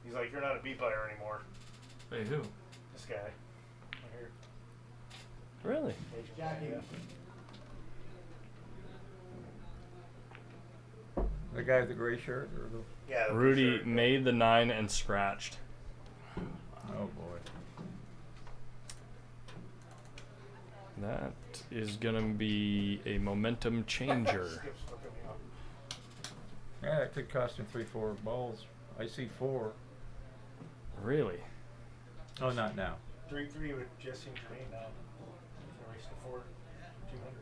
He's like, you're not a B player anymore. Hey, who? This guy. Right here. Really? Yeah. The guy with the gray shirt? Or the... Yeah. Rudy Sure. made the 9 and scratched. Oh, boy. That is going to be a momentum changer. Skip's looking me up. Yeah, it could cost him 3-4 balls. I see 4. Really? Oh, not now. 3-3 with Jesse and Jermaine now. Race to 4, 200.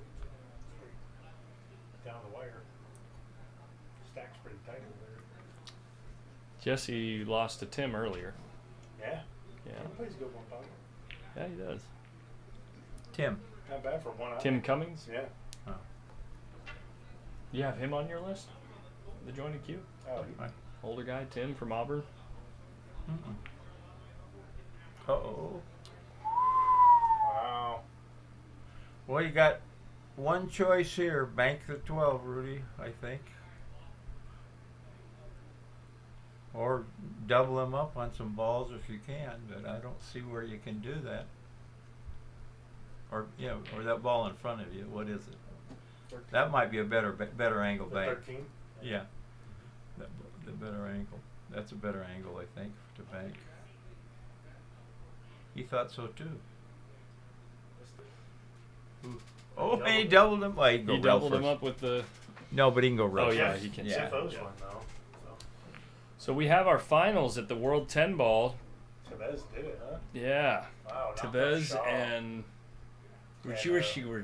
Down the wire. Stack's pretty tight over there. Jesse lost to Tim earlier. Yeah. Yeah. He plays good one pocket. Yeah, he does. Tim. Not bad for one eye. Tim Cummings? Yeah. Oh. You have him on your list? The joining queue? Oh, Older guy, Tim from Auburn? Uh-oh. wow. Well, you got one choice here. Bank the 12, Rudy, I think. Or double them up on some balls if you can, but I don't see where you can do that. Or or that ball in front of you. What is it? 13. That might be a better angle The bank. 13. Yeah, the better angle. That's a better angle, I think, to bank. He thought so too. Oh, and he doubled him. Well, he can go He rail doubled him first. up with the... No, but he can go rail Oh, yeah, first. he can. Yeah. Tifo's yeah. one, though. So we have our finals at the World 10 Ball. So Tevez did it, huh? Yeah. Wow. knocked out Tevez Shaw. and... WJ.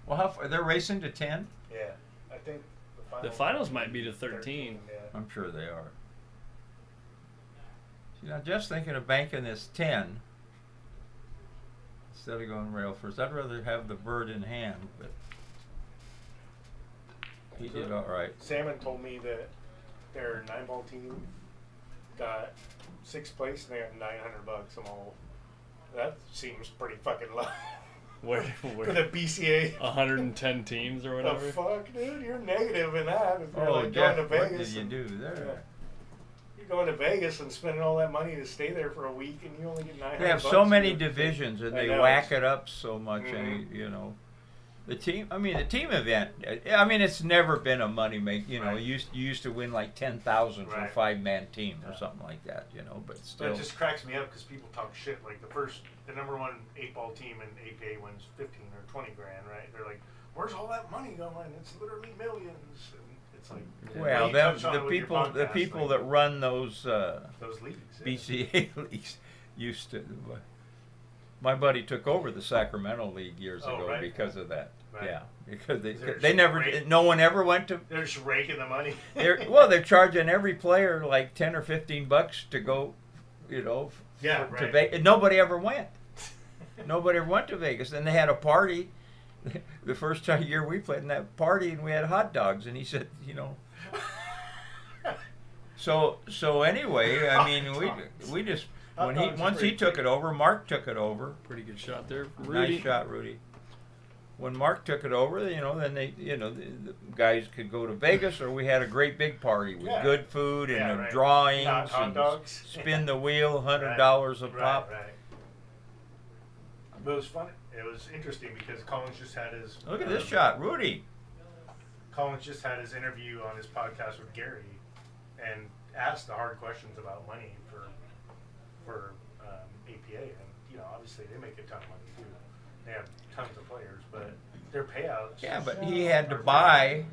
Well, how far, they're racing to 10? Yeah. I think The finals might be to 13. Yeah. I'm sure they are. See, now just thinking of banking this 10 instead of going rail first. I'd rather have the bird in hand, but he did all right. Salmon told me that their 9-ball team got 6th place and they got $900. I'm all, that seems pretty fucking low. Where, For the BCA. 110 teams or whatever. The fuck, dude? You're negative in that. If you're Oh, like Jeff, going to what Vegas. did you do there? Yeah. You're going to Vegas and spending all that money to stay there for a week and you only get $900. They have so many dude. divisions and I they know. whack it up so much. Mhm. And, the team event, I mean, it's never been a money make. Right. You used to win like 10,000 for a Right. 5-man team or something like that, but But still. it just cracks me up because people talk shit. Like the number one 8-ball team in APA wins 15 or 20 grand, right? They're like, "Where's all that money going? It's literally millions." And it's like, Well, you touched on the it with your people podcast, that like, run those leagues, yeah. BCA leagues used to. My buddy took over the Sacramento League years Oh, ago right. because of that. Right. Yeah, because They're they never, rake- no one ever went to. They're just raking the money. They're charging every player like $10 or $15 to go, Yeah, to right. Vegas. Nobody ever went. Nobody ever went to Vegas. Then they had a party. The first year we played in that party, and we had hot dogs. And he said, So anyway, I mean, we just once he took it over, Mark took it over. Pretty good shot there, Rudy. Nice shot, Rudy. When Mark took it over, then they, the guys could go to Vegas, or we had a great big party with Yeah. good food and Yeah, right. drawings Hot and dogs. spin the wheel, $100 a pop. Right. But it was fun. It was interesting because Collins just had his. Look at this shot, Rudy. Collins just had his interview on his podcast with Gary, and asked the hard questions about money for APA, and obviously they make a ton of money too. They have tons of players, but their payouts. Yeah, but he had to buy.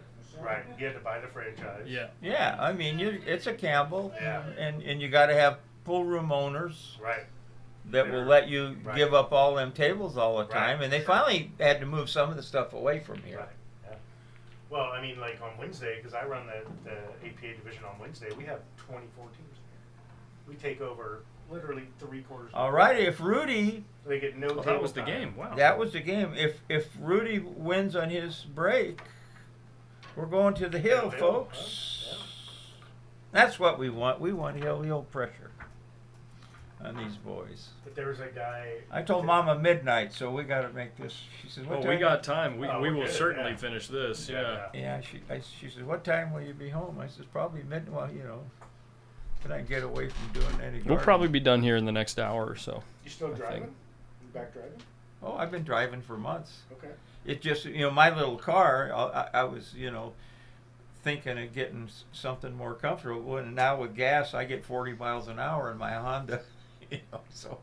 Right, you had to buy the franchise. Yeah. Yeah, I mean, it's a gamble, Yeah. and you got to have pool room owners Right. that will let you Right. give up all them tables all the time, Right. and they finally had to move some of the stuff away from here. Right. Yeah. Well, I mean, like on Wednesday, because I run the APA division on Wednesday, we have 24 teams. We take over literally 3/4. All righty, if Rudy, They get no. Well, that table was the time. game. Wow. that was the game. If Rudy wins on his break, we're going to the hill, Hill, folks. That's what we want. We want hill pressure. on these boys. But there was a guy. I told Mama midnight, so we got to make this. She says, "What Oh, time?" we got time. We Oh, we we're will good, certainly yeah. finish this. Yeah. Yeah, she says, "What time will you be home?" I says, "Probably midnight." Well, can I get away from doing any We'll gardening? probably be done here in the next hour or so. You still I driving? think. You back driving? Oh, I've been driving for months. Okay. It just, my little car, I was, thinking of getting something more comfortable. And now with gas, I get 40 miles an hour in my Honda, so.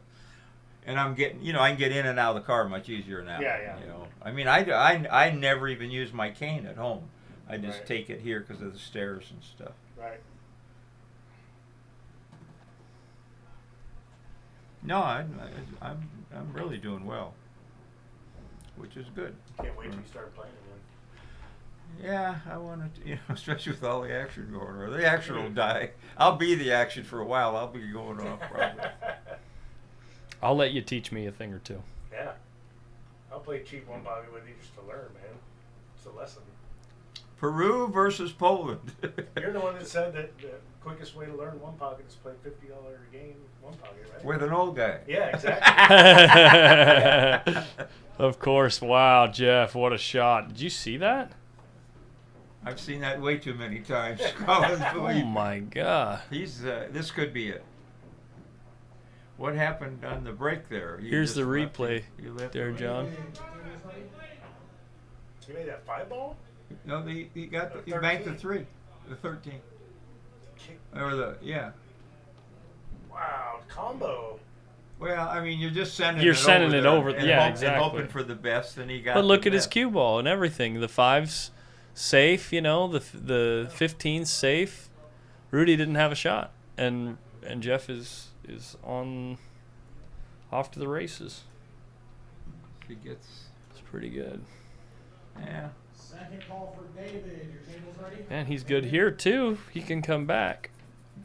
And I'm getting, I can get in and out of the car much easier now. Yeah. I mean, I never even use my cane at home. I just Right. take it here because of the stairs and stuff. Right. No, I'm really doing well, which is good. Can't wait till you start playing again. Yeah, I want to, especially with all the action going on. The action will die. I'll be the action for a while. I'll be going off probably. I'll let you teach me a thing or two. Yeah. I'll play cheap one pocket with you just to learn, man. It's a lesson. Peru versus Poland. You're the one that said that the quickest way to learn one pocket is play $50 a game one pocket, right? With an old guy. Yeah, exactly. Of course. Wow, Jeff, what a shot. Did you see that? I've seen that way too many times. Oh my God. He's this could be it. What happened on the break there? You Here's just the left replay it. You left there, it. John. You made that 5-ball? No, he got The he banked the 13. 3, the 13, or yeah. Wow, combo. Well, I mean, you're just sending. You're it sending over it there over, and yeah, and exactly. hoping for the best, and he got. But look the at his best. cue ball and everything. The 5's safe, the 15's safe. Rudy didn't have a shot, and Jeff is on off to the races. He gets. It's pretty good. Yeah. Second call for David. Your table's ready? And he's good here too. He can come back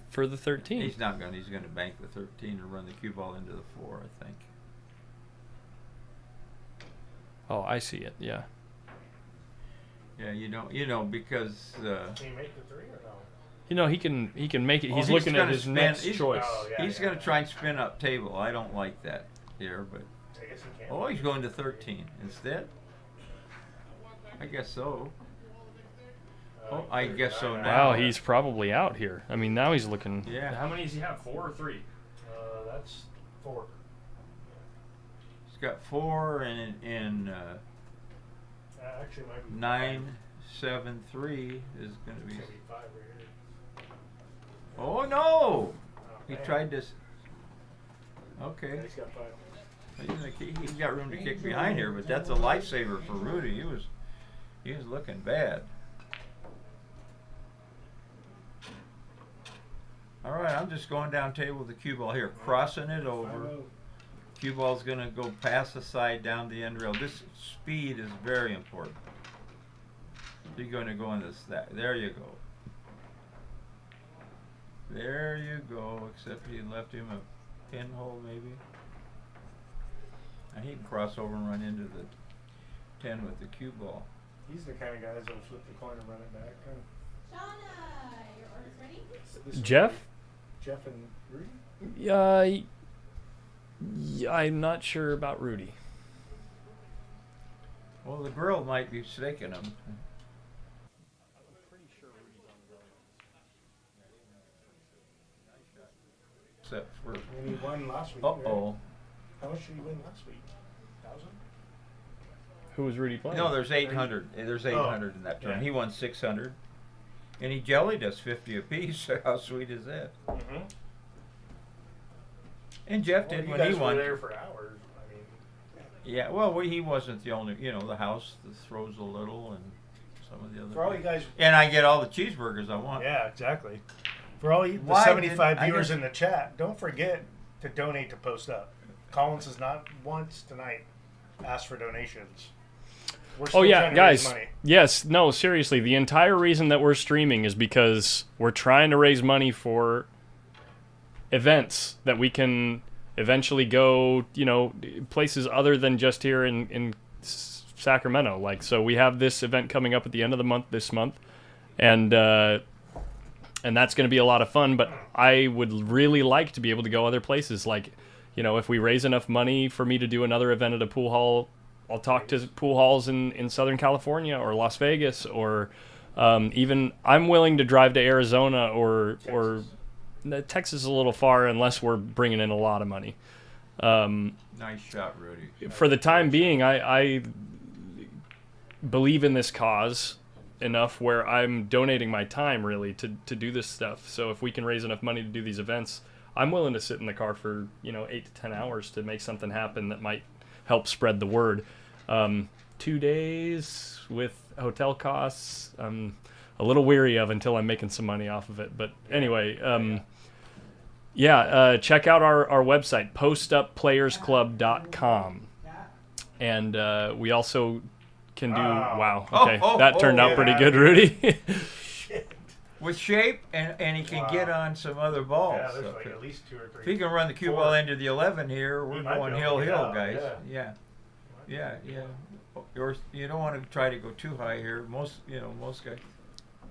for the 13. He's not going. He's going to bank the 13 and run the cue ball into the 4, I think. Oh, I see it. Yeah. Yeah, because. Can you make the 3 or no? He can make it. Well, He's looking at gonna his spin- next he's- choice. Oh, yeah, he's going to try and spin up table. I don't like that here, but. I guess he can. Oh, he's going to 13 instead. I guess so. Oh, I guess so now. Wow, he's probably out here. I mean, now he's looking. Yeah. How many does he have? 4 or 3? That's 4. He's got 4 and Actually, it might be 9, 7, 3 is going to be. It's gonna be 5 right here. Oh no! Oh, He man. tried this. Yeah, Okay. he's got 5. He's got room to kick behind here, but that's a lifesaver for Rudy. He was looking bad. All right, I'm just going down table with the cue ball here, crossing it over. Cue ball's gonna go past the side down the end rail. This speed is very important. You're gonna go in this. There you go. There you go. Except he left him a pinhole maybe. And he can cross over and run into the 10 with the cue ball. He's the kind of guy that'll flip the coin and run it back. Shauna, your order's ready? Jeff? Jeff and Rudy? I'm not sure about Rudy. Well, the girl might be mistaking him. Except for. And he won last week. Uh right? oh. How much did he win last week? 1,000? Who was Rudy playing? No, there's 800. There's 800 in that turn. yeah. He won 600. And he jellied us 50 apiece. How sweet is that? Mm-hmm. And Jeff Well, did you when guys he won. were there for hours. I mean, Yeah, well, he wasn't the only, the house that throws a little and some of the other. for all you guys. And I get all the cheeseburgers I want. Yeah, exactly. For all you, the Why 75 did- I viewers guess- in the chat, don't forget to donate to Post Up. Collins has not once tonight asked for donations. We're still Oh yeah, trying to raise guys. money. Yes, no, seriously. The entire reason that we're streaming is because we're trying to raise money for events that we can eventually go, places other than just here in Sacramento. Like, so we have this event coming up at the end of the month this month, and and that's going to be a lot of fun. But I would really like to be able to go other places. Like, you know, if we raise enough money for me to do another event at a pool hall, I'll talk to pool halls in Southern California or Las Vegas, or even I'm willing to drive to Arizona or Texas is a little far unless we're bringing in a lot of money. Nice shot, Rudy. For the time being, I believe in this cause enough where I'm donating my time really to do this stuff. So if we can raise enough money to do these events, I'm willing to sit in the car for 8 to 10 hours to make something happen that might help spread the word. 2 days with hotel costs, I'm a little weary of until I'm making some money off of it. But anyway, check out our website, PostUpPlayersClub.com. And we also can do... Wow, okay. That turned out pretty good, Rudy. With shape, and he can get on some other balls. Yeah, there's like at least 2 or 3. If he can run the cue ball into the 11 here, we're going hill, guys. Yeah. You don't want to try to go too high here. Most guys.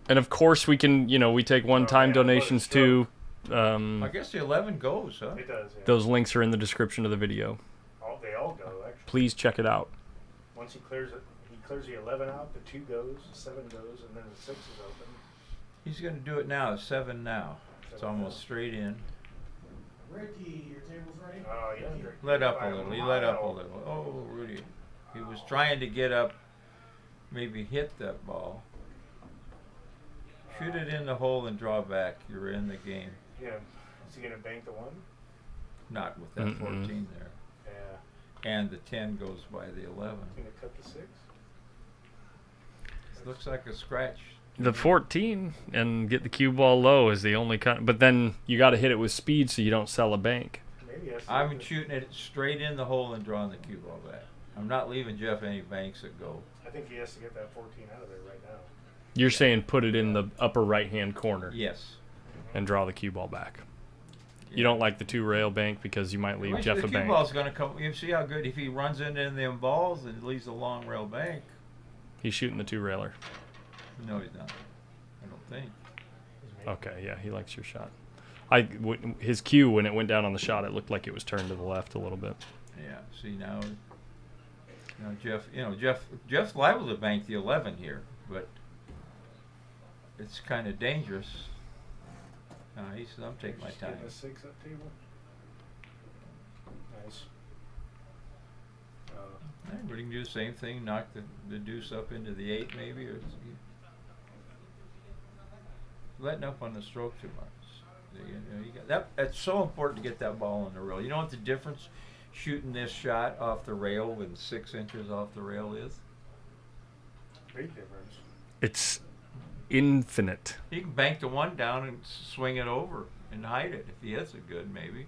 And of course, we can, we take one-time donations too. I guess the 11 goes, huh? It does. Yeah. Those links are in the description of the video. They all go, actually. Please check it out. Once he clears the 11 out, the 2 goes, the 7 goes, and then the 6 is open. He's going to do it now. 7 now. It's almost straight in. Ricky, your table's ready? Oh, yeah. Let up a little. He let up a little. Oh, Rudy. He was trying to get up, maybe hit that ball. Shoot it in the hole and draw back. You're in the game. Yeah. Is he going to bank the 1? Not with that 14 there. Yeah. And the 10 goes by the 11. Going to cut the 6? It looks like a scratch. The 14 and get the cue ball low is the only kind. But then you got to hit it with speed so you don't sell a bank. Maybe I'm shooting it straight in the hole and drawing the cue ball back. I'm not leaving Jeff any banks that go. I think he has to get that 14 out of there right now. You're saying put it in the upper right-hand corner. Yes. And draw the cue ball back. Yeah. You don't like the 2-rail bank because you might leave Jeff a bank. The cue ball's going to come. You see how good if he runs into them balls and leaves a long rail bank. He's shooting the 2-railer. No, he's not. I don't think. Okay, yeah, he likes your shot. His cue, when it went down on the shot, it looked like it was turned to the left a little bit. Yeah, see now Jeff's liable to bank the 11 here, but it's kind of dangerous. He says, I'm taking my time. A 6 up table. Nice. We can do the same thing, knock the deuce up into the 8 maybe, or letting up on the stroke too much. You got that. It's so important to get that ball on the rail. You know what the difference shooting this shot off the rail with 6 inches off the rail is? Big difference. It's infinite. He can bank the 1 down and swing it over and hide it if he hits it good, maybe.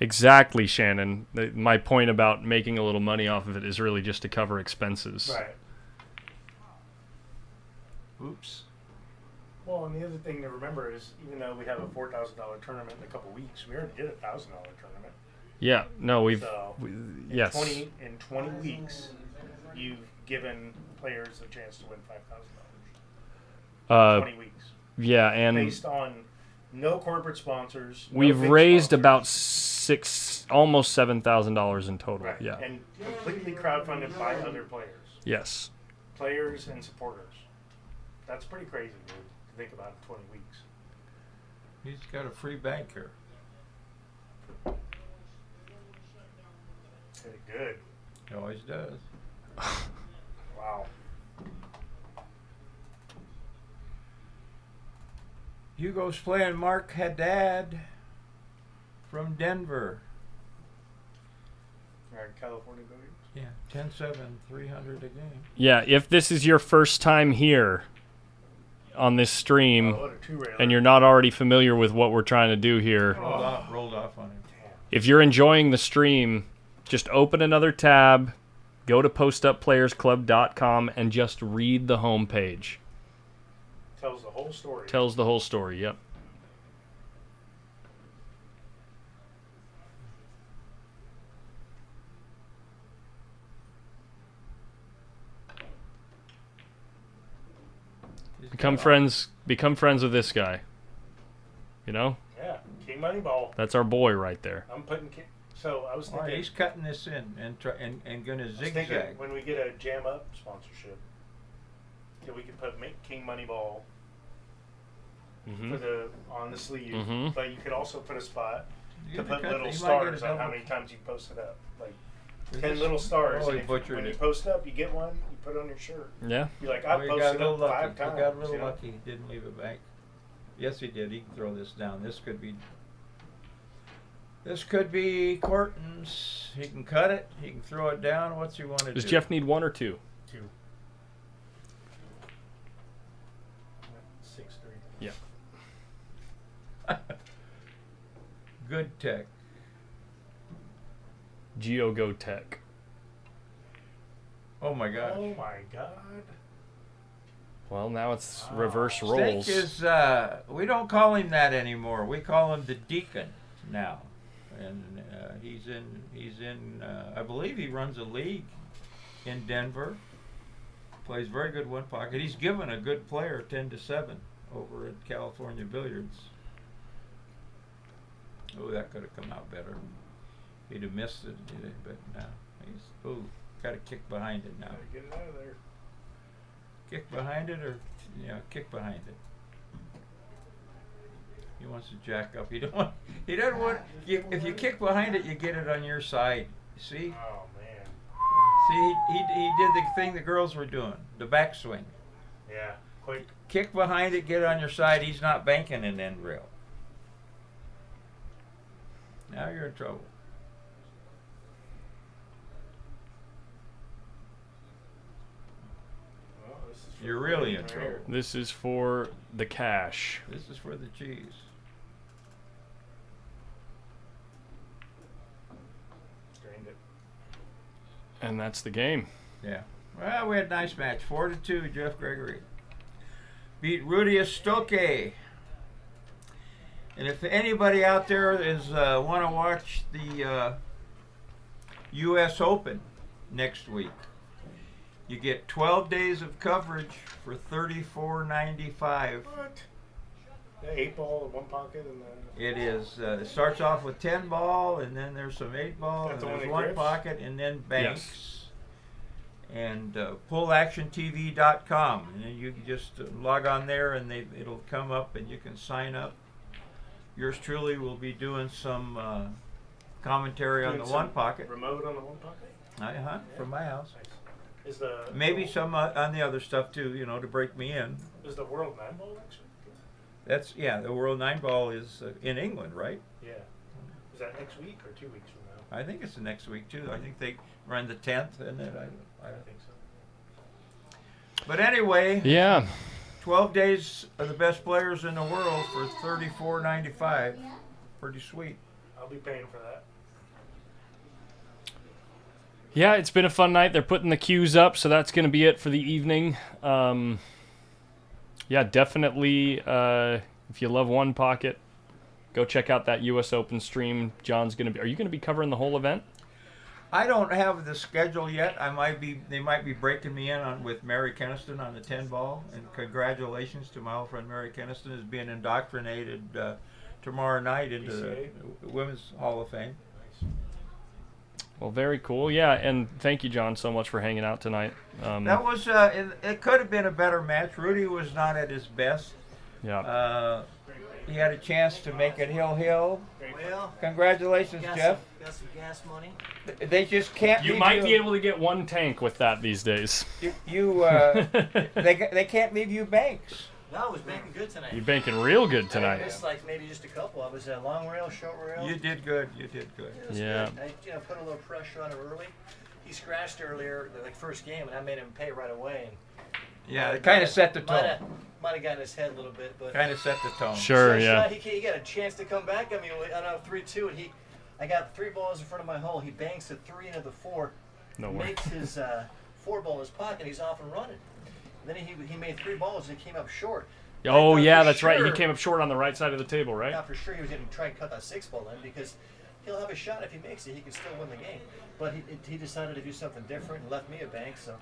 Exactly, Shannon. My point about making a little money off of it is really just to cover expenses. Right. Oops. Well, and the other thing to remember is, even though we have a $4,000 tournament in a couple weeks, we already did a $1,000 tournament. Yeah. No, In yes. 20 weeks, you've given players a chance to win $5,000. 20 weeks. Yeah, and based on no corporate sponsors. We've raised about almost $7,000 in total. Right. Yeah. And completely crowdfunded by other players. Yes. Players and supporters. That's pretty crazy, dude, to think about in 20 weeks. He's got a free bank here. Hit it good. He always does. Wow. Hugo's playing Mark Haddad from Denver. California Bogies? Yeah, 10-7, 300 a game. Yeah, if this is your first time here on this stream and you're not already familiar with what we're trying to do here, rolled off on him. If you're enjoying the stream, just open another tab, go to PostUpPlayersClub.com, and just read the homepage. Tells the whole story. Tells the whole story, yep. Become friends with this guy. You know? Yeah, King Moneyball. That's our boy right there. I'm putting. So I was All thinking. right, he's cutting this in and going to I was thinking zigzag. when we get a Jam Up sponsorship, that we could put King Moneyball on the sleeve, but you could also put a spot to put little stars on how many times you post it up, like 10 little stars. Oh, And he if, butchered when it. you post it up, you get one. You put it on your shirt. Yeah. You're like, Oh, I he posted got a up little 5 lucky. times. He got a little you know? lucky. He didn't leave it back. Yes, he did. He can throw this down. This could be Corton's. He can cut it. He can throw it down. What's he want to do? Does Jeff need 1 or 2? 2. 6-3. Yeah. Good tech. GeoGo Tech. Oh my gosh. Oh my God. Well, now it's reverse roles. Steak is, we don't call him that anymore. We call him the Deacon now. And he's in, I believe he runs a league in Denver. Plays very good one pocket. He's given a good player 10-7 over at California Billiards. Oh, that could have come out better. He'd have missed it, but now he's, got to kick behind it now. Gotta get it out of there. Kick behind it, or kick behind it. He wants to jack up. He doesn't want. If you kick behind it, you get it on your side. See? Oh man. See, he did the thing the girls were doing, the backswing. Yeah. Quick. Kick behind it, get it on your side. He's not banking an end rail. Now you're in trouble. Well, this is for You're really in right trouble. here. This is for the cash. This is for the cheese. Drained it. And that's the game. Yeah. Well, we had a nice match. 4-2, Jeff Gregory. Beat Rudy Estoque. And if anybody out there is want to watch the U.S. Open next week, you get 12 days of coverage for $34.95. What? The 8 ball in one pocket and then. It is. It starts off with 10 ball, and then there's some 8 ball, and That's the one there's that one grips? pocket, and then banks. And pullactiontv.com, and then you can just log on there, and it'll come up, and you can sign up. Yours truly will be doing some commentary on Doing the some one pocket. Remote on the one pocket? From my house. Nice. Is the Maybe some on the other stuff too, to break me in. Is the World 9 ball next week? That's the World 9 Ball is in England, right? Yeah. Is that next week or 2 weeks from now? I think it's the next week too. I think they run the 10th, and then I think so. But anyway, Yeah. 12 days of the best players in the world for $34.95. Pretty sweet. I'll be paying for that. Yeah, it's been a fun night. They're putting the queues up, so that's going to be it for the evening. Yeah, definitely, if you love one pocket, go check out that U.S. Open stream. John's going to be... Are you going to be covering the whole event? I don't have the schedule yet. They might be breaking me in with Mary Keniston on the 10 ball. And congratulations to my old friend Mary Keniston is being indoctrinated tomorrow night into the Women's Hall of Fame. Well, very cool. Yeah, and thank you, John, so much for hanging out tonight. That was it could have been a better match. Rudy was not at his best. Yeah. He had a chance to make it hill. Well, congratulations, Jeff. Got some gas money. They just can't. You might be able to get one tank with that these days. They can't leave you banks. No, I was banking good tonight. You're banking real good tonight. I missed maybe just a couple. I was long rail, short rail. You did good. You did good. It was Yeah. good. I put a little pressure on him early. He scratched earlier, first game, and I made him pay right away. And it kind of set the tone. Might have gotten his head a little bit, but kind of set the tone. Sure, yeah. He got a chance to come back. I mean, I know 3-2, and I got 3 balls in front of my hole. He banks the 3 into the 4. No way. Makes his 4 ball in his pocket. He's off and running. And then he made 3 balls and he came up short. Oh, yeah, that's right. He came up short on the right side of the table, right? Now for sure he was going to try and cut that 6 ball in because he'll have a shot if he makes it. He can still win the game. But he decided to do something different and left me a bank. So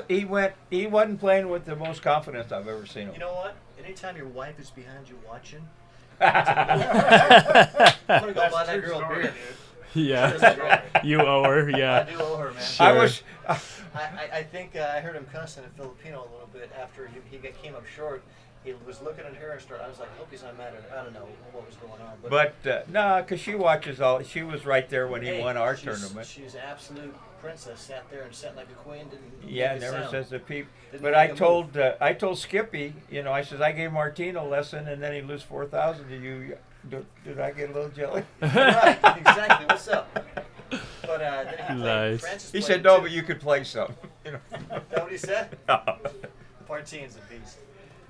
he wasn't playing with the most confidence I've ever seen him. you know what? Anytime your wife is behind you watching, Yeah. I'm gonna go buy that girl a beer. Yeah. You owe her, yeah. I do owe her, man. Sure. I think I heard him cussing in Filipino a little bit after he came up short. He was looking at her and started. I was like, I hope he's not mad at her. I don't know what was going on. But no, because she watches all. She was right there when he won our tournament. She's an absolute princess. Sat there and sat like a queen. Didn't Yeah, make a never sound. says a peep. Didn't But make I a move. told Skippy, I says I gave Martino a lesson, and then he lose 4,000 to you. Did I get a little jelly? Right, exactly. What's up? But then he played. Nice. Francis He played said no, too. but you could play some. Is that what he said? No. Martine's a beast.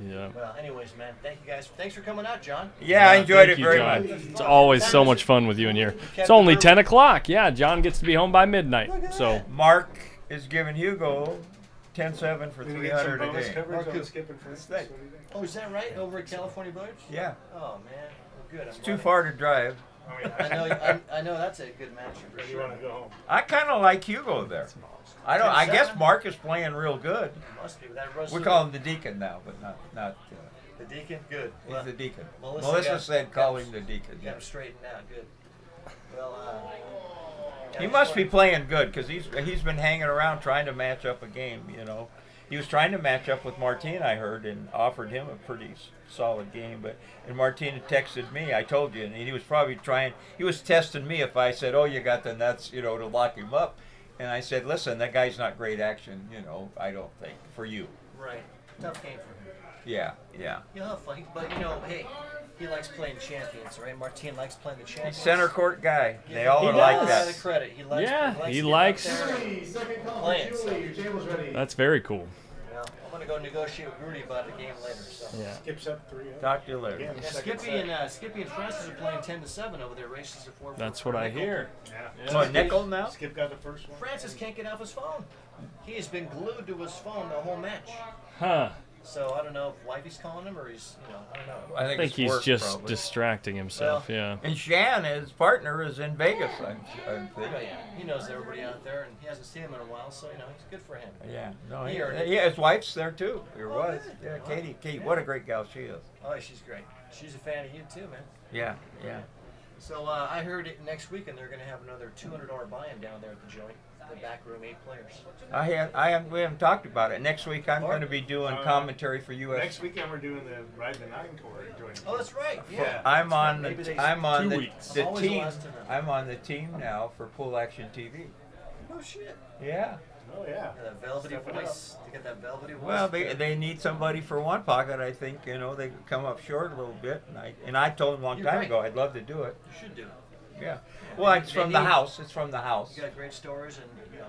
Yeah. Well, anyways, man, thank you guys. Thanks for coming out, John. Yeah, I enjoyed it Thank you, very John. much. It's always so much fun with you in here. It's only 10 o'clock. Yeah, John gets to be home by midnight. So Mark is giving Hugo 10-7 for Did we get some 300 a bonus game. coverage on Skip and Francis? Thanks. What do you think? Oh, is that right? Over at California Billiards? Yeah, Oh man, well, good. it's too far to drive. Oh, yeah. I know that's a good match for Or you sure. want to go home? I kind of like Hugo there. I guess Mark is playing real good. Must be that Russ. We call him the Deacon now, but not. the Deacon. Good. He's Well, the Deacon. Melissa Melissa got- said call him the Deacon. got Yeah. him straightened out. Good. Well, He must be playing good because he's been hanging around trying to match up a game. He was trying to match up with Martine, I heard, and offered him a pretty solid game. And Martine had texted me. I told you, and he was probably trying. He was testing me if I said, "Oh, you got the nuts," to lock him up. And I said, "Listen, that guy's not great action. I don't think for you." Right. Tough game for him. Yeah. He'll have fun, but hey, he likes playing champions, right? Martine likes playing the He's champions. center court guy. They Give all him are like a lot that. of credit. He likes. Yeah, to he get likes- up there and Second call, Playing, so- Julie, your table's ready. that's very cool. Well, I'm gonna go negotiate with Rudy about a game later. So. Yeah. Skip's up 3-0. Talk to you later. Again, Yeah, second Skippy and Francis are playing 10-7 over there. Races to 4. That's what I hear. set. Yeah. Oh, a nickel now? Skip got the first one. Francis can't get off his phone. He has been glued to his phone the whole match. Huh. So I don't know if wifey's calling him or he's, I don't know. I I think it's he's work, just probably. distracting himself. Yeah. And Shan, his partner, is in Vegas. I think. Oh, yeah. He knows everybody out there, and he hasn't seen him in a while, so it's good for him. Yeah, no, He earned it. his wife's there too. Or Oh, was. good. Yeah, Oh, Katie. yeah. What a great gal she is. Oh, she's great. She's a fan of you too, man. Yeah. So I heard it next weekend they're going to have another $200 buy-in down there at the joint. The back room, 8 players. We haven't talked about it. Next week I'm going to be doing commentary for US. Next weekend we're doing the Ride the 9 tour. Joining Oh, that's right. Yeah. Yeah. I'm on Maybe they- the I'm on 2 the, weeks. the Always the team. last to know. I'm on the team now for Pool Action TV. Oh shit. Yeah. Oh, yeah. That velvety Step it voice. To get that velvety voice. Well, they need somebody for one pocket. I think they could come up short a little bit, and I told them a long You're time right. ago I'd love to do it. You should do it. Yeah. Well, it's They from the need- house. It's from the house. You got great stories, and you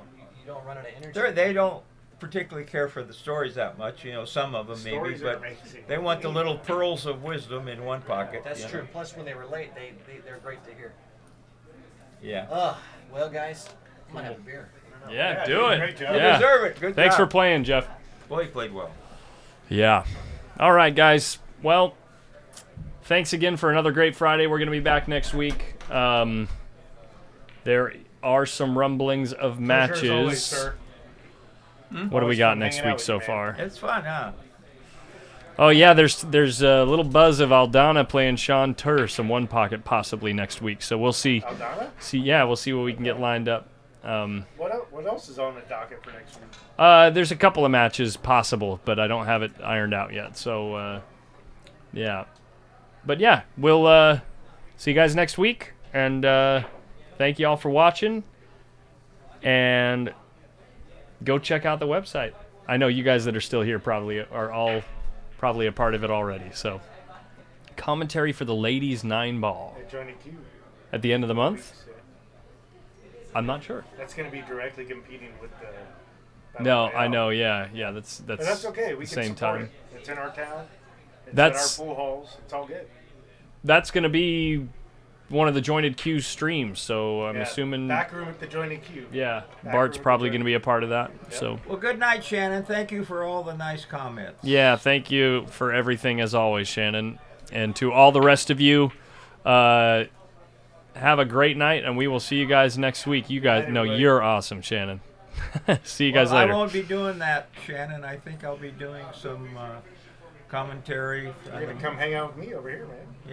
don't run out of energy. They don't particularly care for the stories that much. Some of them maybe, Stories are but amazing. they want the little pearls of wisdom in one pocket. That's you know? true. Plus, when they relate, they're great to hear. Yeah. Well, guys, I might have a beer. I don't know. Yeah, Yeah, do dude, it. great job. You Yeah. deserve it. Good Thanks job. for playing, Jeff. Well, he played well. Yeah. All right, guys. Well, thanks again for another great Friday. We're going to be back next week. There are some rumblings of Pleasure as matches. always, sir. What do we Always got fun next hanging out week with so you, man. far? It's fun, huh? Oh yeah, there's a little buzz of Aldana playing Sean Tur, some one pocket possibly next week. So we'll see. Aldana? We'll see what we can get lined up. What else is on the docket for next week? There's a couple of matches possible, but I don't have it ironed out yet. So yeah, but yeah, we'll see you guys next week, and thank you all for watching. And go check out the website. I know you guys that are still here probably are all a part of it already. So, commentary for the ladies 9-ball At Johnny Q. at the end of the month. Yeah. I'm not sure. That's going to be directly competing with the. Battle No, Royale. I know. Yeah. That's But that's okay. We the can same support time. it. It's in our town. It's That's- in our pool halls. It's all good. That's going to be one of the Jointed Q's streams. So I'm Yeah, assuming. Back room at the Johnny Q. Yeah, Back Bart's room at probably the going to be a part of that. So Well, good night, Shannon. Thank you for all the nice comments. yeah, thank you for everything as always, Shannon, and to all the rest of you. Have have a great night, and we will see you guys next week. You guys, no, you're awesome, Shanon. See you guys later. I won't be doing that, Shannon. I think I'll be doing some commentary. You're gonna come hang out with me over here, man.